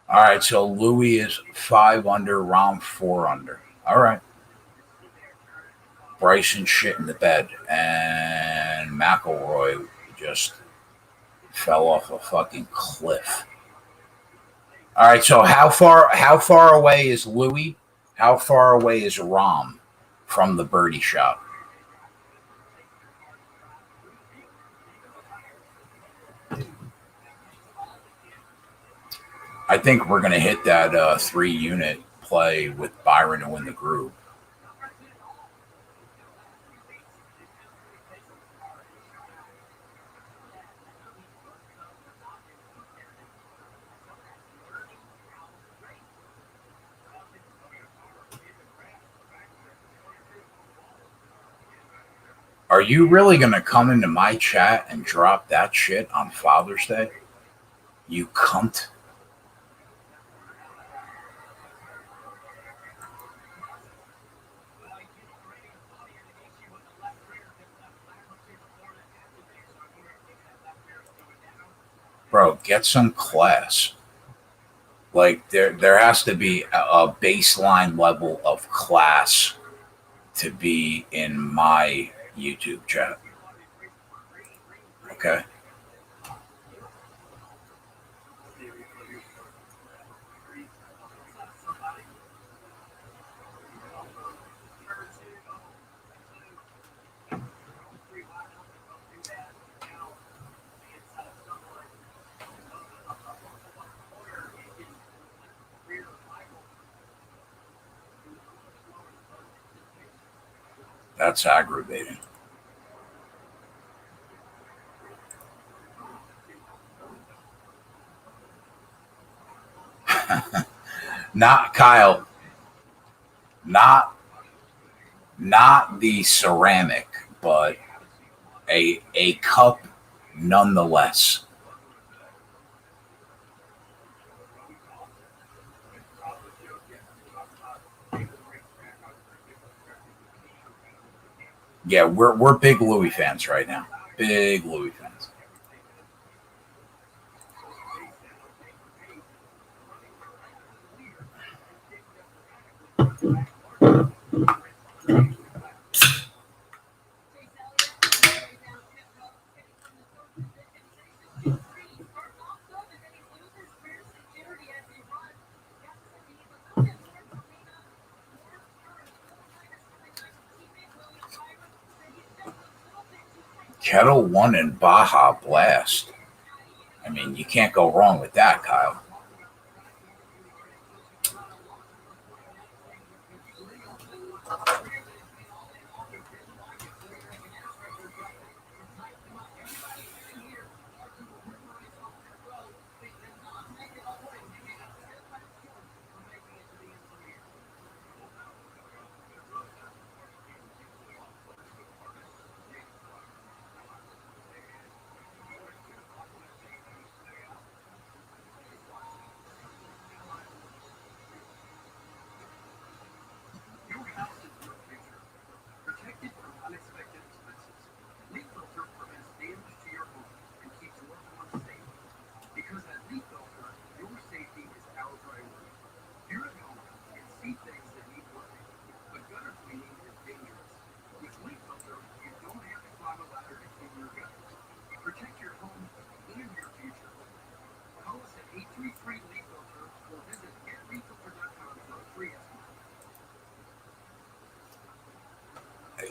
All right, so Louis is 5 under, Rahm 4 under. All right. Bryson shit in the bed, and McIlroy just fell off a fucking cliff. All right, so how far away is Louis? How far away is Rahm from the birdie shot? I think we're going to hit that 3-unit play with Byron to win the group. Are you really going to come into my chat and drop that shit on Father's Day? You cunt. Bro, get some class. Like there has to be a baseline level of class to be in my YouTube chat. Okay. That's aggravating. Not Kyle. Not the ceramic, but a cup nonetheless. Yeah, we're big Louis fans right now. Big Louis fans. Kettle One and Baja Blast. I mean, you can't go wrong with that, Kyle.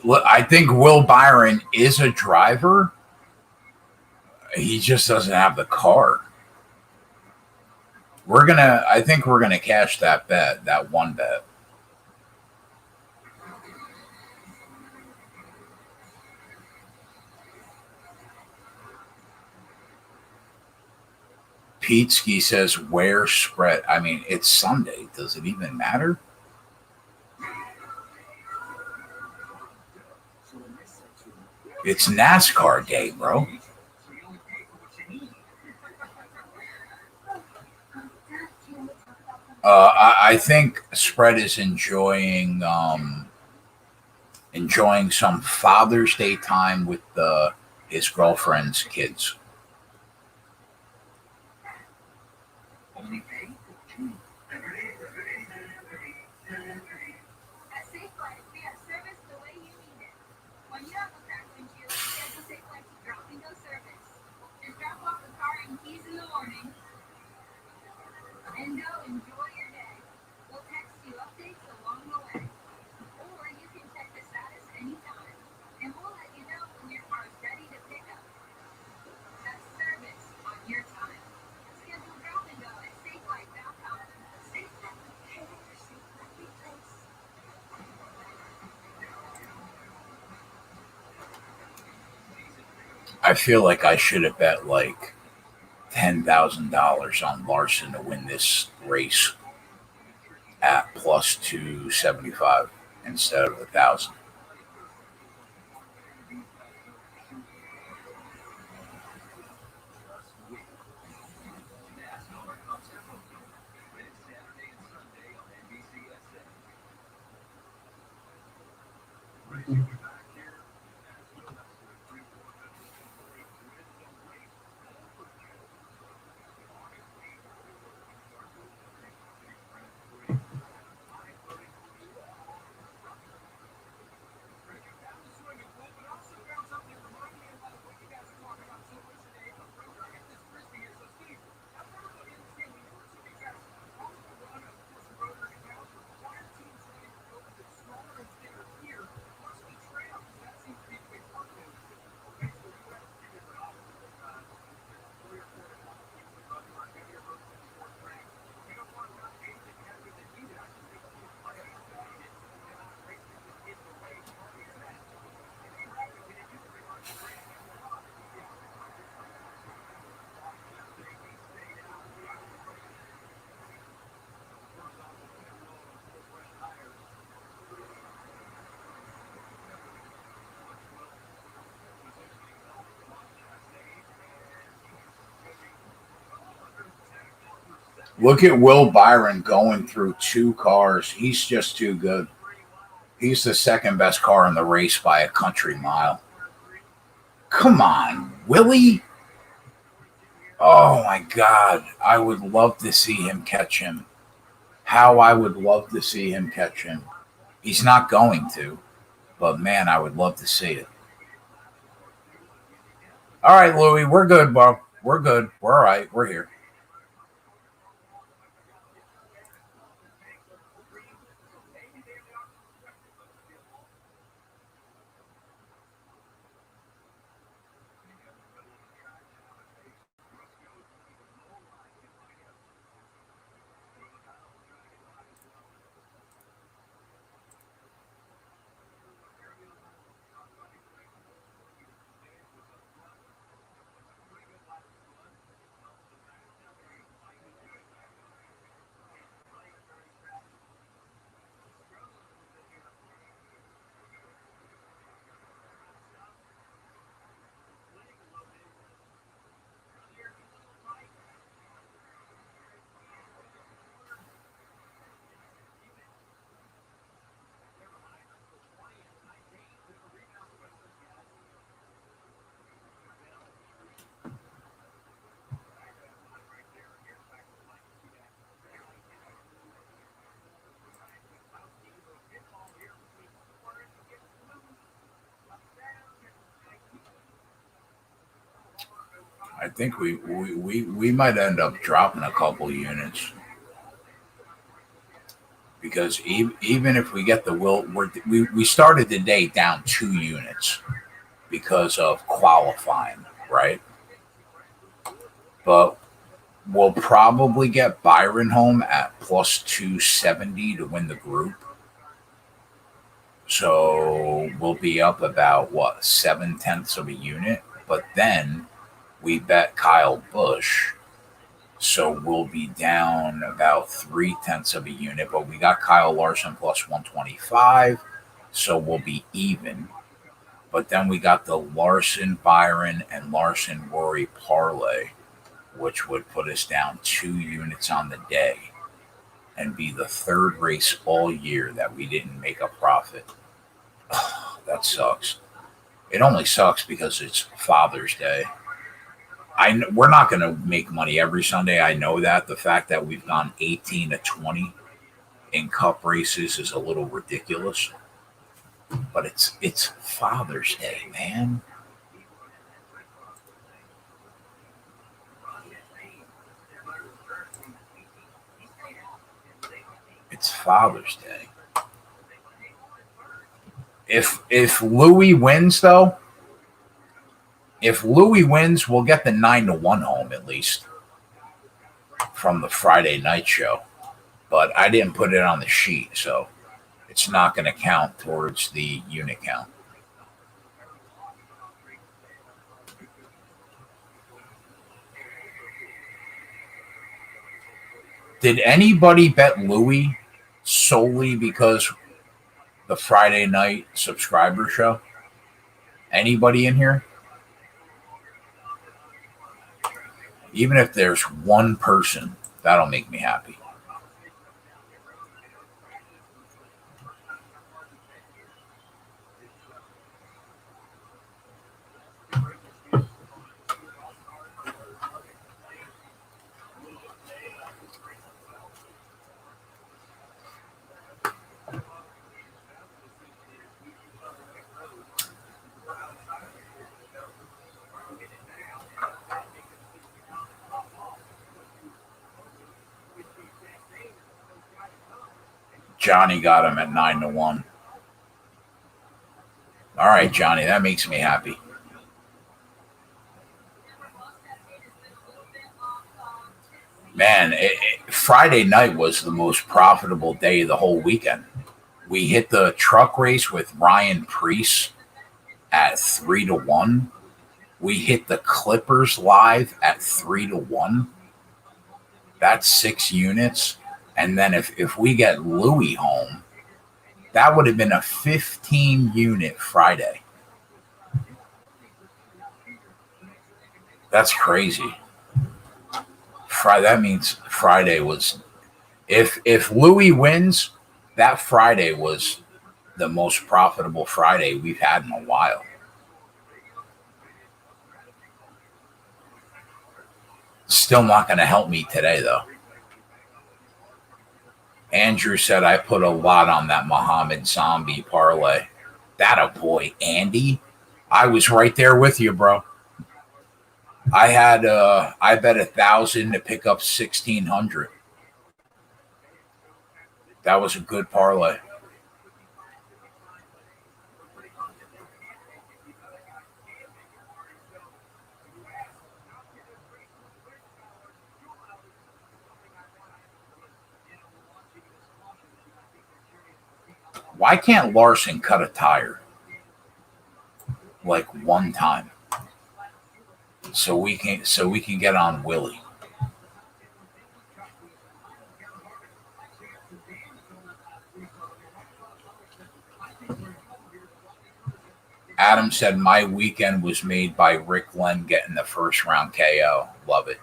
I think Will Byron is a driver. He just doesn't have the car. I think we're gonna cash that bet, that one bet. Pete says, where spread? I mean, it's Sunday. Does it even matter? It's NASCAR day, bro. I think Spread is enjoying some Father's Day time with his girlfriend's kids. I feel like I should have bet like $10,000 on Larson to win this race at plus 275 instead of 1,000. Look at Will Byron going through two cars. He's just too good. He's the second best car in the race by a country mile. Come on, Willie. Oh my God. I would love to see him catch him. How I would love to see him catch him. He's not going to, but man, I would love to see it. All right, Louie, we're good, bro. We're good. We're all right. We're here. I think we might end up dropping a couple units because even if we get the we started the day down 2 units because of qualifying, right? But we'll probably get Byron home at plus 270 to win the group. So we'll be up about 7/10 of a unit. But then we bet Kyle Busch. So we'll be down about 3/10 of a unit. But we got Kyle Larson plus 125. So we'll be even. But then we got the Larson, Byron, and Larson Rory parlay, which would put us down 2 units on the day and be the third race all year that we didn't make a profit. That sucks. It only sucks because it's Father's Day. We're not going to make money every Sunday. I know that. The fact that we've gone 18 to 20 in cup races is a little ridiculous. But it's Father's Day, man. It's Father's Day. If Louis wins, though, we'll get the 9-1 home at least from the Friday night show. But I didn't put it on the sheet, so it's not going to count towards the unit count. Did anybody bet Louis solely because the Friday night subscriber show? Anybody in here? Even if there's one person, that'll make me happy. Johnny got him at 9-1. All right, Johnny, that makes me happy. Man, Friday night was the most profitable day of the whole weekend. We hit the truck race with Ryan Preece at 3-1. We hit the Clippers live at 3-1. That's 6 units. And then if we get Louis home, that would have been a 15-unit Friday. That's crazy. That means Friday was if Louis wins, that Friday was the most profitable Friday we've had in a while. Still not going to help me today, though. Andrew said I put a lot on that Muhammad Zombie parlay. That a boy, Andy. I was right there with you, bro. I bet 1,000 to pick up 1,600. That was a good parlay. Why can't Larson cut a tire like one time so we can get on Willie? Adam said my weekend was made by Rick Glenn getting the first round KO. Love it.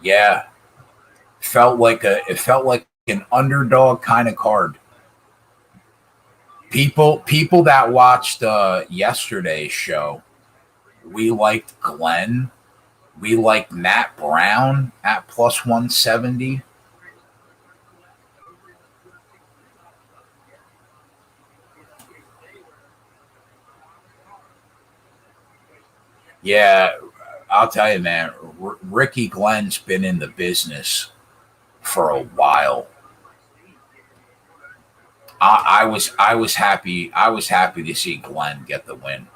Yeah, it felt like an underdog kind of card. People that watched yesterday's show, we liked Glenn. We liked Matt Brown at plus 170. Yeah, I'll tell you, man, Ricky Glenn's been in the business for a while. I was happy. I was happy to see Glenn get the win.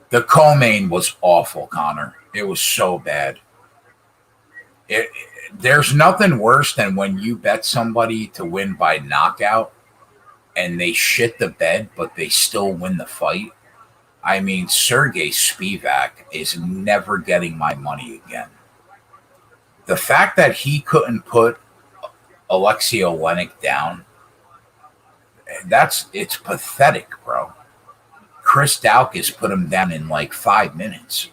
The co-main was awful, Connor. It was so bad. There's nothing worse than when you bet somebody to win by knockout and they shit the bed, but they still win the fight. I mean, Sergey Spivak is never getting my money again. The fact that he couldn't put Alexei Olenek down, it's pathetic, bro. Chris Daukaus put him down in like 5 minutes.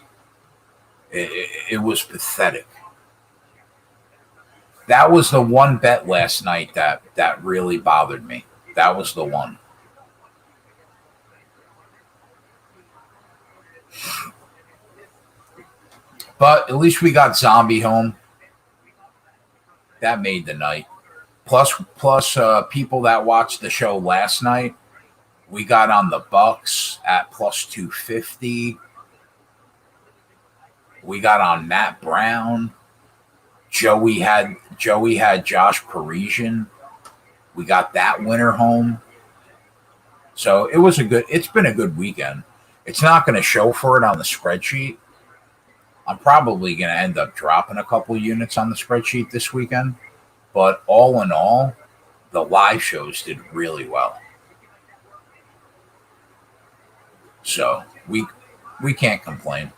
It was pathetic. That was the one bet last night that really bothered me. That was the one. But at least we got Zombie home. That made the night. Plus, people that watched the show last night, we got on the Bucks at plus 250. We got on Matt Brown. Joey had Josh Parisian. We got that winner home. So it's been a good weekend. It's not going to show for it on the spreadsheet. I'm probably going to end up dropping a couple units on the spreadsheet this weekend. But all in all, the live shows did really well. So we can't complain.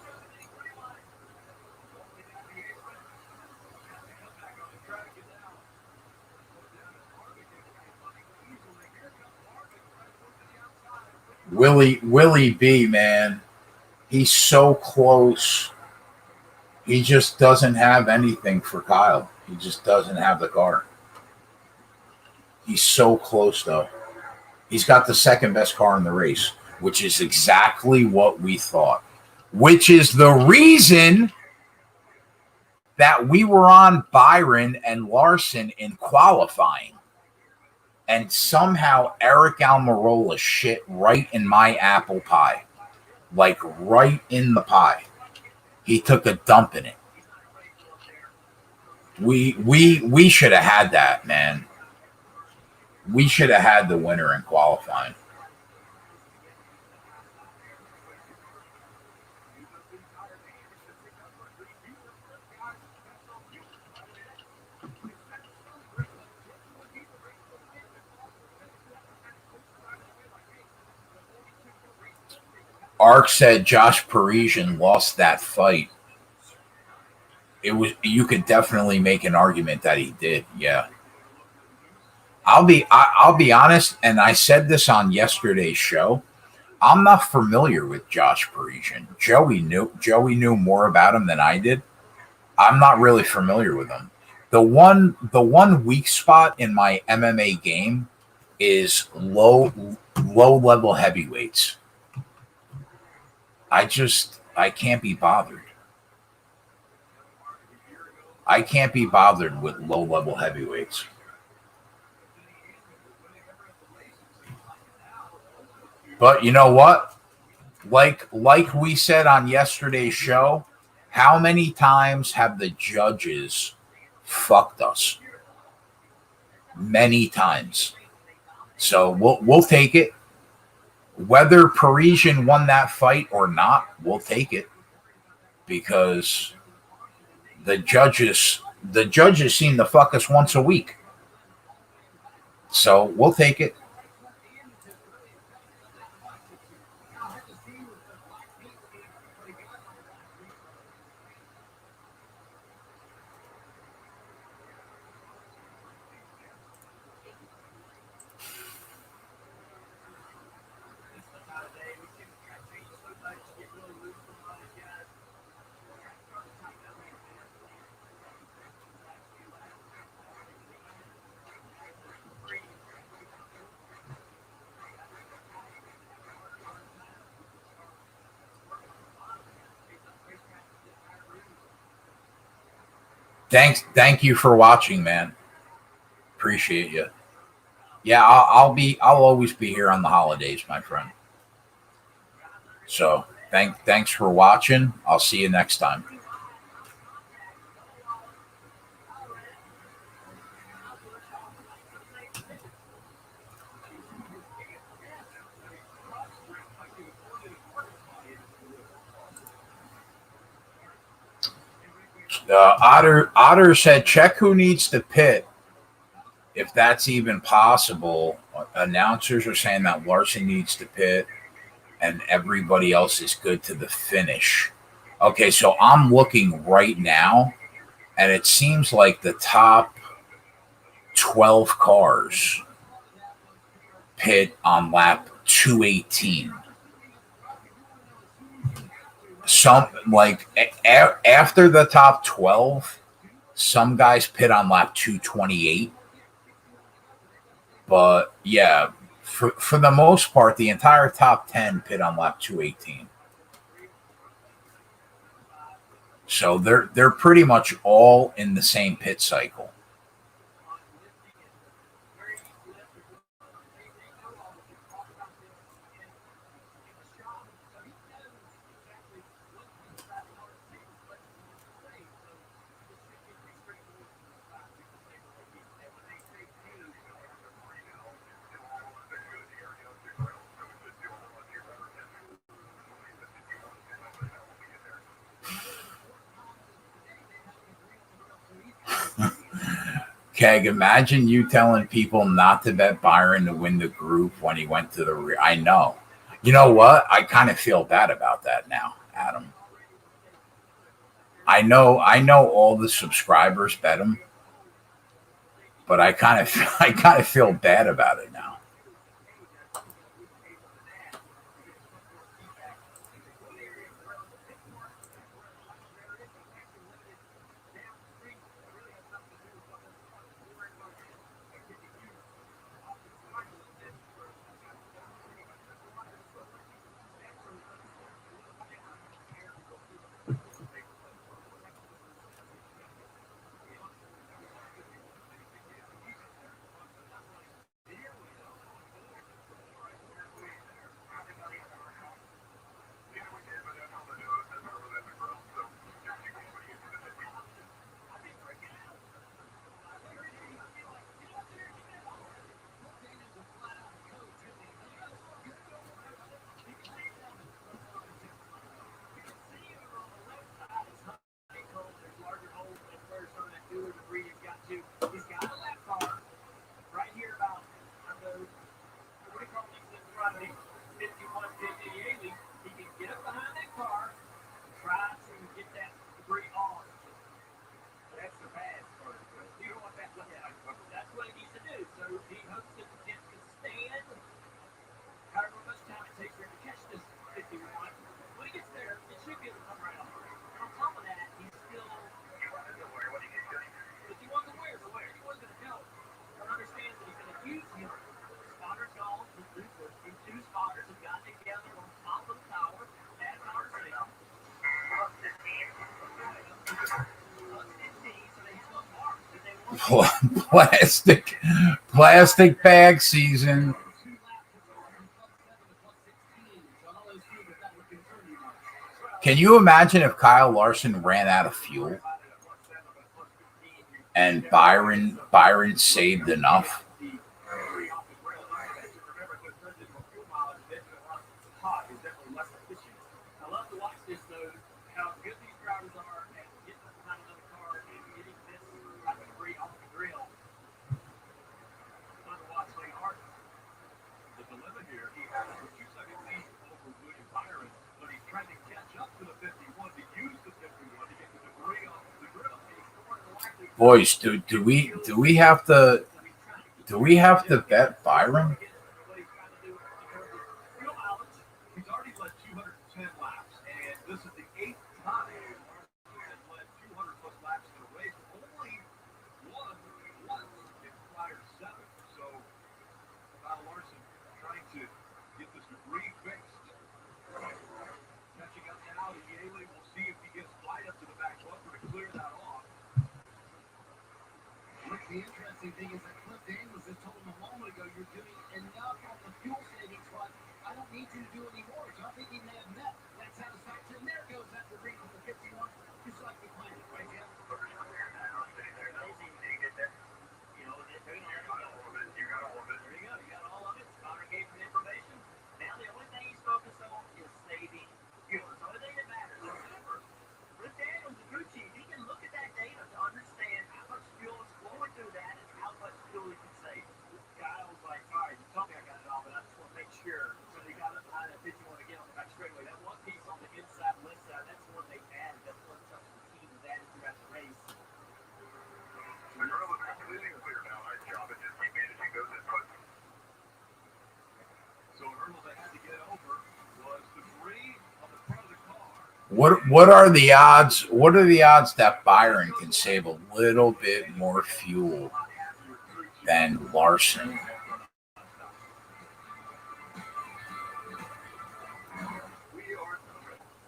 Willie B, man, he's so close. He just doesn't have anything for Kyle. He just doesn't have the car. He's so close, though. He's got the second best car in the race, which is exactly what we thought, which is the reason that we were on Byron and Larson in qualifying. And somehow Eric Almirola shit right in my apple pie. Like right in the pie. He took a dump in it. We should have had that, man. We should have had the winner in qualifying. Ark said Josh Parisian lost that fight. You could definitely make an argument that he did. Yeah. I'll be honest, and I said this on yesterday's show. I'm not familiar with Josh Parisian. Joey knew more about him than I did. I'm not really familiar with him. The one weak spot in my MMA game is low level heavyweights. I can't be bothered. I can't be bothered with low level heavyweights. But you know what? Like we said on yesterday's show, how many times have the judges fucked us? Many times. So we'll take it. Whether Parisian won that fight or not, we'll take it. Because the judges seem to fuck us once a week. So we'll take it. Thank you for watching, man. Appreciate you. Yeah, I'll always be here on the holidays, my friend. So thanks for watching. I'll see you next time. Otter said, check who needs to pit, if that's even possible. Announcers are saying that Larson needs to pit, and everybody else is good to the finish. Okay, so I'm looking right now, and it seems like the top 12 cars pit on lap 218. Some like after the top 12, some guys pit on lap 228. But yeah, for the most part, the entire top 10 pit on lap 218. So they're pretty much all in the same pit cycle. Keg, imagine you telling people not to bet Byron to win the group when he went to the rear. I know. You know what? I kind of feel bad about that now, Adam. I know all the subscribers bet him, but I kind of feel bad about it now. Plastic bag season. Can you imagine if Kyle Larson ran out of fuel and Byron saved enough? Boys, do we have to bet Byron? The interesting thing is that Cliff Daniels just told him a moment ago, you're What are the odds? What are the odds that Byron can save a little bit more fuel than Larson?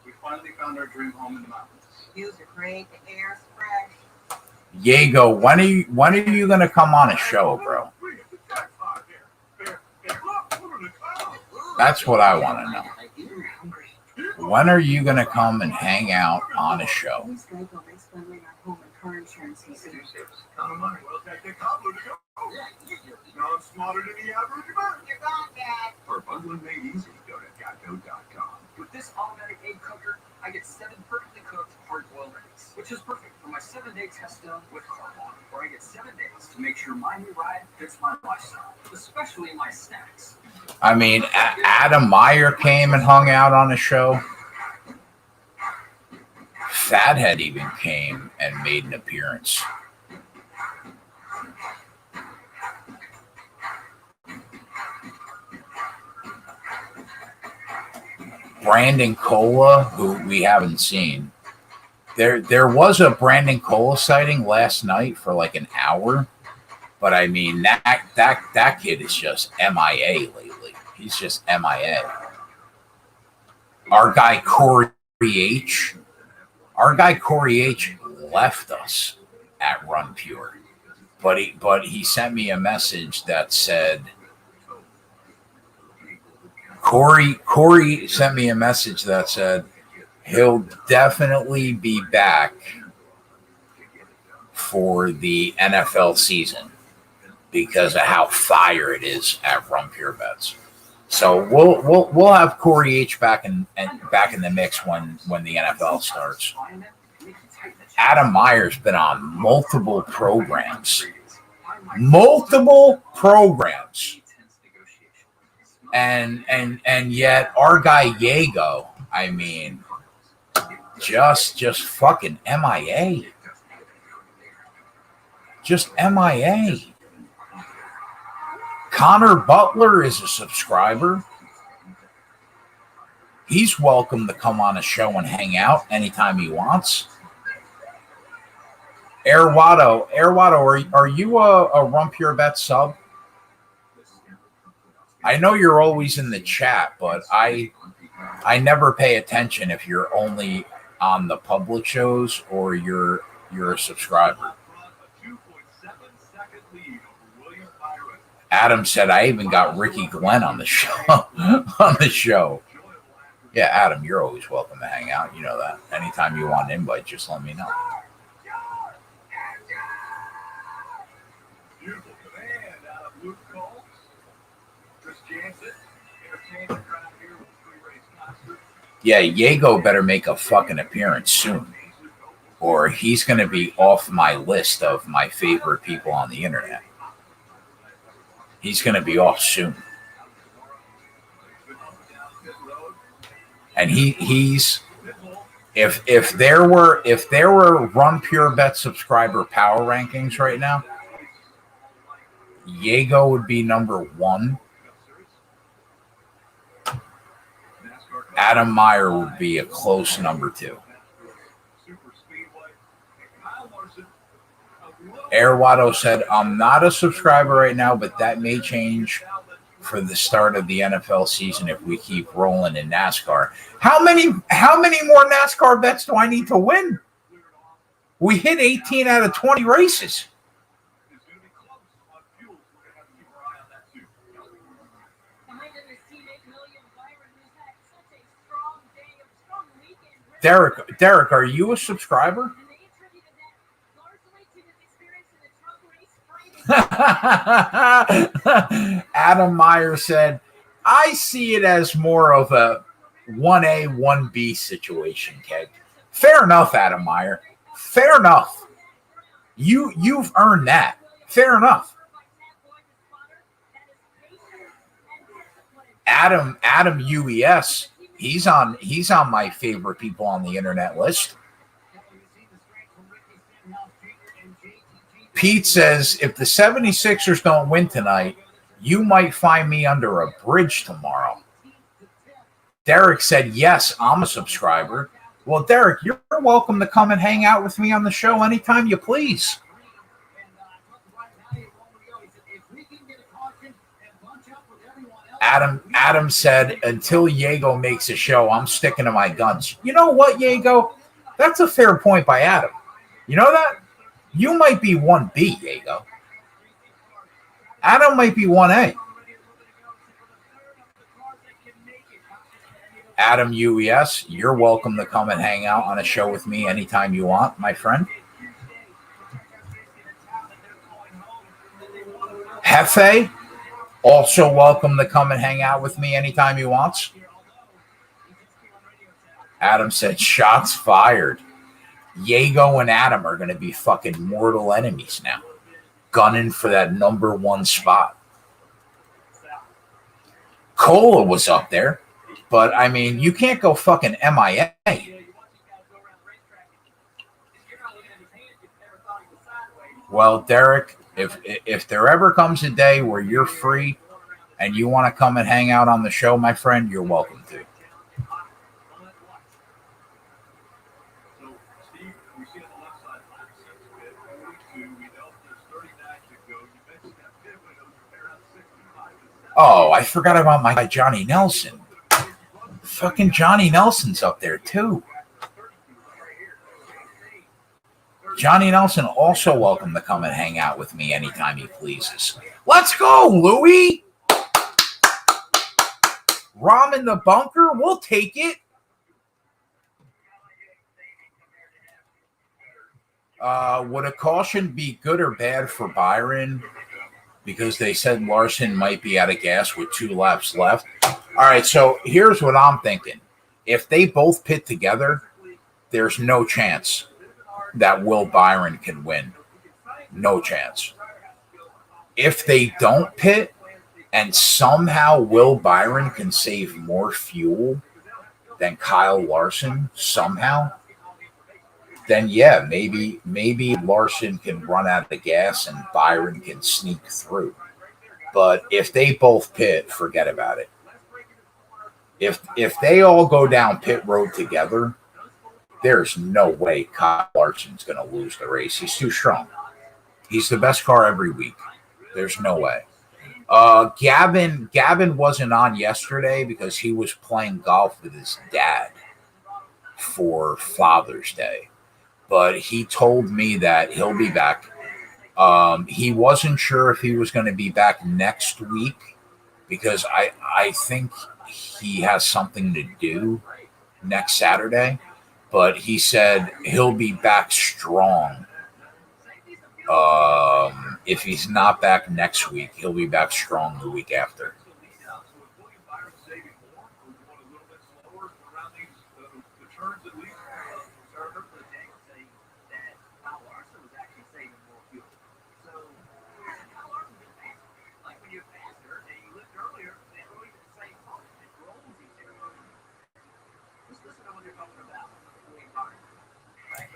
We finally found our dream home in the mountains. Views are great. The air's fresh. Diego, when are you gonna come on a show, bro? That's what I want to know. When are you going to come and hang out on a show? For bundling made easy, go to gacko.com. With this automatic egg cooker, I get 7 perfectly cooked hard-boiled eggs, which is perfect for my 7-day test done with carbon, where I get 7 days to make sure my new ride fits my lifestyle, especially my snacks. I mean, Adam Meyer came and hung out on a show. Fathead even came and made an appearance. Brandon Cola, who we haven't seen. There was a Brandon Cola sighting last night for like an hour, but I mean that kid is just MIA lately. He's just MIA. Our guy Corey H. left us at Run Pure, but he sent me a message that said. Corey sent me a message that said he'll definitely be back for the NFL season because of how fire it is at Run Pure Bets. So we'll have Corey H back in the mix when the NFL starts. Adam Meyer's been on multiple programs. And yet our guy Diego, I mean, just fucking MIA. Just MIA. Connor Butler is a subscriber. He's welcome to come on a show and hang out anytime he wants. Airwado, are you a Run Pure Bet sub? I know you're always in the chat, but I never pay attention if you're only on the public shows or you're a subscriber. Adam said I even got Ricky Glenn on the show. Yeah, Adam, you're always welcome to hang out. You know that. Anytime you want an invite, just let me know. Yeah, Diego better make a fucking appearance soon, or he's going to be off my list of my favorite people on the internet. He's going to be off soon. And he's if there were Run Pure Bet subscriber power rankings right now, Diego would be number 1. Adam Meyer would be a close number 2. Airwado said, I'm not a subscriber right now, but that may change for the start of the NFL season if we keep rolling in NASCAR. How many more NASCAR bets do I need to win? We hit 18 out of 20 races. Derek, are you a subscriber? Adam Meyer said, I see it as more of a 1A, 1B situation, Keg. Fair enough, Adam Meyer. Fair enough. You've earned that. Fair enough. Adam UES, he's on my favorite people on the internet list. Pete says, if the 76ers don't win tonight, you might find me under a bridge tomorrow. Derek said, yes, I'm a subscriber. Well, Derek, you're welcome to come and hang out with me on the show anytime you please. Adam said, until Yago makes a show, I'm sticking to my guns. You know what, Yago? That's a fair point by Adam. You know that? You might be 1B, Yago. Adam might be 1A. Adam UES, you're welcome to come and hang out on a show with me anytime you want, my friend. Hefe, also welcome to come and hang out with me anytime he wants. Adam said, shots fired. Yago and Adam are going to be fucking mortal enemies now, gunning for that number one spot. Cola was up there, but I mean, you can't go fucking MIA. Well, Derek, if there ever comes a day where you're free and you want to come and hang out on the show, my friend, you're welcome to. Oh, I forgot about my guy Johnny Nelson. Fucking Johnny Nelson's up there too. Johnny Nelson also welcome to come and hang out with me anytime he pleases. Let's go, Louie. Rom in the bunker, we'll take it. Would a caution be good or bad for Byron? Because they said Larson might be out of gas with 2 laps left. All right, so here's what I'm thinking. If they both pit together, there's no chance that Will Byron can win. No chance. If they don't pit and somehow Will Byron can save more fuel than Kyle Larson somehow, then yeah, maybe Larson can run out of the gas and Byron can sneak through. But if they both pit, forget about it. If they all go down pit road together, there's no way Kyle Larson's going to lose the race. He's too strong. He's the best car every week. There's no way. Gavin wasn't on yesterday because he was playing golf with his dad for Father's Day. But he told me that he'll be back. He wasn't sure if he was going to be back next week because I think he has something to do next Saturday. But he said he'll be back strong. If he's not back next week, he'll be back strong the week after.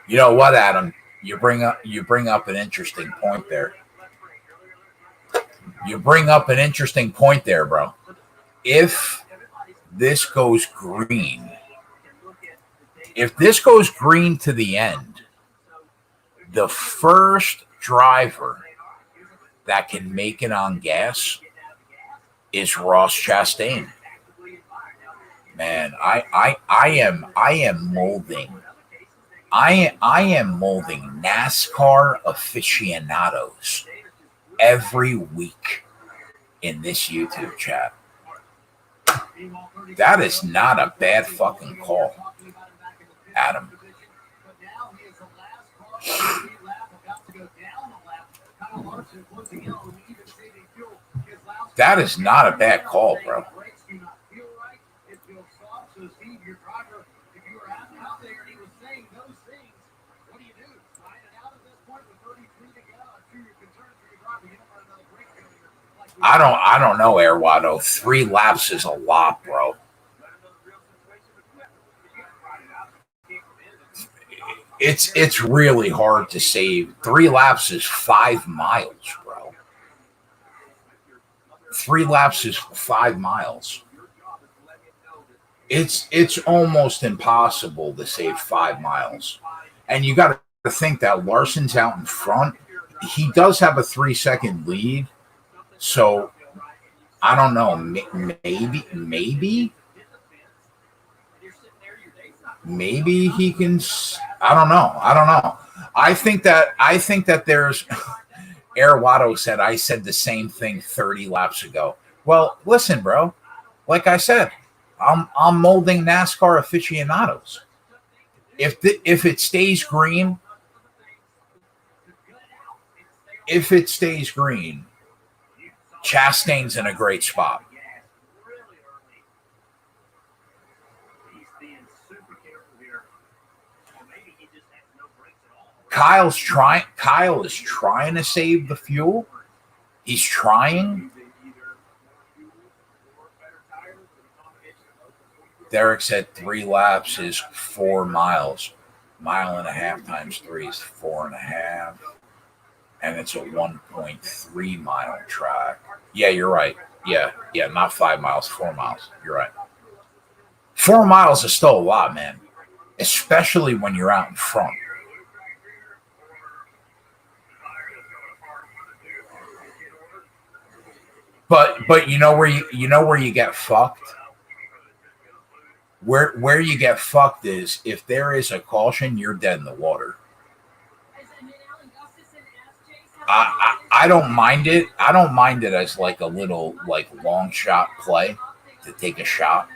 You know what, Adam? You bring up an interesting point there. You bring up an interesting point there, bro. If this goes green, to the end, the first driver that can make it on gas is Ross Chastain. Man, I am molding NASCAR aficionados every week in this YouTube chat. That is not a bad fucking call, Adam. That is not a bad call, bro. I don't know, Airwado. 3 laps is a lot, bro. It's really hard to save. 3 laps is 5 miles, bro. 3 laps is 5 miles. It's almost impossible to save 5 miles. And you got to think that Larson's out in front. He does have a 3-second lead. So I don't know. Maybe he can. I don't know. I think that there's. Air Watto said I said the same thing 30 laps ago. Well, listen, bro. Like I said, I'm molding NASCAR aficionados. If it stays green, Chastain's in a great spot. Kyle is trying to save the fuel. He's trying. Derek said 3 laps is 4 miles. 1.5 miles times 3 is 4.5. And it's a 1.3 mile track. Yeah, you're right. Yeah, not 5 miles, 4 miles. You're right. 4 miles is still a lot, man. Especially when you're out in front. But you know where you get fucked? Where you get fucked is if there is a caution, you're dead in the water. I don't mind it. I don't mind it as like a little like long shot play to take a shot.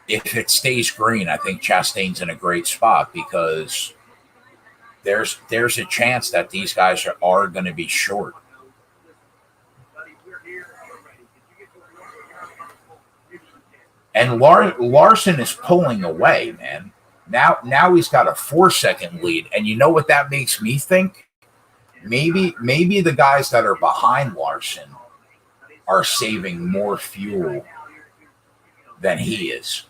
If it stays green, I think Chastain's in a great spot because there's a chance that these guys are going to be short. And Larson is pulling away, man. Now he's got a 4-second lead, and you know what that makes me think? Maybe the guys that are behind Larson are saving more fuel than he is.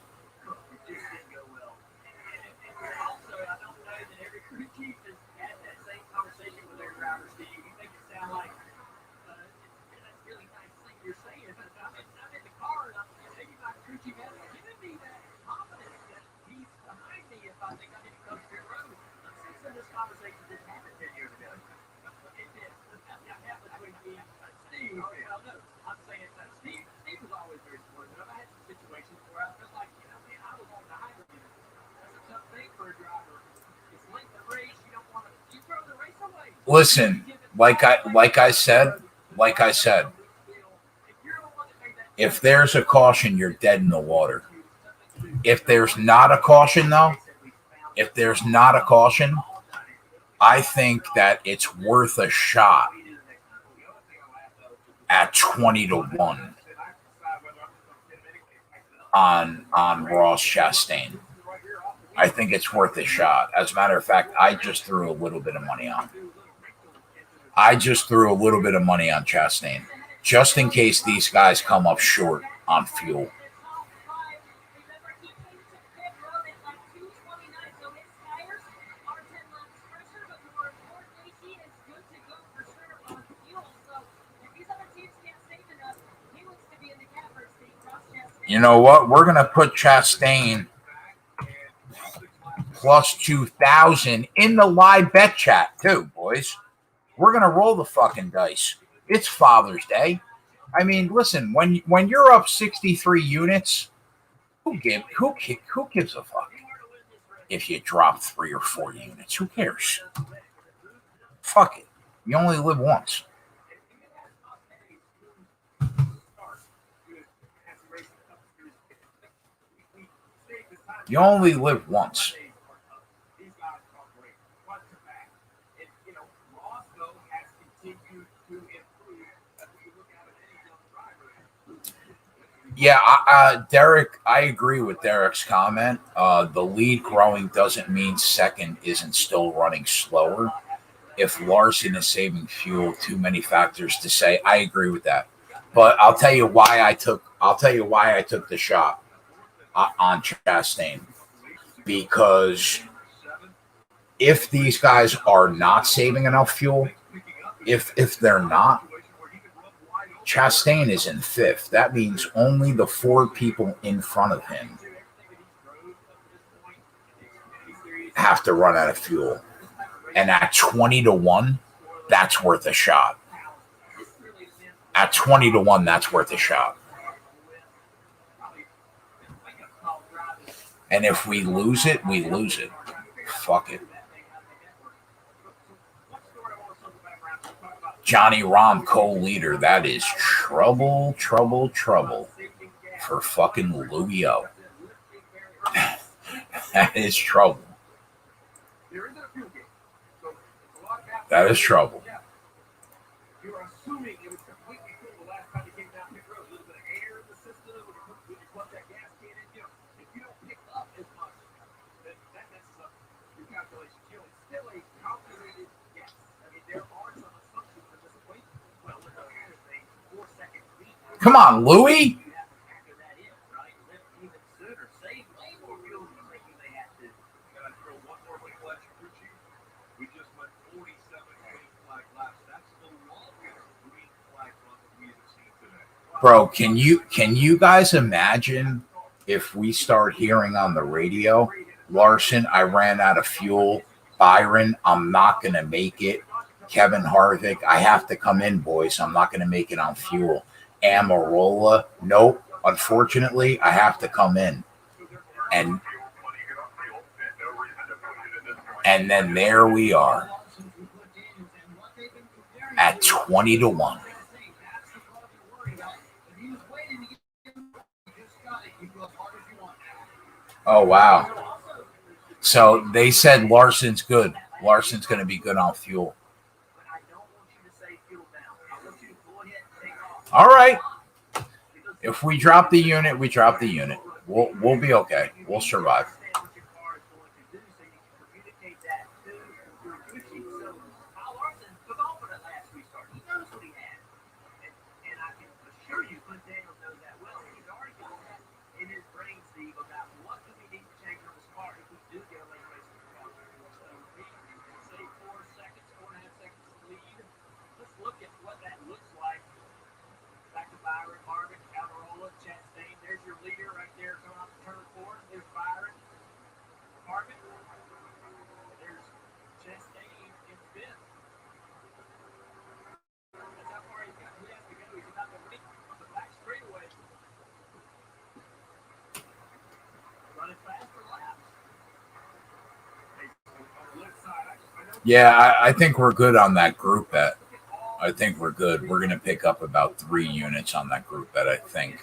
Listen, like I said, if there's a caution, you're dead in the water. If there's not a caution, I think that it's worth a shot at 20-1 on Ross Chastain. I think it's worth a shot. As a matter of fact, I just threw a little bit of money on Chastain, just in case these guys come up short on fuel. You know what? We're going to put Chastain plus 2,000 in the live bet chat too, boys. We're going to roll the fucking dice. It's Father's Day. I mean, listen, when you're up 63 units, who gives a fuck if you drop 3 or 4 units? Who cares? Fuck it. You only live once. You only live once. Yeah, Derek, I agree with Derek's comment. The lead growing doesn't mean second isn't still running slower. If Larson is saving fuel, too many factors to say. I agree with that. But I'll tell you why I took the shot on Chastain. Because if these guys are not saving enough fuel, if they're not, Chastain is in 5th. That means only the 4 people in front of him have to run out of fuel. And at 20-1, that's worth a shot. At 20-1, that's worth a shot. And if we lose it, we lose it. Fuck it. Johnny Rahm co-leader. That is trouble, trouble, trouble for fucking Louis O. That is trouble. That is trouble. You're assuming it was completely cool the last time you came down pit road. A little bit of air in the system. When you plug that gas can in, if you don't pick up as much, then that messes up your calculations. It's still a calculated guess. I mean, there are some assumptions at this point. Well, look at a 4-second lead. Come on, Louis. You have to factor that in, right? Lift even sooner. Save way more fuel than you think you may have to. Got to throw one more flag for you. We just went 47 green flag laps. That's the longest green flag run that we have seen today. Bro, can you guys imagine if we start hearing on the radio, Larson, I ran out of fuel. Byron, I'm not going to make it. Kevin Harvick, I have to come in, boys. I'm not going to make it on fuel. Amarola, nope. Unfortunately, I have to come in. And then there we are at 20-1. Oh, wow. So they said Larson's good. Larson's going to be good on fuel. All right. If we drop the unit, we drop the unit. We'll be okay. We'll survive. Yeah, I think we're good on that group bet. I think we're good. We're going to pick up about 3 units on that group bet, I think.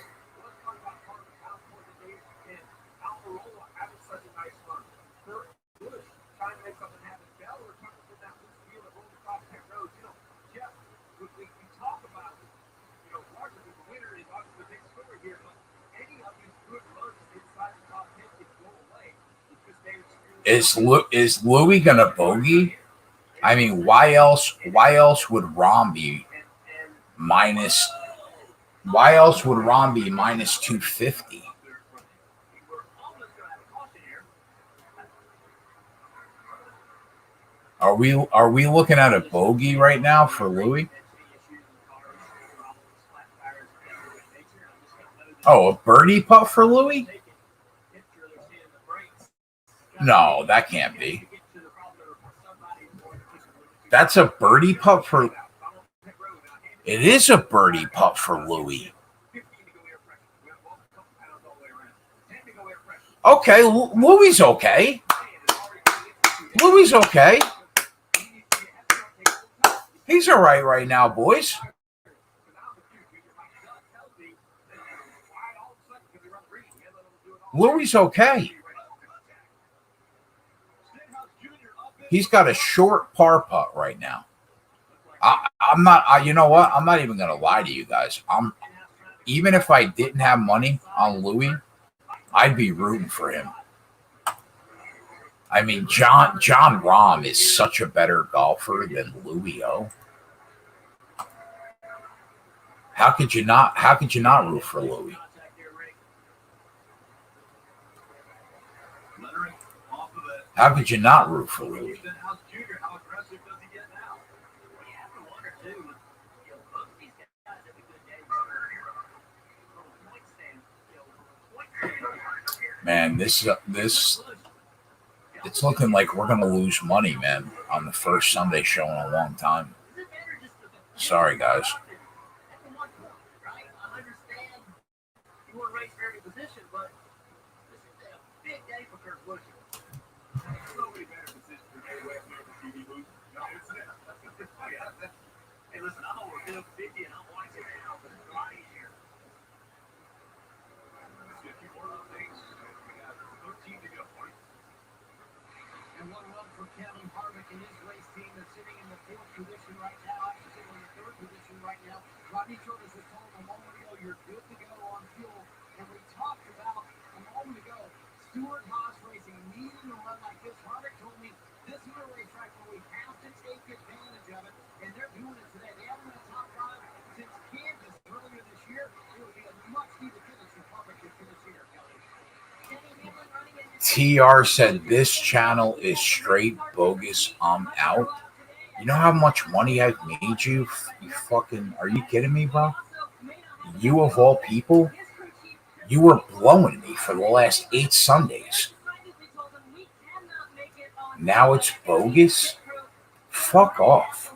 Is Louis going to bogey? I mean, why else would Rom be minus? Why else would Rom be minus 250? Are we looking at a bogey right now for Louis? Oh, a birdie putt for Louis? No, that can't be. That's a birdie putt for. It is a birdie putt for Louis. Okay, Louis okay. Louis okay. He's all right now, boys. Louis okay. He's got a short par putt right now. I'm not. You know what? I'm not even going to lie to you guys. Even if I didn't have money on Louis, I'd be rooting for him. I mean, John Rahm is such a better golfer than Louis O. How could you not root for Louis? How could you not root for Louis? Man, this it's looking like we're gonna lose money, man, on the first Sunday show in a long time. Sorry, guys. Hey, listen, I'm over 50 and I'm watching it now, but it's right here. Let's get a few more updates. We got 13 to go. And one run for Kevin Harvick and his race team. They're sitting in the fourth position right now. Actually sitting in the third position right now. Rodney Shoulders was told a moment ago, you're good to go on fuel. And we talked about a moment ago, Stewart Haas Racing needing a run like this. Harvick told me this is a racetrack where we have to take advantage of it. And they're doing it today. They haven't been a top five since Kansas earlier this year. It would be a much needed finish for Harvick to finish here, Kelly. TR said this channel is straight bogus. I'm out. You know how much money I've made you? You fucking, are you kidding me, bro? You of all people, you were blowing me for the last 8 Sundays. Now it's bogus? Fuck off.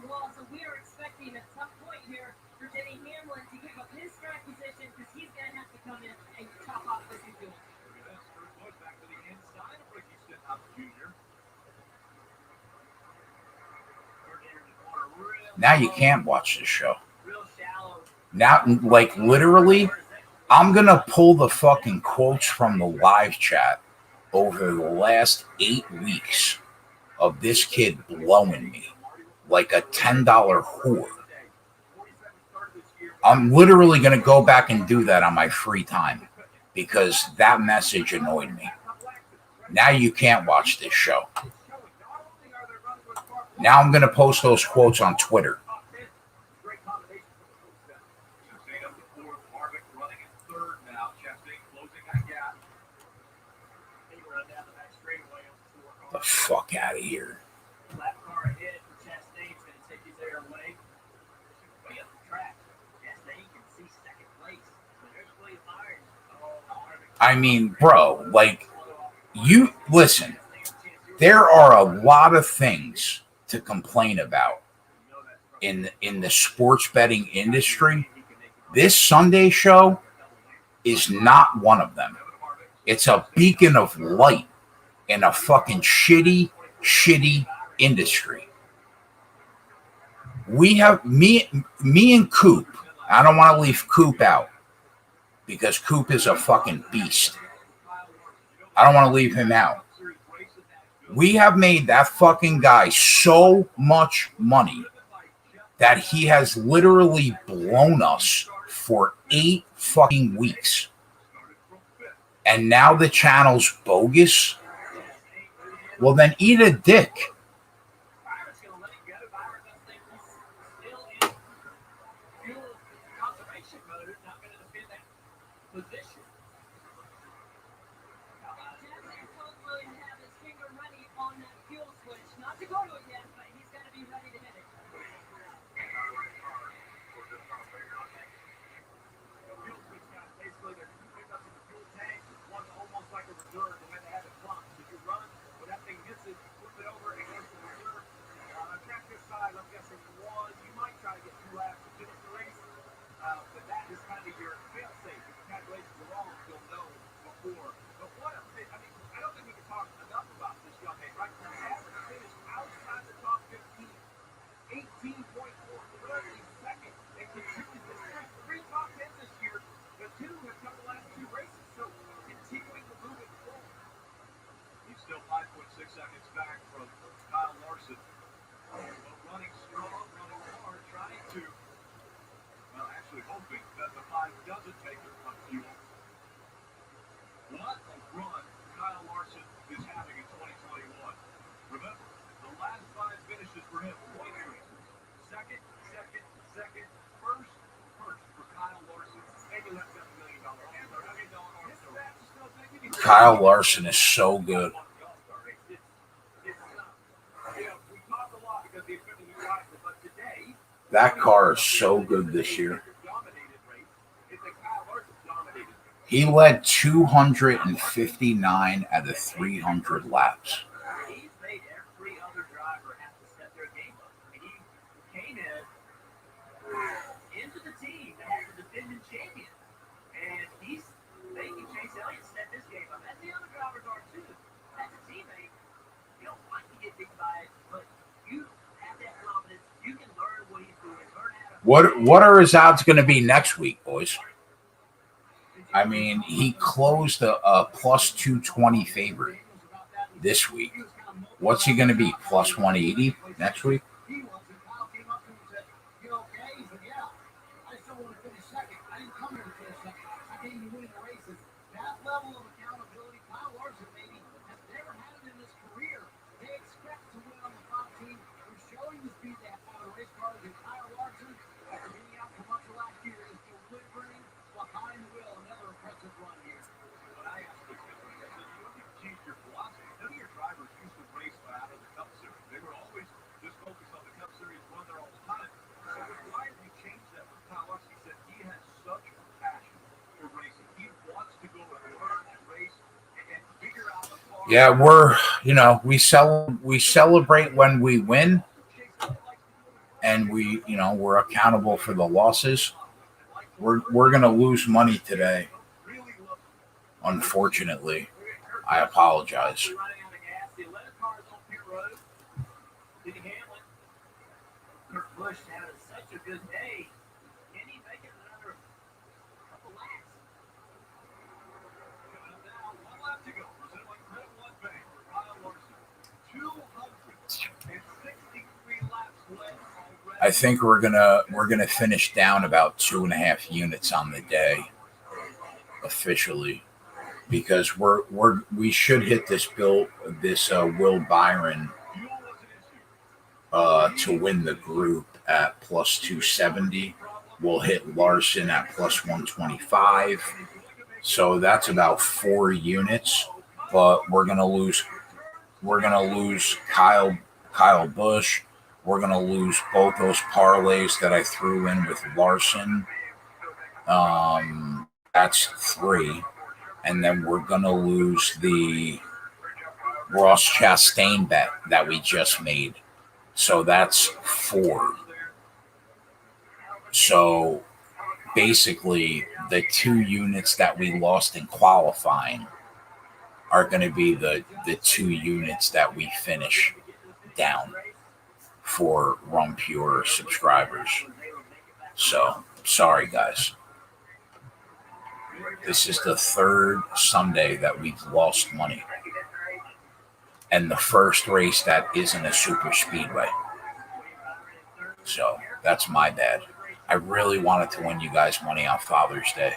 Now you can't watch this show. Now, like, literally, I'm going to pull the fucking quotes from the live chat over the last 8 weeks of this kid blowing me like a $10 whore. I'm literally going to go back and do that on my free time because that message annoyed me. Now you can't watch this show. Now I'm going to post those quotes on Twitter. The fuck out of here. I mean, bro, like, you listen, there are a lot of things to complain about in the sports betting industry. This Sunday show is not one of them. It's a beacon of light in a fucking shitty industry. We have me and Coop. I don't want to leave Coop out because Coop is a fucking beast. I don't want to leave him out. We have made that fucking guy so much money that he has literally blown us for 8 fucking weeks. And now the channel's bogus. Well, then eat a dick. Still 5.6 seconds back from Kyle Larson. Running strong, running hard, trying to, well, actually hoping that the 5 doesn't take it on fuel. What a run Kyle Larson is having in 2021. Remember, the last 5 finishes for him, point races. Second, first for Kyle Larson. And you left $7 million. Kyle Larson is so good. That car is so good this year. He led 259 out of 300 laps. He's made every other driver have to step their game up. I mean, he came into the team as the defending champion. And he's making Chase Elliott step his game up. As the other drivers are too. As a teammate, you don't want to get big by it, but you have that confidence. You can learn what he's doing. Learn how to What are his odds going to be next week, boys? I mean, he closed a plus 220 favorite this week. What's he going to be? Plus 180 next week? That level of accountability, Kyle Larson maybe has never had it in his career. They expect to win on the top team. They're showing the speed they have on the race cars, and Kyle Larson, after getting out from much last year, is delivering behind the wheel. Another impressive run here. But I asked this different. I said, you have to change your philosophy. None of your drivers used to race out of the Cup Series. They were always just focused on the Cup Series, run there all the time. So why have you changed that for Kyle Larson? He said he has such passion for racing. He wants to go and learn and race and figure out the car. Yeah, we celebrate when we win, and we're accountable for the losses. We're gonna lose money today. Unfortunately, I apologize. Running out of gas. The 11 cars on pit road. Denny Hamlin. Kurt Busch having such a good day. Can he make it another couple laps? Coming up now, 1 lap to go. Presented by Credit One Bank for Kyle Larson. 263 laps left already. I think we're gonna finish down about 2.5 units on the day officially, because we should hit this Will Byron to win the group at plus 270. We'll hit Larson at plus 125. So that's about 4 units, but we're gonna lose Kyle Busch. We're gonna lose both those parlays that I threw in with Larson. That's 3. And then we're gonna lose the Ross Chastain bet that we just made. So that's 4. So basically, the 2 units that we lost in qualifying are going to be the 2 units that we finish down for Rum Pure subscribers. So sorry, guys. This is the 3rd Sunday that we've lost money, and the first race that isn't a super speedway. So that's my bad. I really wanted to win you guys money on Father's Day.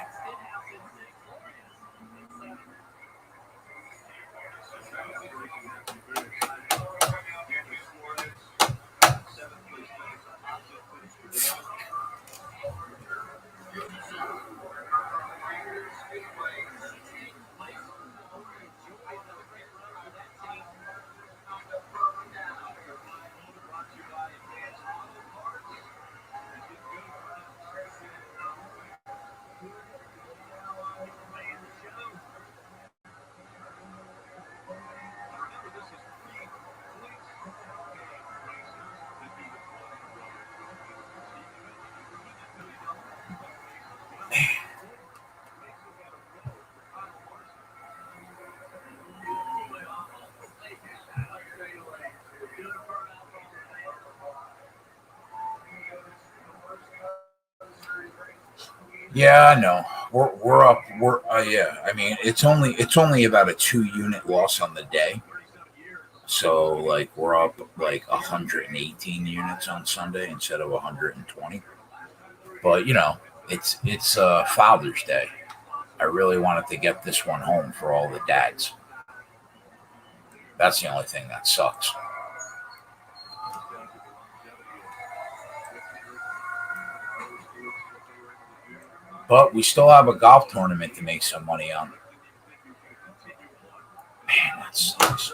Yeah, I know. We're up. Yeah. I mean, it's only about a 2 unit loss on the day. So like we're up like 118 units on Sunday instead of 120. But it's Father's Day. I really wanted to get this one home for all the dads. That's the only thing that sucks. But we still have a golf tournament to make some money on. Man, that sucks.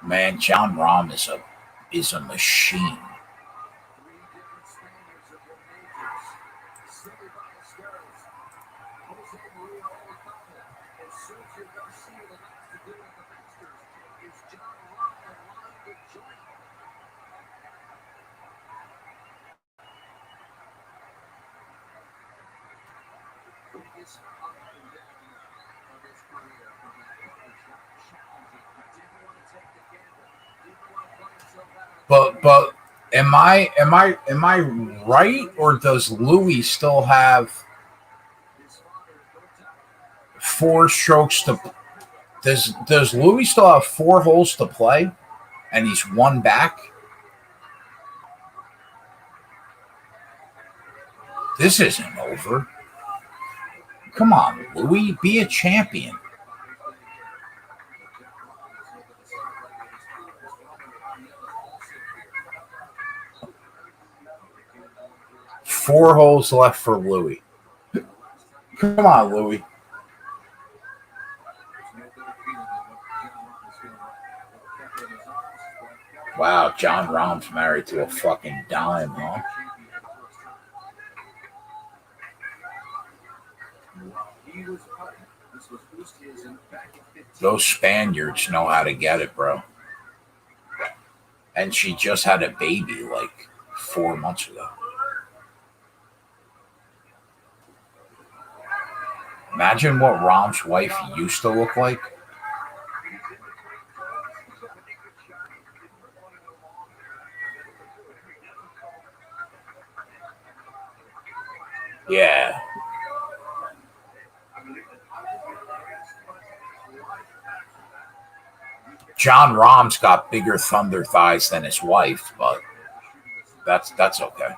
Man, John Rahm is a machine. But am I right, or does Louis still have 4 strokes to? Does Louis still have 4 holes to play, and he's 1 back? This isn't over. Come on, Louis, be a champion. Four holes left for Louis. Come on, Louis. Wow, John Rahm's married to a fucking dime, huh? Those Spaniards know how to get it, bro. And she just had a baby like 4 months ago. Imagine what Rahm's wife used to look like. Yeah. John Rahm's got bigger thunder thighs than his wife, but that's okay.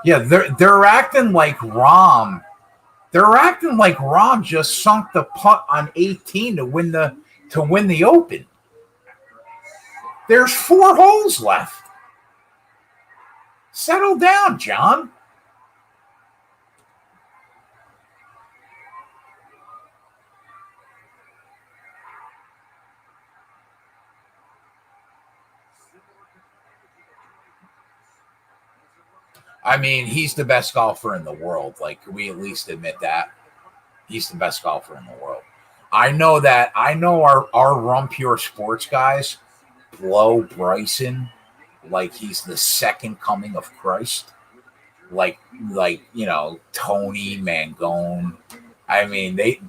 Yeah, they're acting like Rahm. They're acting like Rahm just sunk the putt on 18 to win the Open. There's 4 holes left. Settle down, John. I mean, he's the best golfer in the world. Like, we at least admit that. He's the best golfer in the world. I know our Rum Pure Sports guys blow Bryson like he's the second coming of Christ. Like you know, Tony Mangone. I mean, they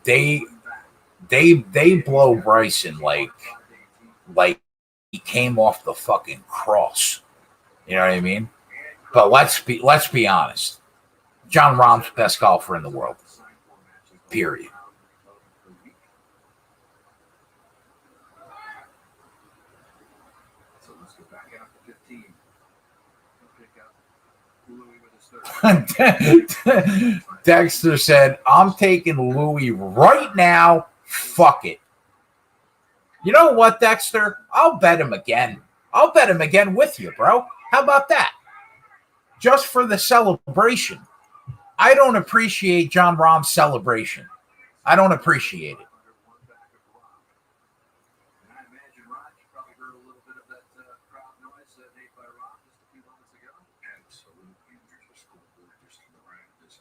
blow Bryson like he came off the fucking cross. You know what I mean? But let's be honest. John Rahm's best golfer in the world. Period. So let's go back out to 15. Pick up Louis with his third. Dexter said, I'm taking Louis right now. Fuck it. You know what, Dexter? I'll bet him again. I'll bet him again with you, bro. How about that? Just for the celebration. I don't appreciate John Rahm's celebration. I don't appreciate it.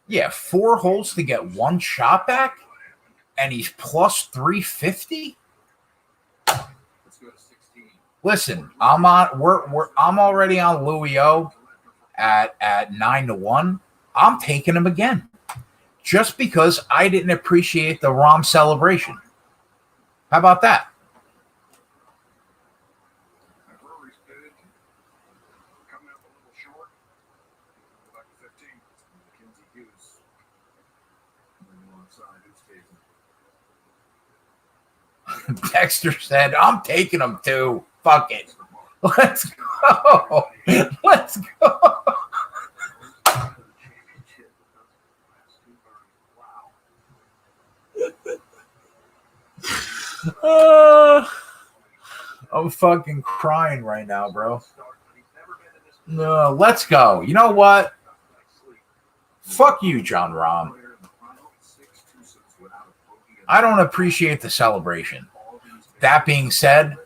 Yeah, 4 holes to get 1 shot back, and he's plus 350. Listen, I'm already on Louis O at 9-1. I'm taking him again, just because I didn't appreciate the Rahm celebration. How about that? Coming up a little short. Go back to 15. Kinsey Hughes. Alongside, who's chasing? Dexter said, I'm taking them too. Fuck it. Let's go. Let's go. I'm fucking crying right now, bro. No, let's go. You know what? Fuck you, John Rahm. I don't appreciate the celebration. That being said,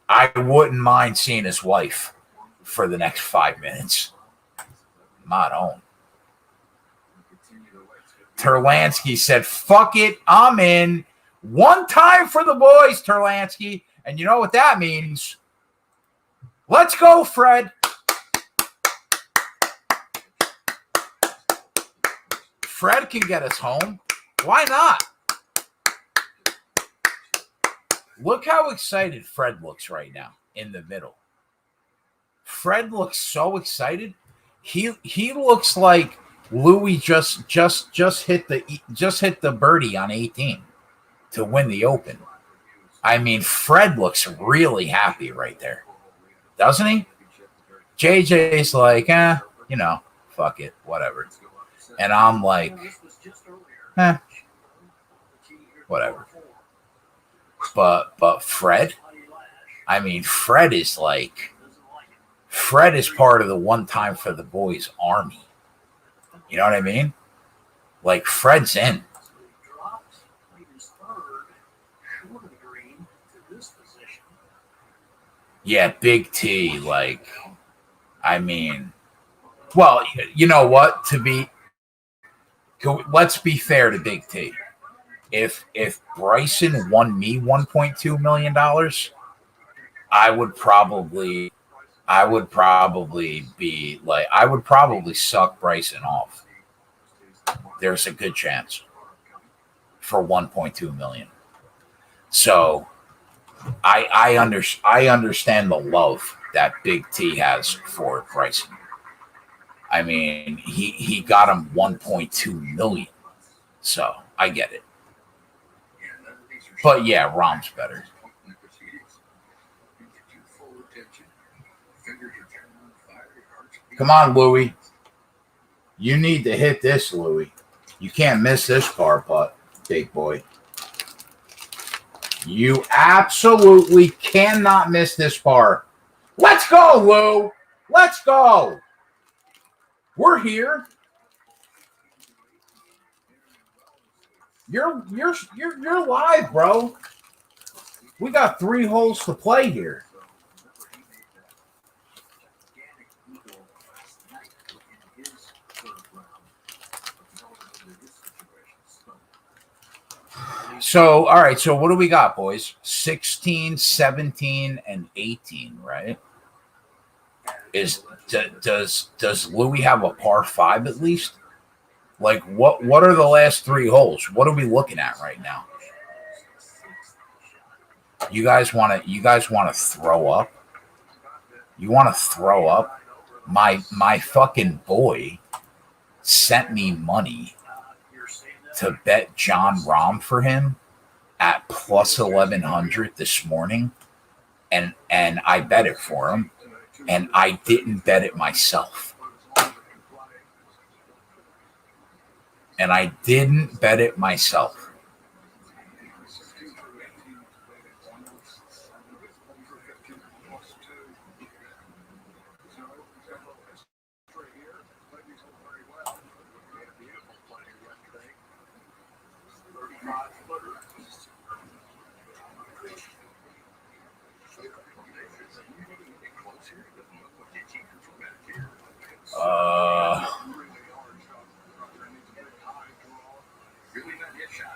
I wouldn't mind seeing his wife for the next 5 minutes. Not on. Terlansky said, fuck it, I'm in. One time for the boys, Terlansky. And you know what that means? Let's go, Fred. Fred can get us home. Why not? Look how excited Fred looks right now in the middle. Fred looks so excited. He looks like Louis just hit the birdie on 18 to win the Open. I mean, Fred looks really happy right there, doesn't he? JJ's like, fuck it, whatever. And I'm like, whatever. But Fred, I mean, Fred is part of the one time for the boys army. You know what I mean? Like, Fred's in. Yeah, Big T, like, I mean, well, you know what? Let's be fair to Big T. If Bryson won me $1.2 million, I would probably be like, I would probably suck Bryson off. There's a good chance for $1.2 million. So I understand the love that Big T has for Bryson. I mean, he got him $1.2 million. So I get it. But yeah, Rahm's better. Come on, Louie. You need to hit this, Louie. You can't miss this par putt, big boy. You absolutely cannot miss this par. Let's go, Lou. Let's go. We're here. You're live, bro. We got 3 holes to play here. So, all right. So what do we got, boys? 16, 17, and 18, right? Does Louis have a par 5 at least? Like, what are the last 3 holes? What are we looking at right now? You guys want to throw up? You want to throw up? My fucking boy sent me money to bet John Rahm for him at plus 1100 this morning, and I bet it for him, and I didn't bet it myself. And I didn't bet it myself.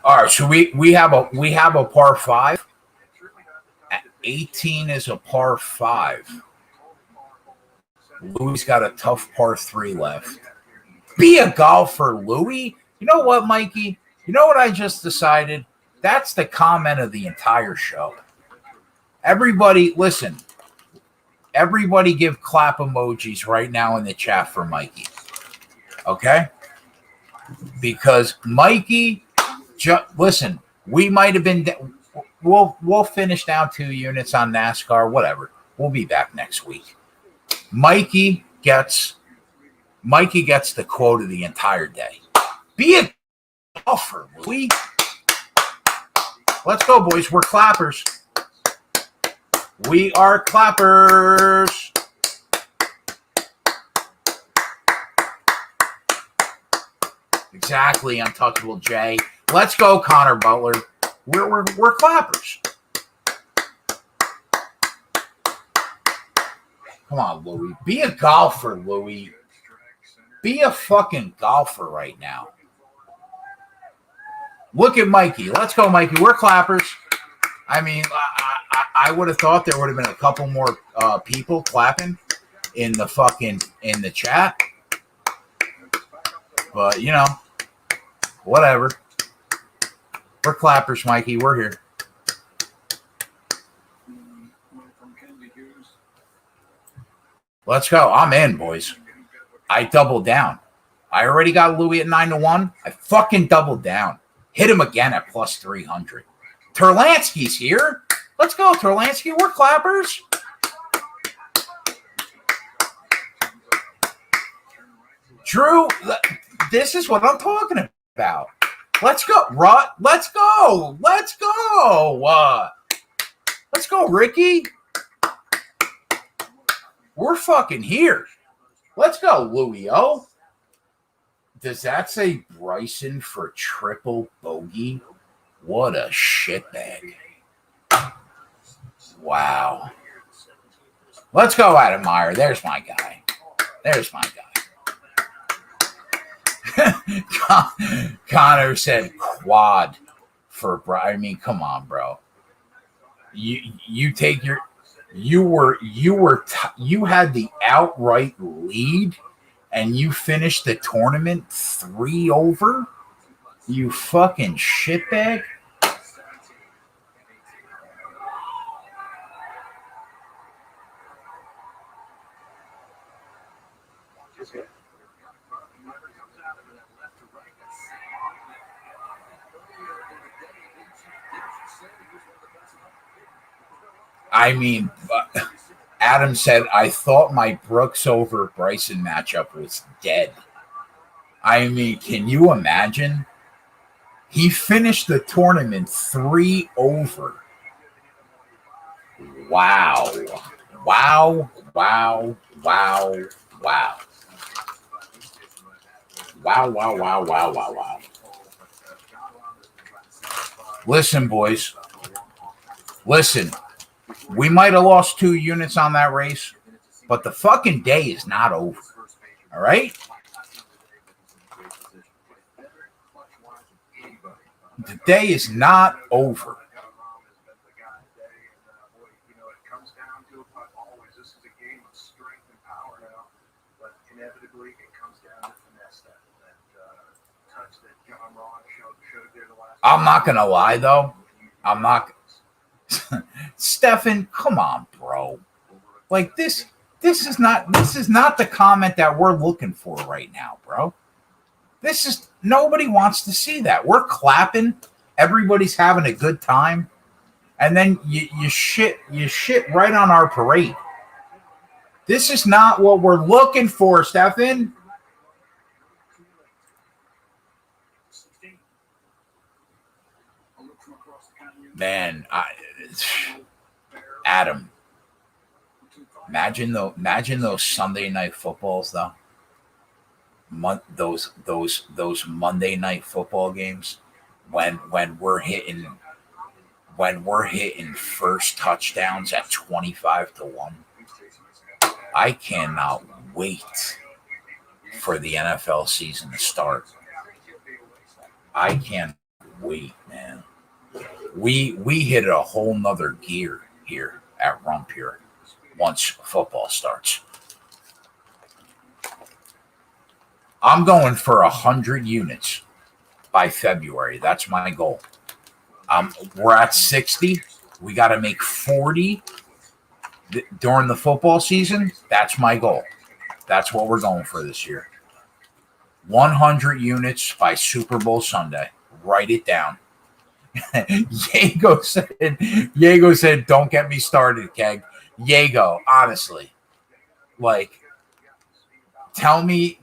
All right, so we have a par 5. 18 is a par 5. Louis got a tough par 3 left. Be a golfer, Louis. You know what, Mikey? You know what I just decided? That's the comment of the entire show. Everybody, listen. everybody give clap emojis right now in the chat for Mikey. Okay? Because Mikey, listen, we might have been, we'll finish down 2 units on NASCAR, whatever. We'll be back next week. Mikey gets the quote of the entire day. Be a golfer, Louis. Let's go, boys. We're clappers. We are clappers. Exactly, Untouchable Jay. Let's go, Connor Butler. We're clappers. Come on, Louis. Be a golfer, Louis. Be a fucking golfer right now. Look at Mikey. Let's go, Mikey. We're clappers. I mean, I would have thought there would have been a couple more people clapping in the chat. But, you know, whatever. We're clappers, Mikey. We're here. Let's go. I'm in, boys. I doubled down. I already got Louis at 9-1. I fucking doubled down. Hit him again at plus 300. Terlansky's here. Let's go, Terlansky. We're clappers. Drew, this is what I'm talking about. Let's go, Rut. Let's go. Let's go. Let's go, Ricky. We're fucking here. Let's go, Louis O. Does that say Bryson for triple bogey? What a shitbag. Wow. Let's go, Adam Meyer. There's my guy. There's my guy. Connor said quad for Brian. I mean, come on, bro. You take your you had the outright lead and you finished the tournament 3 over? You fucking shitbag. I mean, Adam said, I thought my Brooks over Bryson matchup was dead. I mean, can you imagine? He finished the tournament 3 over. Wow. Wow. Wow. Wow. Wow. Wow, wow, wow, wow, wow, wow. Listen, boys. Listen. We might have lost 2 units on that race, but the fucking day is not over. All right? The day is not over. I'm not going to lie, though. I'm not. Stefan, come on, bro. Like this is not the comment that we're looking for right now, bro. This is nobody wants to see that. We're clapping, everybody's having a good time, and then you shit right on our parade. This is not what we're looking for, Stefan. Man, Adam, imagine those Sunday night footballs though. Those Monday night football games when we're hitting first touchdowns at 25-1. I cannot wait for the NFL season to start. I can't wait, man. We hit a whole nother gear here at Rumpier once football starts. I'm going for 100 units by February. That's my goal. We're at 60. We got to make 40 during the football season, that's my goal. That's what we're going for this year. 100 units by Super Bowl Sunday. Write it down. Yago said, don't get me started, Keg. Yago, honestly, like, tell me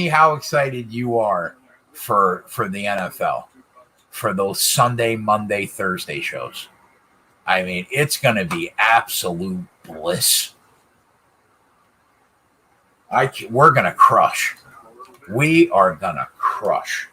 how excited you are for the NFL, for those Sunday, Monday, Thursday shows. I mean, it's going to be absolute bliss. We're going to crush. We are going to crush.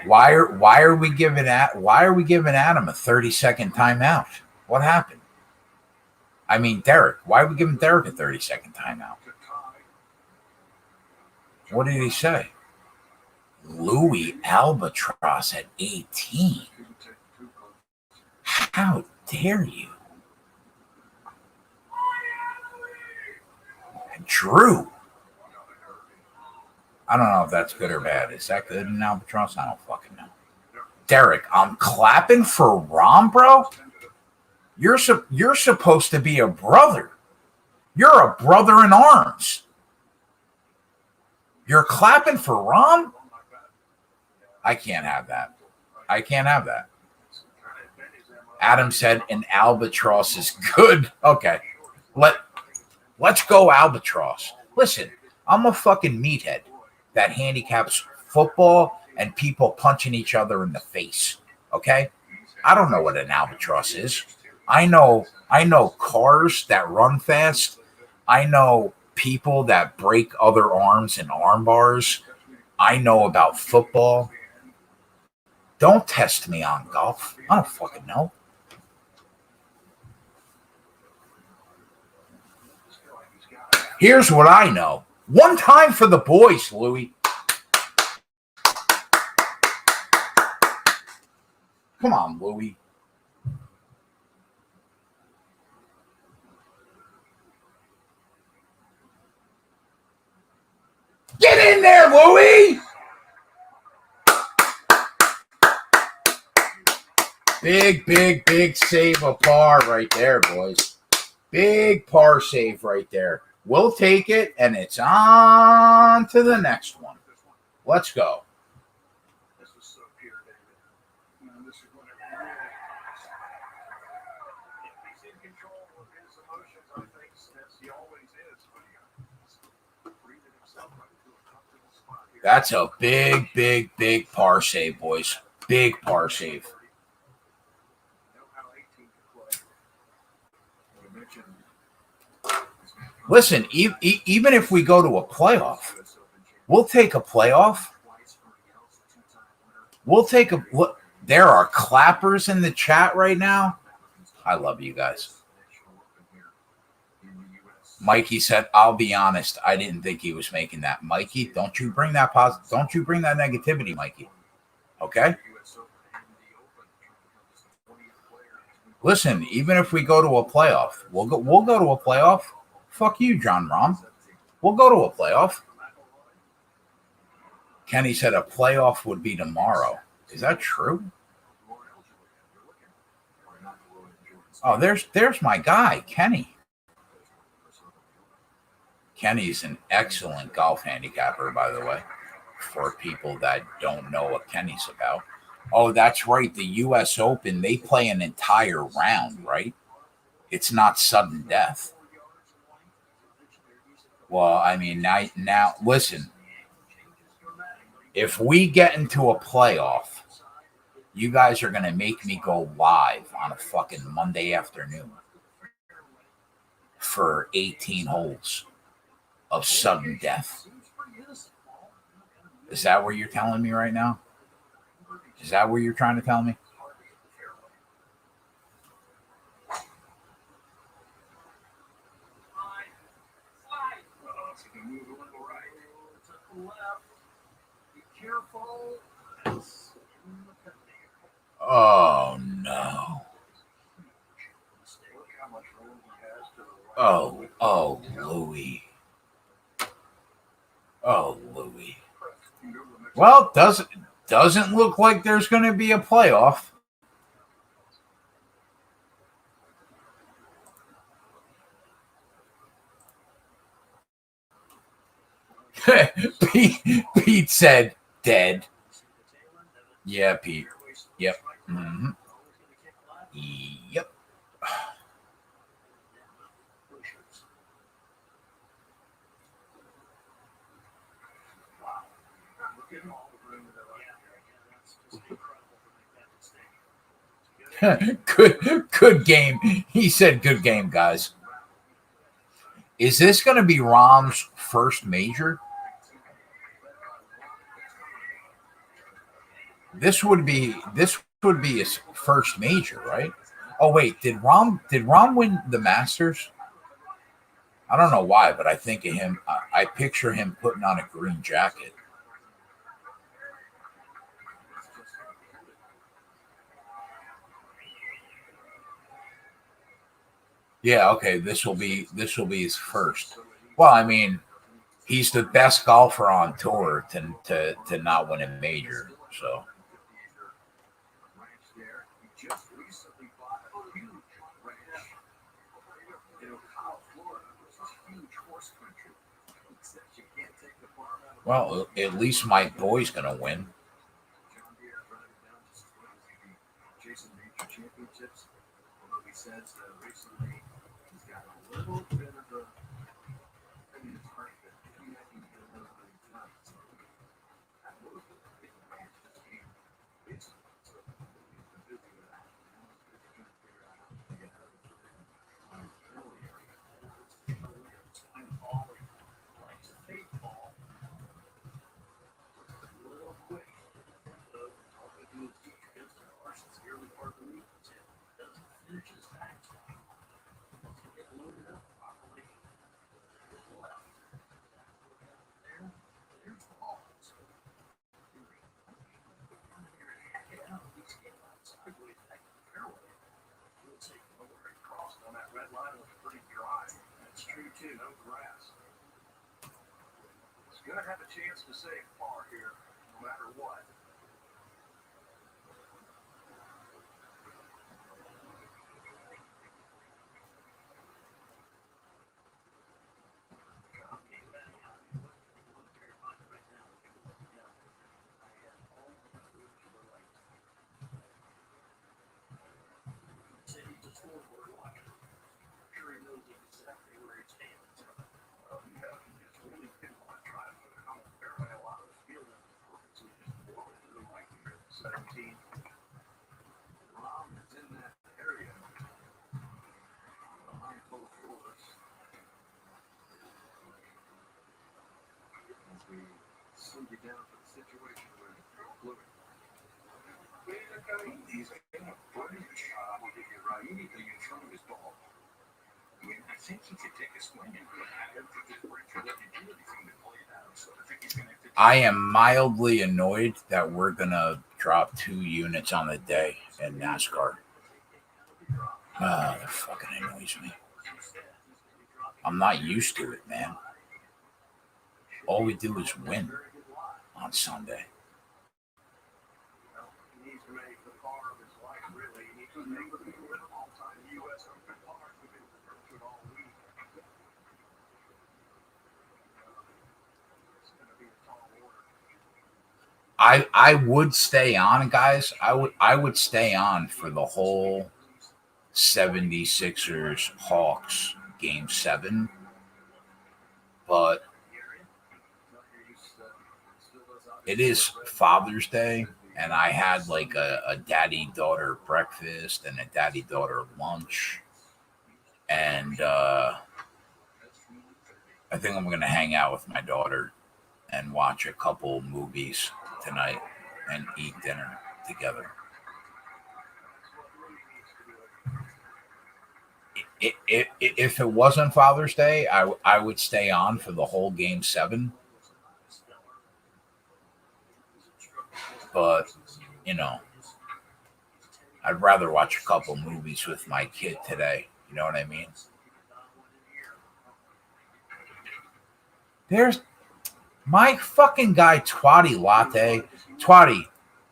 Why are we giving Adam a 30-second timeout? What happened? I mean, Derek. Why are we giving Derek a 30-second timeout? What did he say? Louis Albatross at 18. How dare you? Drew. I don't know if that's good or bad. Is that good in Albatross? I don't fucking know. Derek, I'm clapping for Rom, bro. You're supposed to be a brother. You're a brother in arms. You're clapping for Rom? I can't have that. I can't have that. Adam said an Albatross is good. Okay. Let's go Albatross. Listen, I'm a fucking meathead that handicaps football and people punching each other in the face. Okay? I don't know what an Albatross is. I know cars that run fast. I know people that break other arms and arm bars. I know about football. Don't test me on golf. I don't fucking know. Here's what I know. One time for the boys, Louie. Come on, Louie. Get in there, Louie! Big save a par right there, boys. Big par save right there. We'll take it, and it's on to the next one. Let's go. That's a big par save, boys. Big par save. Listen, even if we go to a playoff, we'll take a playoff. There are clappers in the chat right now. I love you guys. Mikey said, "I'll be honest. I didn't think he was making that." Mikey, don't you bring that Don't you bring that negativity, Mikey. Okay. Listen, even if we go to a playoff, we'll go to a playoff. Fuck you, John Rahm. We'll go to a playoff. Kenny said a playoff would be tomorrow. Is that true? Oh, there's my guy, Kenny. Kenny's an excellent golf handicapper, by the way, for people that don't know what Kenny's about. Oh, that's right. The U.S. Open, they play an entire round, right? It's not sudden death. Well, I mean, now listen. If we get into a playoff, you guys are going to make me go live on a fucking Monday afternoon for 18 holes of sudden death. Is that what you're telling me right now? Is that what you're trying to tell me? careful. Oh no. Oh, Louis. Oh, Louis. Well, doesn't look like there's going to be a playoff. Pete said dead. Yeah, Pete. Yep. Mm-hmm. Yep. Good game. He said good game, guys. Is this going to be Rahm's first major? This would be his first major, right? Oh wait, did Rahm win the Masters? I don't know why, but I think of him. I picture him putting on a green jacket. Yeah, okay. This will be his first. Well, I mean, he's the best golfer on tour to not win a major. So. Well, at least my boy's gonna win. Jason Major Championships, although he says recently he's got a little bit of a. I mean, it's hard to he hasn't been those many times. So that was the big match this game. It's so he's been busy with that. Now he's busy trying to figure out how to get out of the early area. I'm all like to fake ball. A little quick. So all they do is teach against the Larson's early part of the week. Doesn't finish his back. Get loaded up properly. Left. There. There's the ball. So you're gonna hack it out. These get sideways back to the fairway. We'll see where it crossed on that red line was pretty dry. That's true too, no grass. It's gonna have a chance to save par here, no matter what. You down for the situation where he's in a brilliant shot. I'll give you right. Anything in front of his ball. I mean, I think he could take a swing and put it out for this break or let him do anything to play it out. So I think he's going to have to. I am mildly annoyed that we're going to drop 2 units on the day in NASCAR. That fucking annoys me. I'm not used to it, man. All we do is win on Sunday. He needs to make the par of his life, really. He needs to make the all-time U.S. Open par. We've been referring to it all week. It's going to be a tall order. I would stay on, guys. I would stay on for the whole 76ers Hawks Game 7. But it is Father's Day, and I had like a daddy-daughter breakfast and a daddy-daughter lunch. And I think I'm going to hang out with my daughter and watch a couple movies tonight and eat dinner together. If it wasn't Father's Day, I would stay on for the whole Game 7. but you know, I'd rather watch a couple movies with my kid today. You know what I mean? There's my fucking guy, Twatty Latte. Twatty,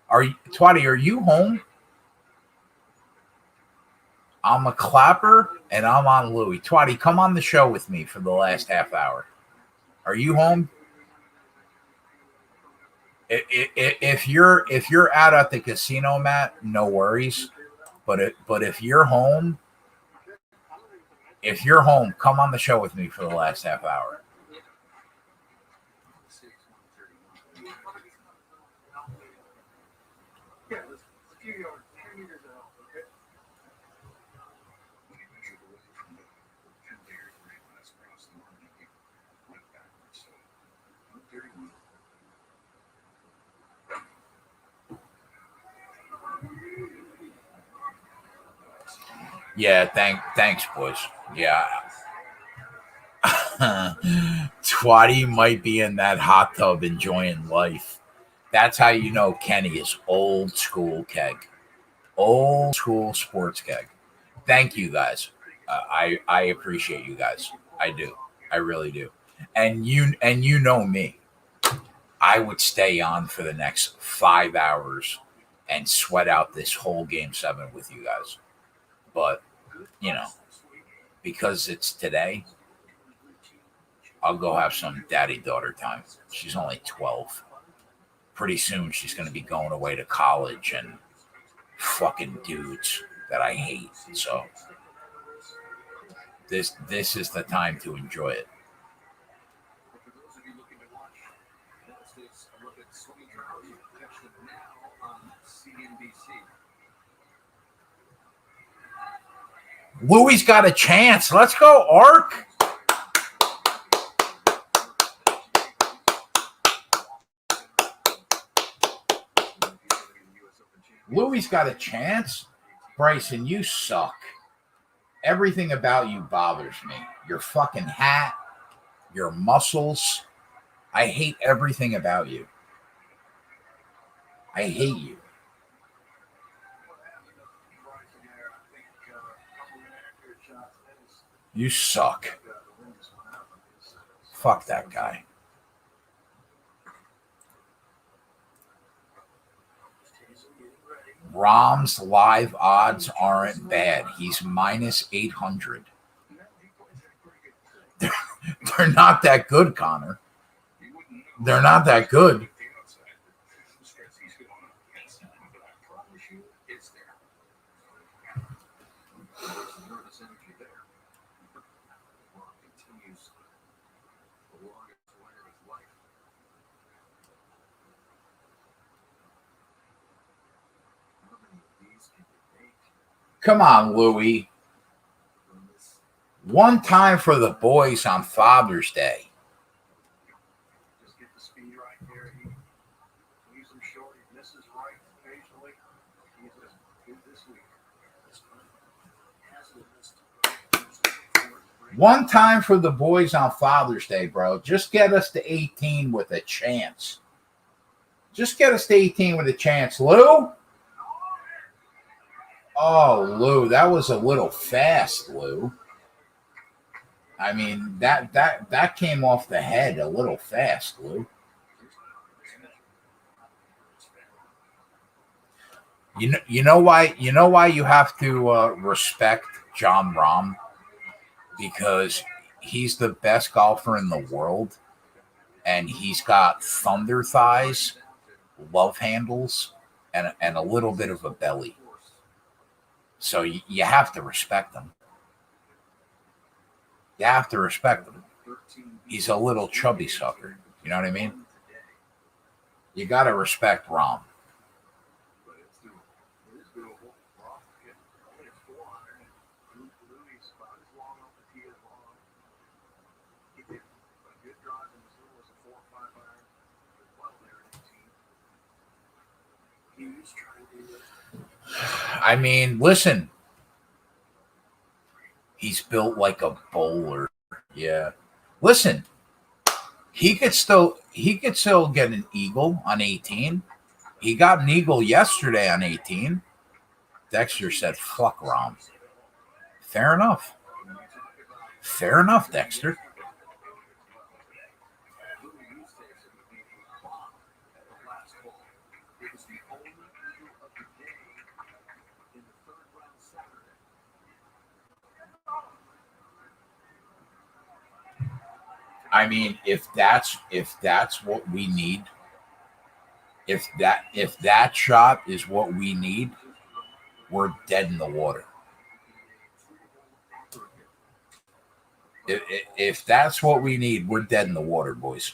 are you home? I'm a clapper and I'm on Louie. Twatty, come on the show with me for the last half hour. Are you home? If you're out at the casino, Matt, no worries. But if you're home, come on the show with me for the last half hour. Yeah, thanks, boys. Yeah. Twatty might be in that hot tub enjoying life. That's how you know Kenny is old school keg. Old school sports keg. Thank you guys. I appreciate you guys. I do. I really do. And you know me. I would stay on for the next 5 hours and sweat out this whole game 7 with you guys. But, you know, because it's today, I'll go have some daddy-daughter time. She's only 12. Pretty soon she's going to be going away to college and fucking dudes that I hate. So this is the time to enjoy it. Louie's got a chance. Let's go, Ark. Louie's got a chance. Bryson, you suck. Everything about you bothers me. Your fucking hat, your muscles. I hate everything about you. I hate you. You suck. Fuck that guy. Rahm's live odds aren't bad. He's minus 800. They're not that good, Connor. They're not that good. Come on, Louie. One time for the boys on Father's Day. Just get the speed right there. He leaves him short. He misses right occasionally. He's just good this week. One time for the boys on Father's Day, bro. Just get us to 18 with a chance. Just get us to 18 with a chance, Lou. Oh, Lou, that was a little fast, Lou. I mean, that came off the head a little fast, Lou. You know why you have to respect John Rahm? Because he's the best golfer in the world, and he's got thunder thighs, love handles, and a little bit of a belly. So you have to respect him. You have to respect him. He's a little chubby sucker. You know what I mean? You got to respect Rahm. I mean, listen. He's built like a bowler. Yeah. Listen. He could still get an eagle on 18. He got an eagle yesterday on 18. Dexter said, fuck Rom. Fair enough. Fair enough, Dexter. I mean, if that's what we need, if that shot is what we need, we're dead in the water. If that's what we need, we're dead in the water, boys.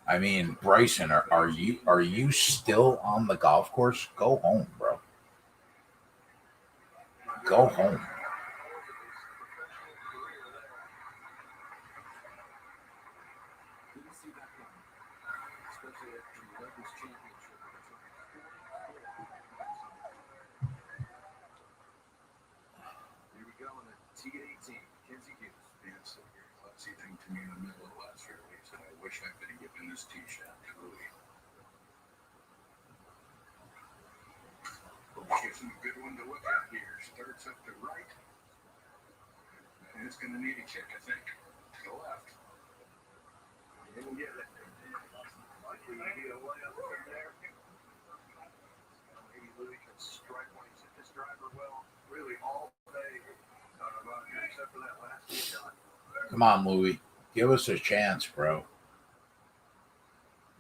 I mean, Bryson, are you still on the golf course? Go home, bro. Go home. Here's a good one to look at here. Starts up the right. And it's going to need a kick, I think. To the left. He'll get it. Likely to be a way up there. Maybe Louis can strike when he's hit this driver well. Really all day. Except for that last shot. Come on, Louis. Give us a chance, bro.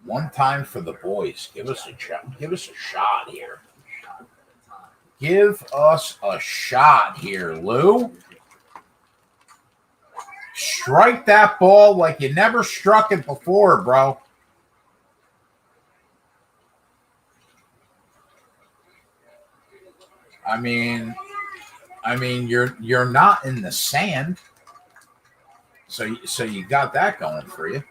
One time for the boys. Give us a shot. Give us a shot here. Give us a shot here, Lou. Strike that ball like you never struck it before, bro. I mean, you're not in the sand, so you got that going for you.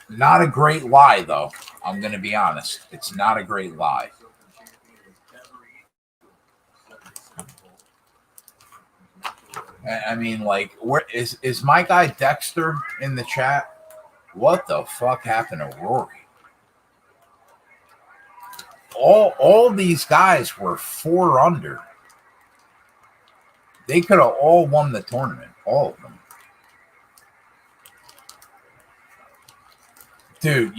Not a great lie, though. I'm going to be honest. It's not a great lie. I mean, like, where is my guy Dexter in the chat? What the fuck happened to Rory? All these guys were 4 under. They could have all won the tournament. All of them. Dude,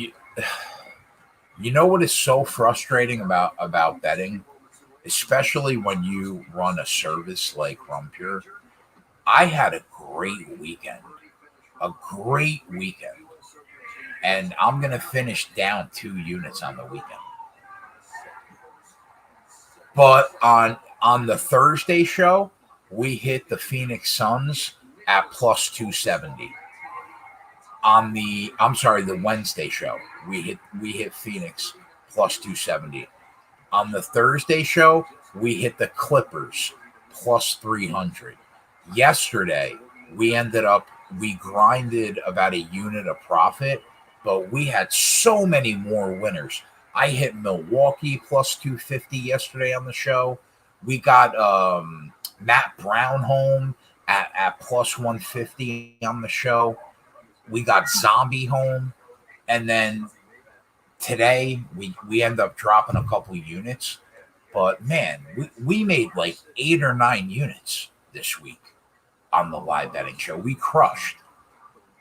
you know what is so frustrating about betting, especially when you run a service like Rumpure? I had a great weekend, and I'm gonna finish down 2 units on the weekend. But on the Thursday show, we hit the Phoenix Suns at plus 270. On the Wednesday show, we hit Phoenix plus 270. On the Thursday show, we hit the Clippers plus 300. Yesterday, we grinded about a unit of profit, but we had so many more winners. I hit Milwaukee plus 250 yesterday on the show. We got Matt Brown home at plus 150 on the show. We got Zombie home, and then today we end up dropping a couple units. But man, we made like 8 or 9 units this week on the live betting show. We crushed.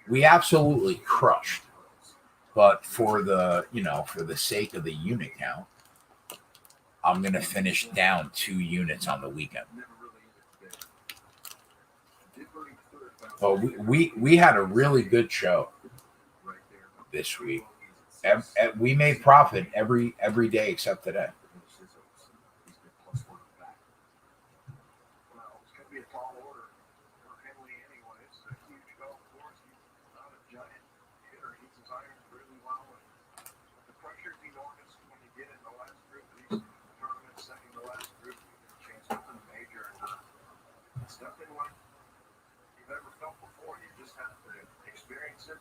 We absolutely crushed. But for the sake of the unit count, I'm gonna finish down 2 units on the weekend. But we had a really good show this week. We made profit every day except today.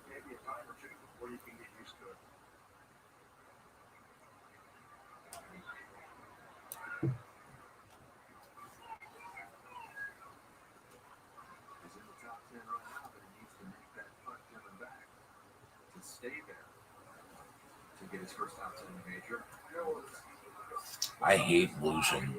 Maybe a time or 2 before you can get used to it. stay there to get his first outside in the major. I hate losing.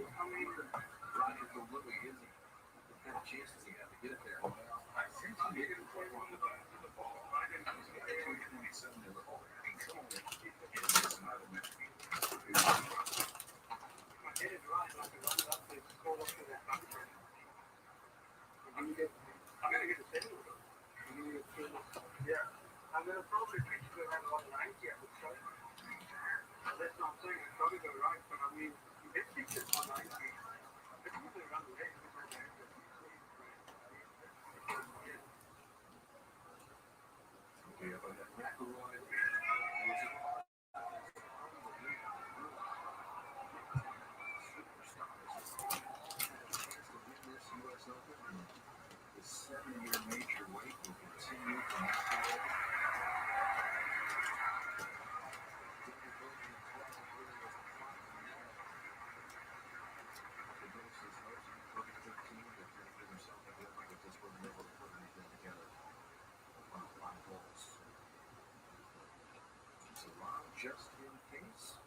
Just in case,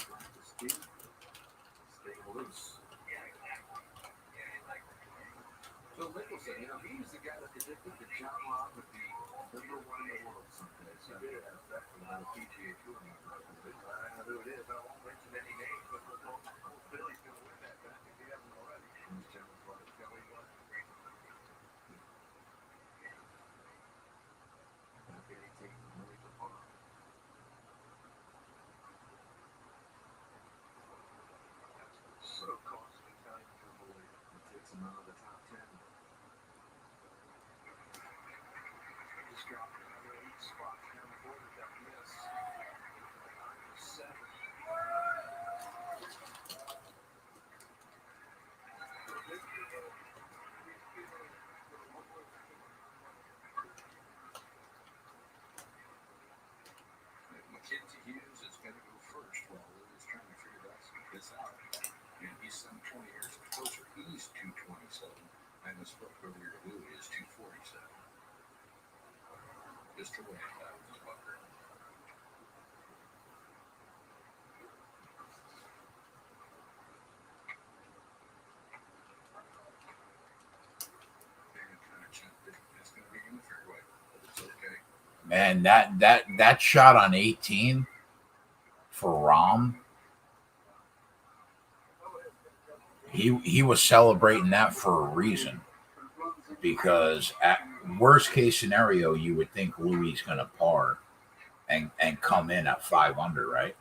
practice deep, stay loose. Phil Mickelson, he was the guy that predicted that John Rahm would be number one in the world someday. So he did have that for the PGA Tour. I know who it is. I won't mention any names, but Billy's going to win that back if he hasn't already. Who's John Clark? Kelly what? Okay, take the money to par. So costly time to avoid. It takes him out of the top 10. Just dropped another 8 spots down the board with that miss. 7. Mackenzie Hughes is going to go first while Lily's trying to figure this out. And he's some 20 years closer. He's 227. I misspoke earlier. Lily is 247. Just to win that was Bucker. It's going to be in the fairway, but it's okay. Man, that shot on 18 for Rahm. He was celebrating that for a reason, because at worst case scenario, you would think Louis going to par and come in at 5 under, right?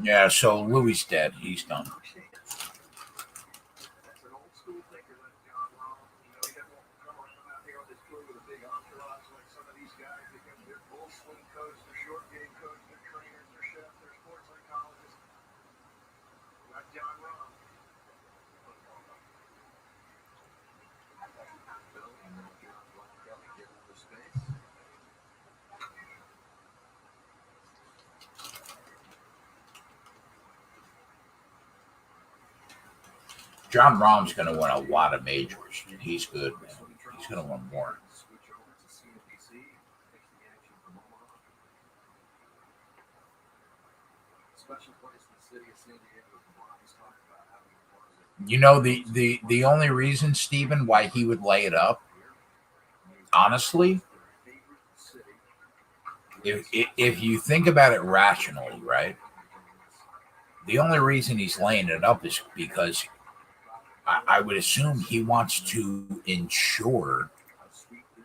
Yeah, so Louis dead. He's done. John Rahm's going to win a lot of majors. He's good, man. He's going to win more. You know, the only reason, Stephen, why he would lay it up, honestly, if you think about it rationally, right? The only reason he's laying it up is because I would assume he wants to ensure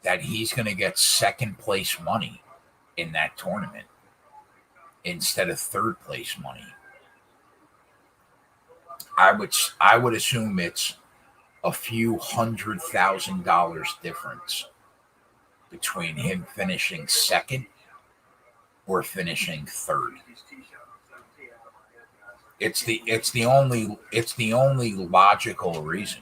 that he's going to get second place money in that tournament instead of third place money. I would assume it's a few $100,000 difference between him finishing second or finishing third. It's the only logical reason.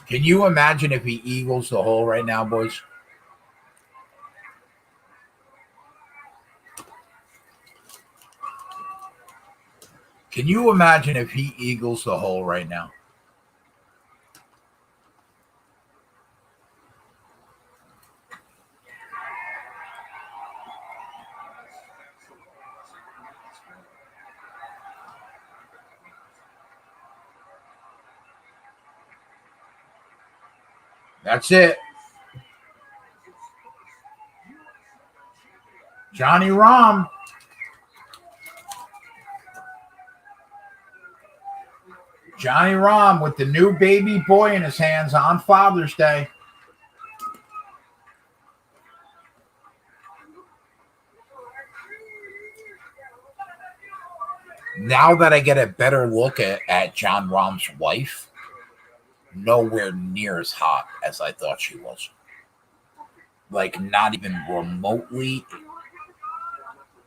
Can you imagine if he eagles the hole right now, boys? Can you imagine if he eagles the hole right now? That's it. Johnny Rahm. Johnny Rahm with the new baby boy in his hands on Father's Day. Now that I get a better look at John Rahm's wife, nowhere near as hot as I thought she was. Like, not even remotely,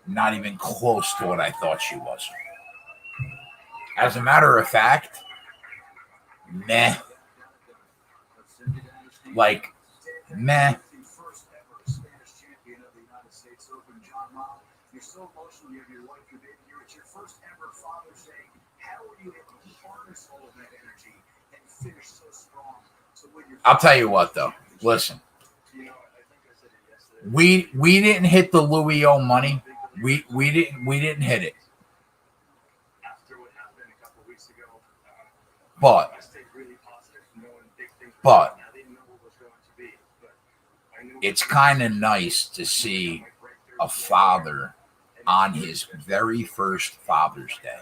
not even close to what I thought she was. As a matter of fact, meh. Like, meh. I'll tell you what, though. Listen, we didn't hit the Louis O money. We didn't hit it. But it's kind of nice to see a father on his very first Father's Day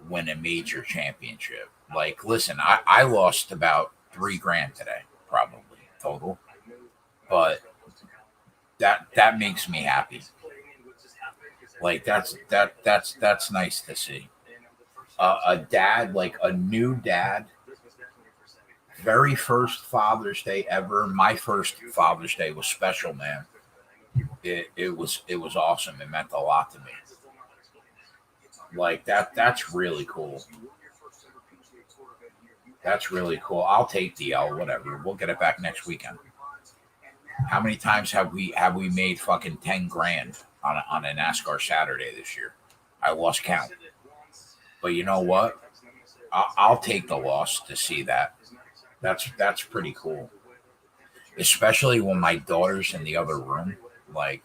win a major championship. Like, listen, I lost about $3,000 today, probably total, but that makes me happy. Like, that's nice to see. A dad, like a new dad, very first Father's Day ever. My first Father's Day was special, man. It was awesome. It meant a lot to me. Like, that's really cool. That's really cool. I'll take the L, whatever. We'll get it back next weekend. How many times have we made fucking $10,000 on a Nascar Saturday this year? I lost count. But you know what? I'll take the loss to see that. That's pretty cool. Especially when my daughter's in the other room. Like,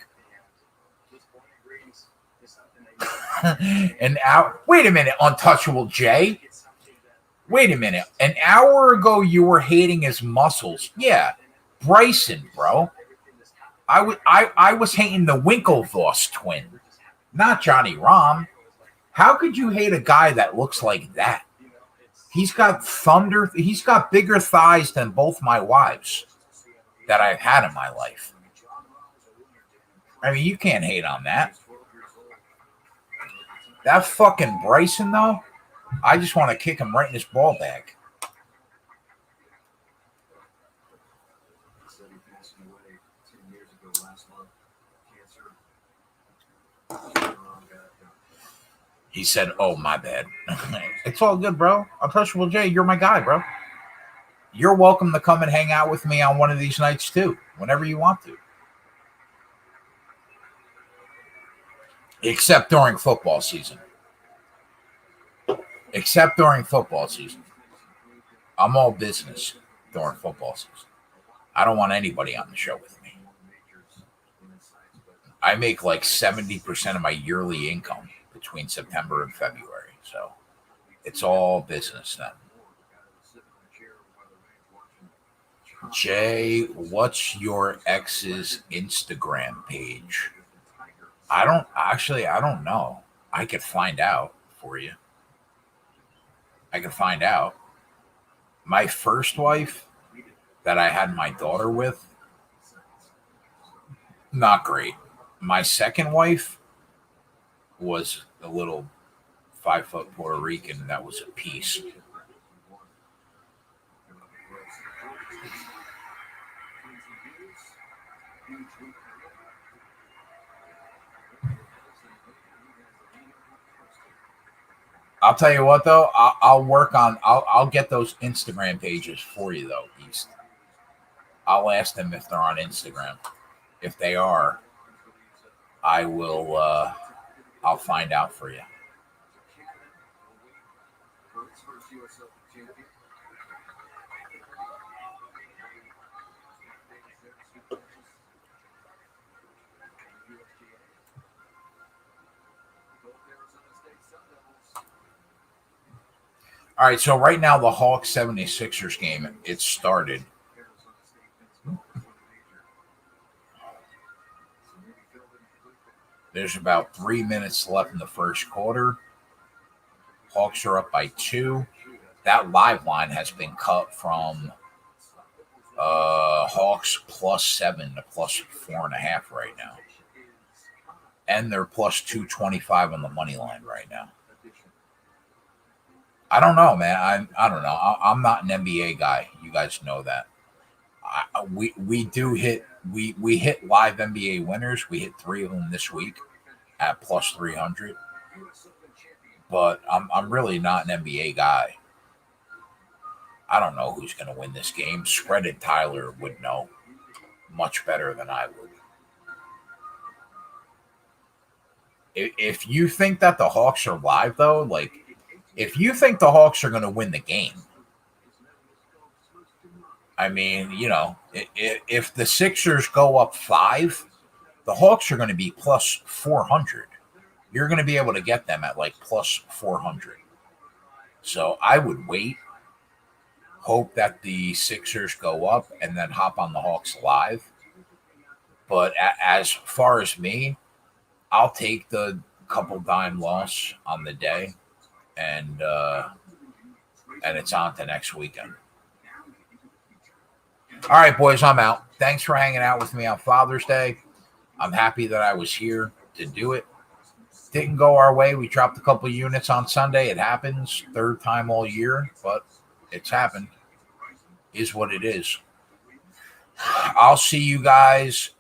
wait a minute, Untouchable Jay. Wait a minute. An hour ago, you were hating his muscles. Yeah, Bryson, bro. I was hating the Winklevoss twin, not Johnny Rahm. How could you hate a guy that looks like that? He's got thunder. He's got bigger thighs than both my wives that I've had in my life. I mean, you can't hate on that. That fucking Bryson, though, I just want to kick him right in his ball bag. He said, "Oh, my bad." It's all good, bro. Untouchable Jay, you're my guy, bro. You're welcome to come and hang out with me on one of these nights, too, whenever you want to. Except during football season. Except during football season. I'm all business during football season. I don't want anybody on the show with me. I make like 70% of my yearly income between September and February. So it's all business then. Jay, what's your ex's Instagram page? I don't know. I could find out for you. I could find out. My first wife that I had my daughter with, not great. My second wife was a little 5-foot Puerto Rican that was a piece. I'll tell you what, though. I'll get those Instagram pages for you, though, East. I'll ask them if they're on Instagram. If they are, I will. I'll find out for you. All right, so right now the Hawks 76ers game, it started. There's about 3 minutes left in the first quarter. Hawks are up by 2. That live line has been cut from Hawks +7 to +4.5 right now. And they're +225 on the money line right now. I don't know, man. I don't know. I'm not an NBA guy. You guys know that. We hit live NBA winners. We hit 3 of them this week at +300. But I'm really not an NBA guy. I don't know who's going to win this game. Spreaded Tyler would know much better than I would. If you think that the Hawks are live, though, like, if you think the Hawks are going to win the game, I mean, you know, if the Sixers go up 5, the Hawks are going to be +400. You're going to be able to get them at like +400. So I would wait, hope that the Sixers go up, and then hop on the Hawks live. But as far as me, I'll take the couple dime loss on the day. And it's on to next weekend. All right, boys, I'm out. Thanks for hanging out with me on Father's Day. I'm happy that I was here to do it. Didn't go our way. We dropped a couple units on Sunday. It happens. 3rd time all year, but it's happened. Is what it is. I'll see you guys.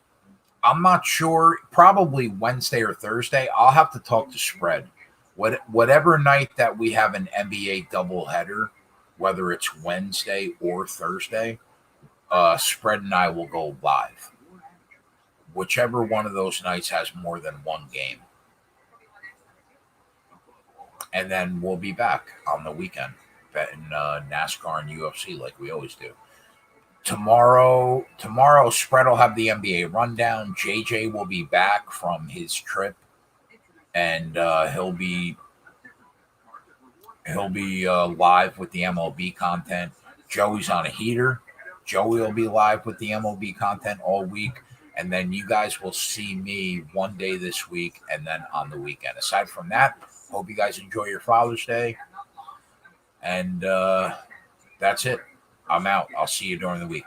I'm not sure. Probably Wednesday or Thursday. I'll have to talk to Spread. Whatever night that we have an NBA doubleheader, whether it's Wednesday or Thursday, Spread and I will go live. Whichever one of those nights has more than one game. And then we'll be back on the weekend betting NASCAR and UFC like we always do. Tomorrow, Spread will have the NBA rundown. JJ will be back from his trip. And he'll be live with the MLB content. Joey's on a heater. Joey will be live with the MLB content all week. And then you guys will see me one day this week and then on the weekend. Aside from that, hope you guys enjoy your Father's Day. And that's it. I'm out. I'll see you during the week.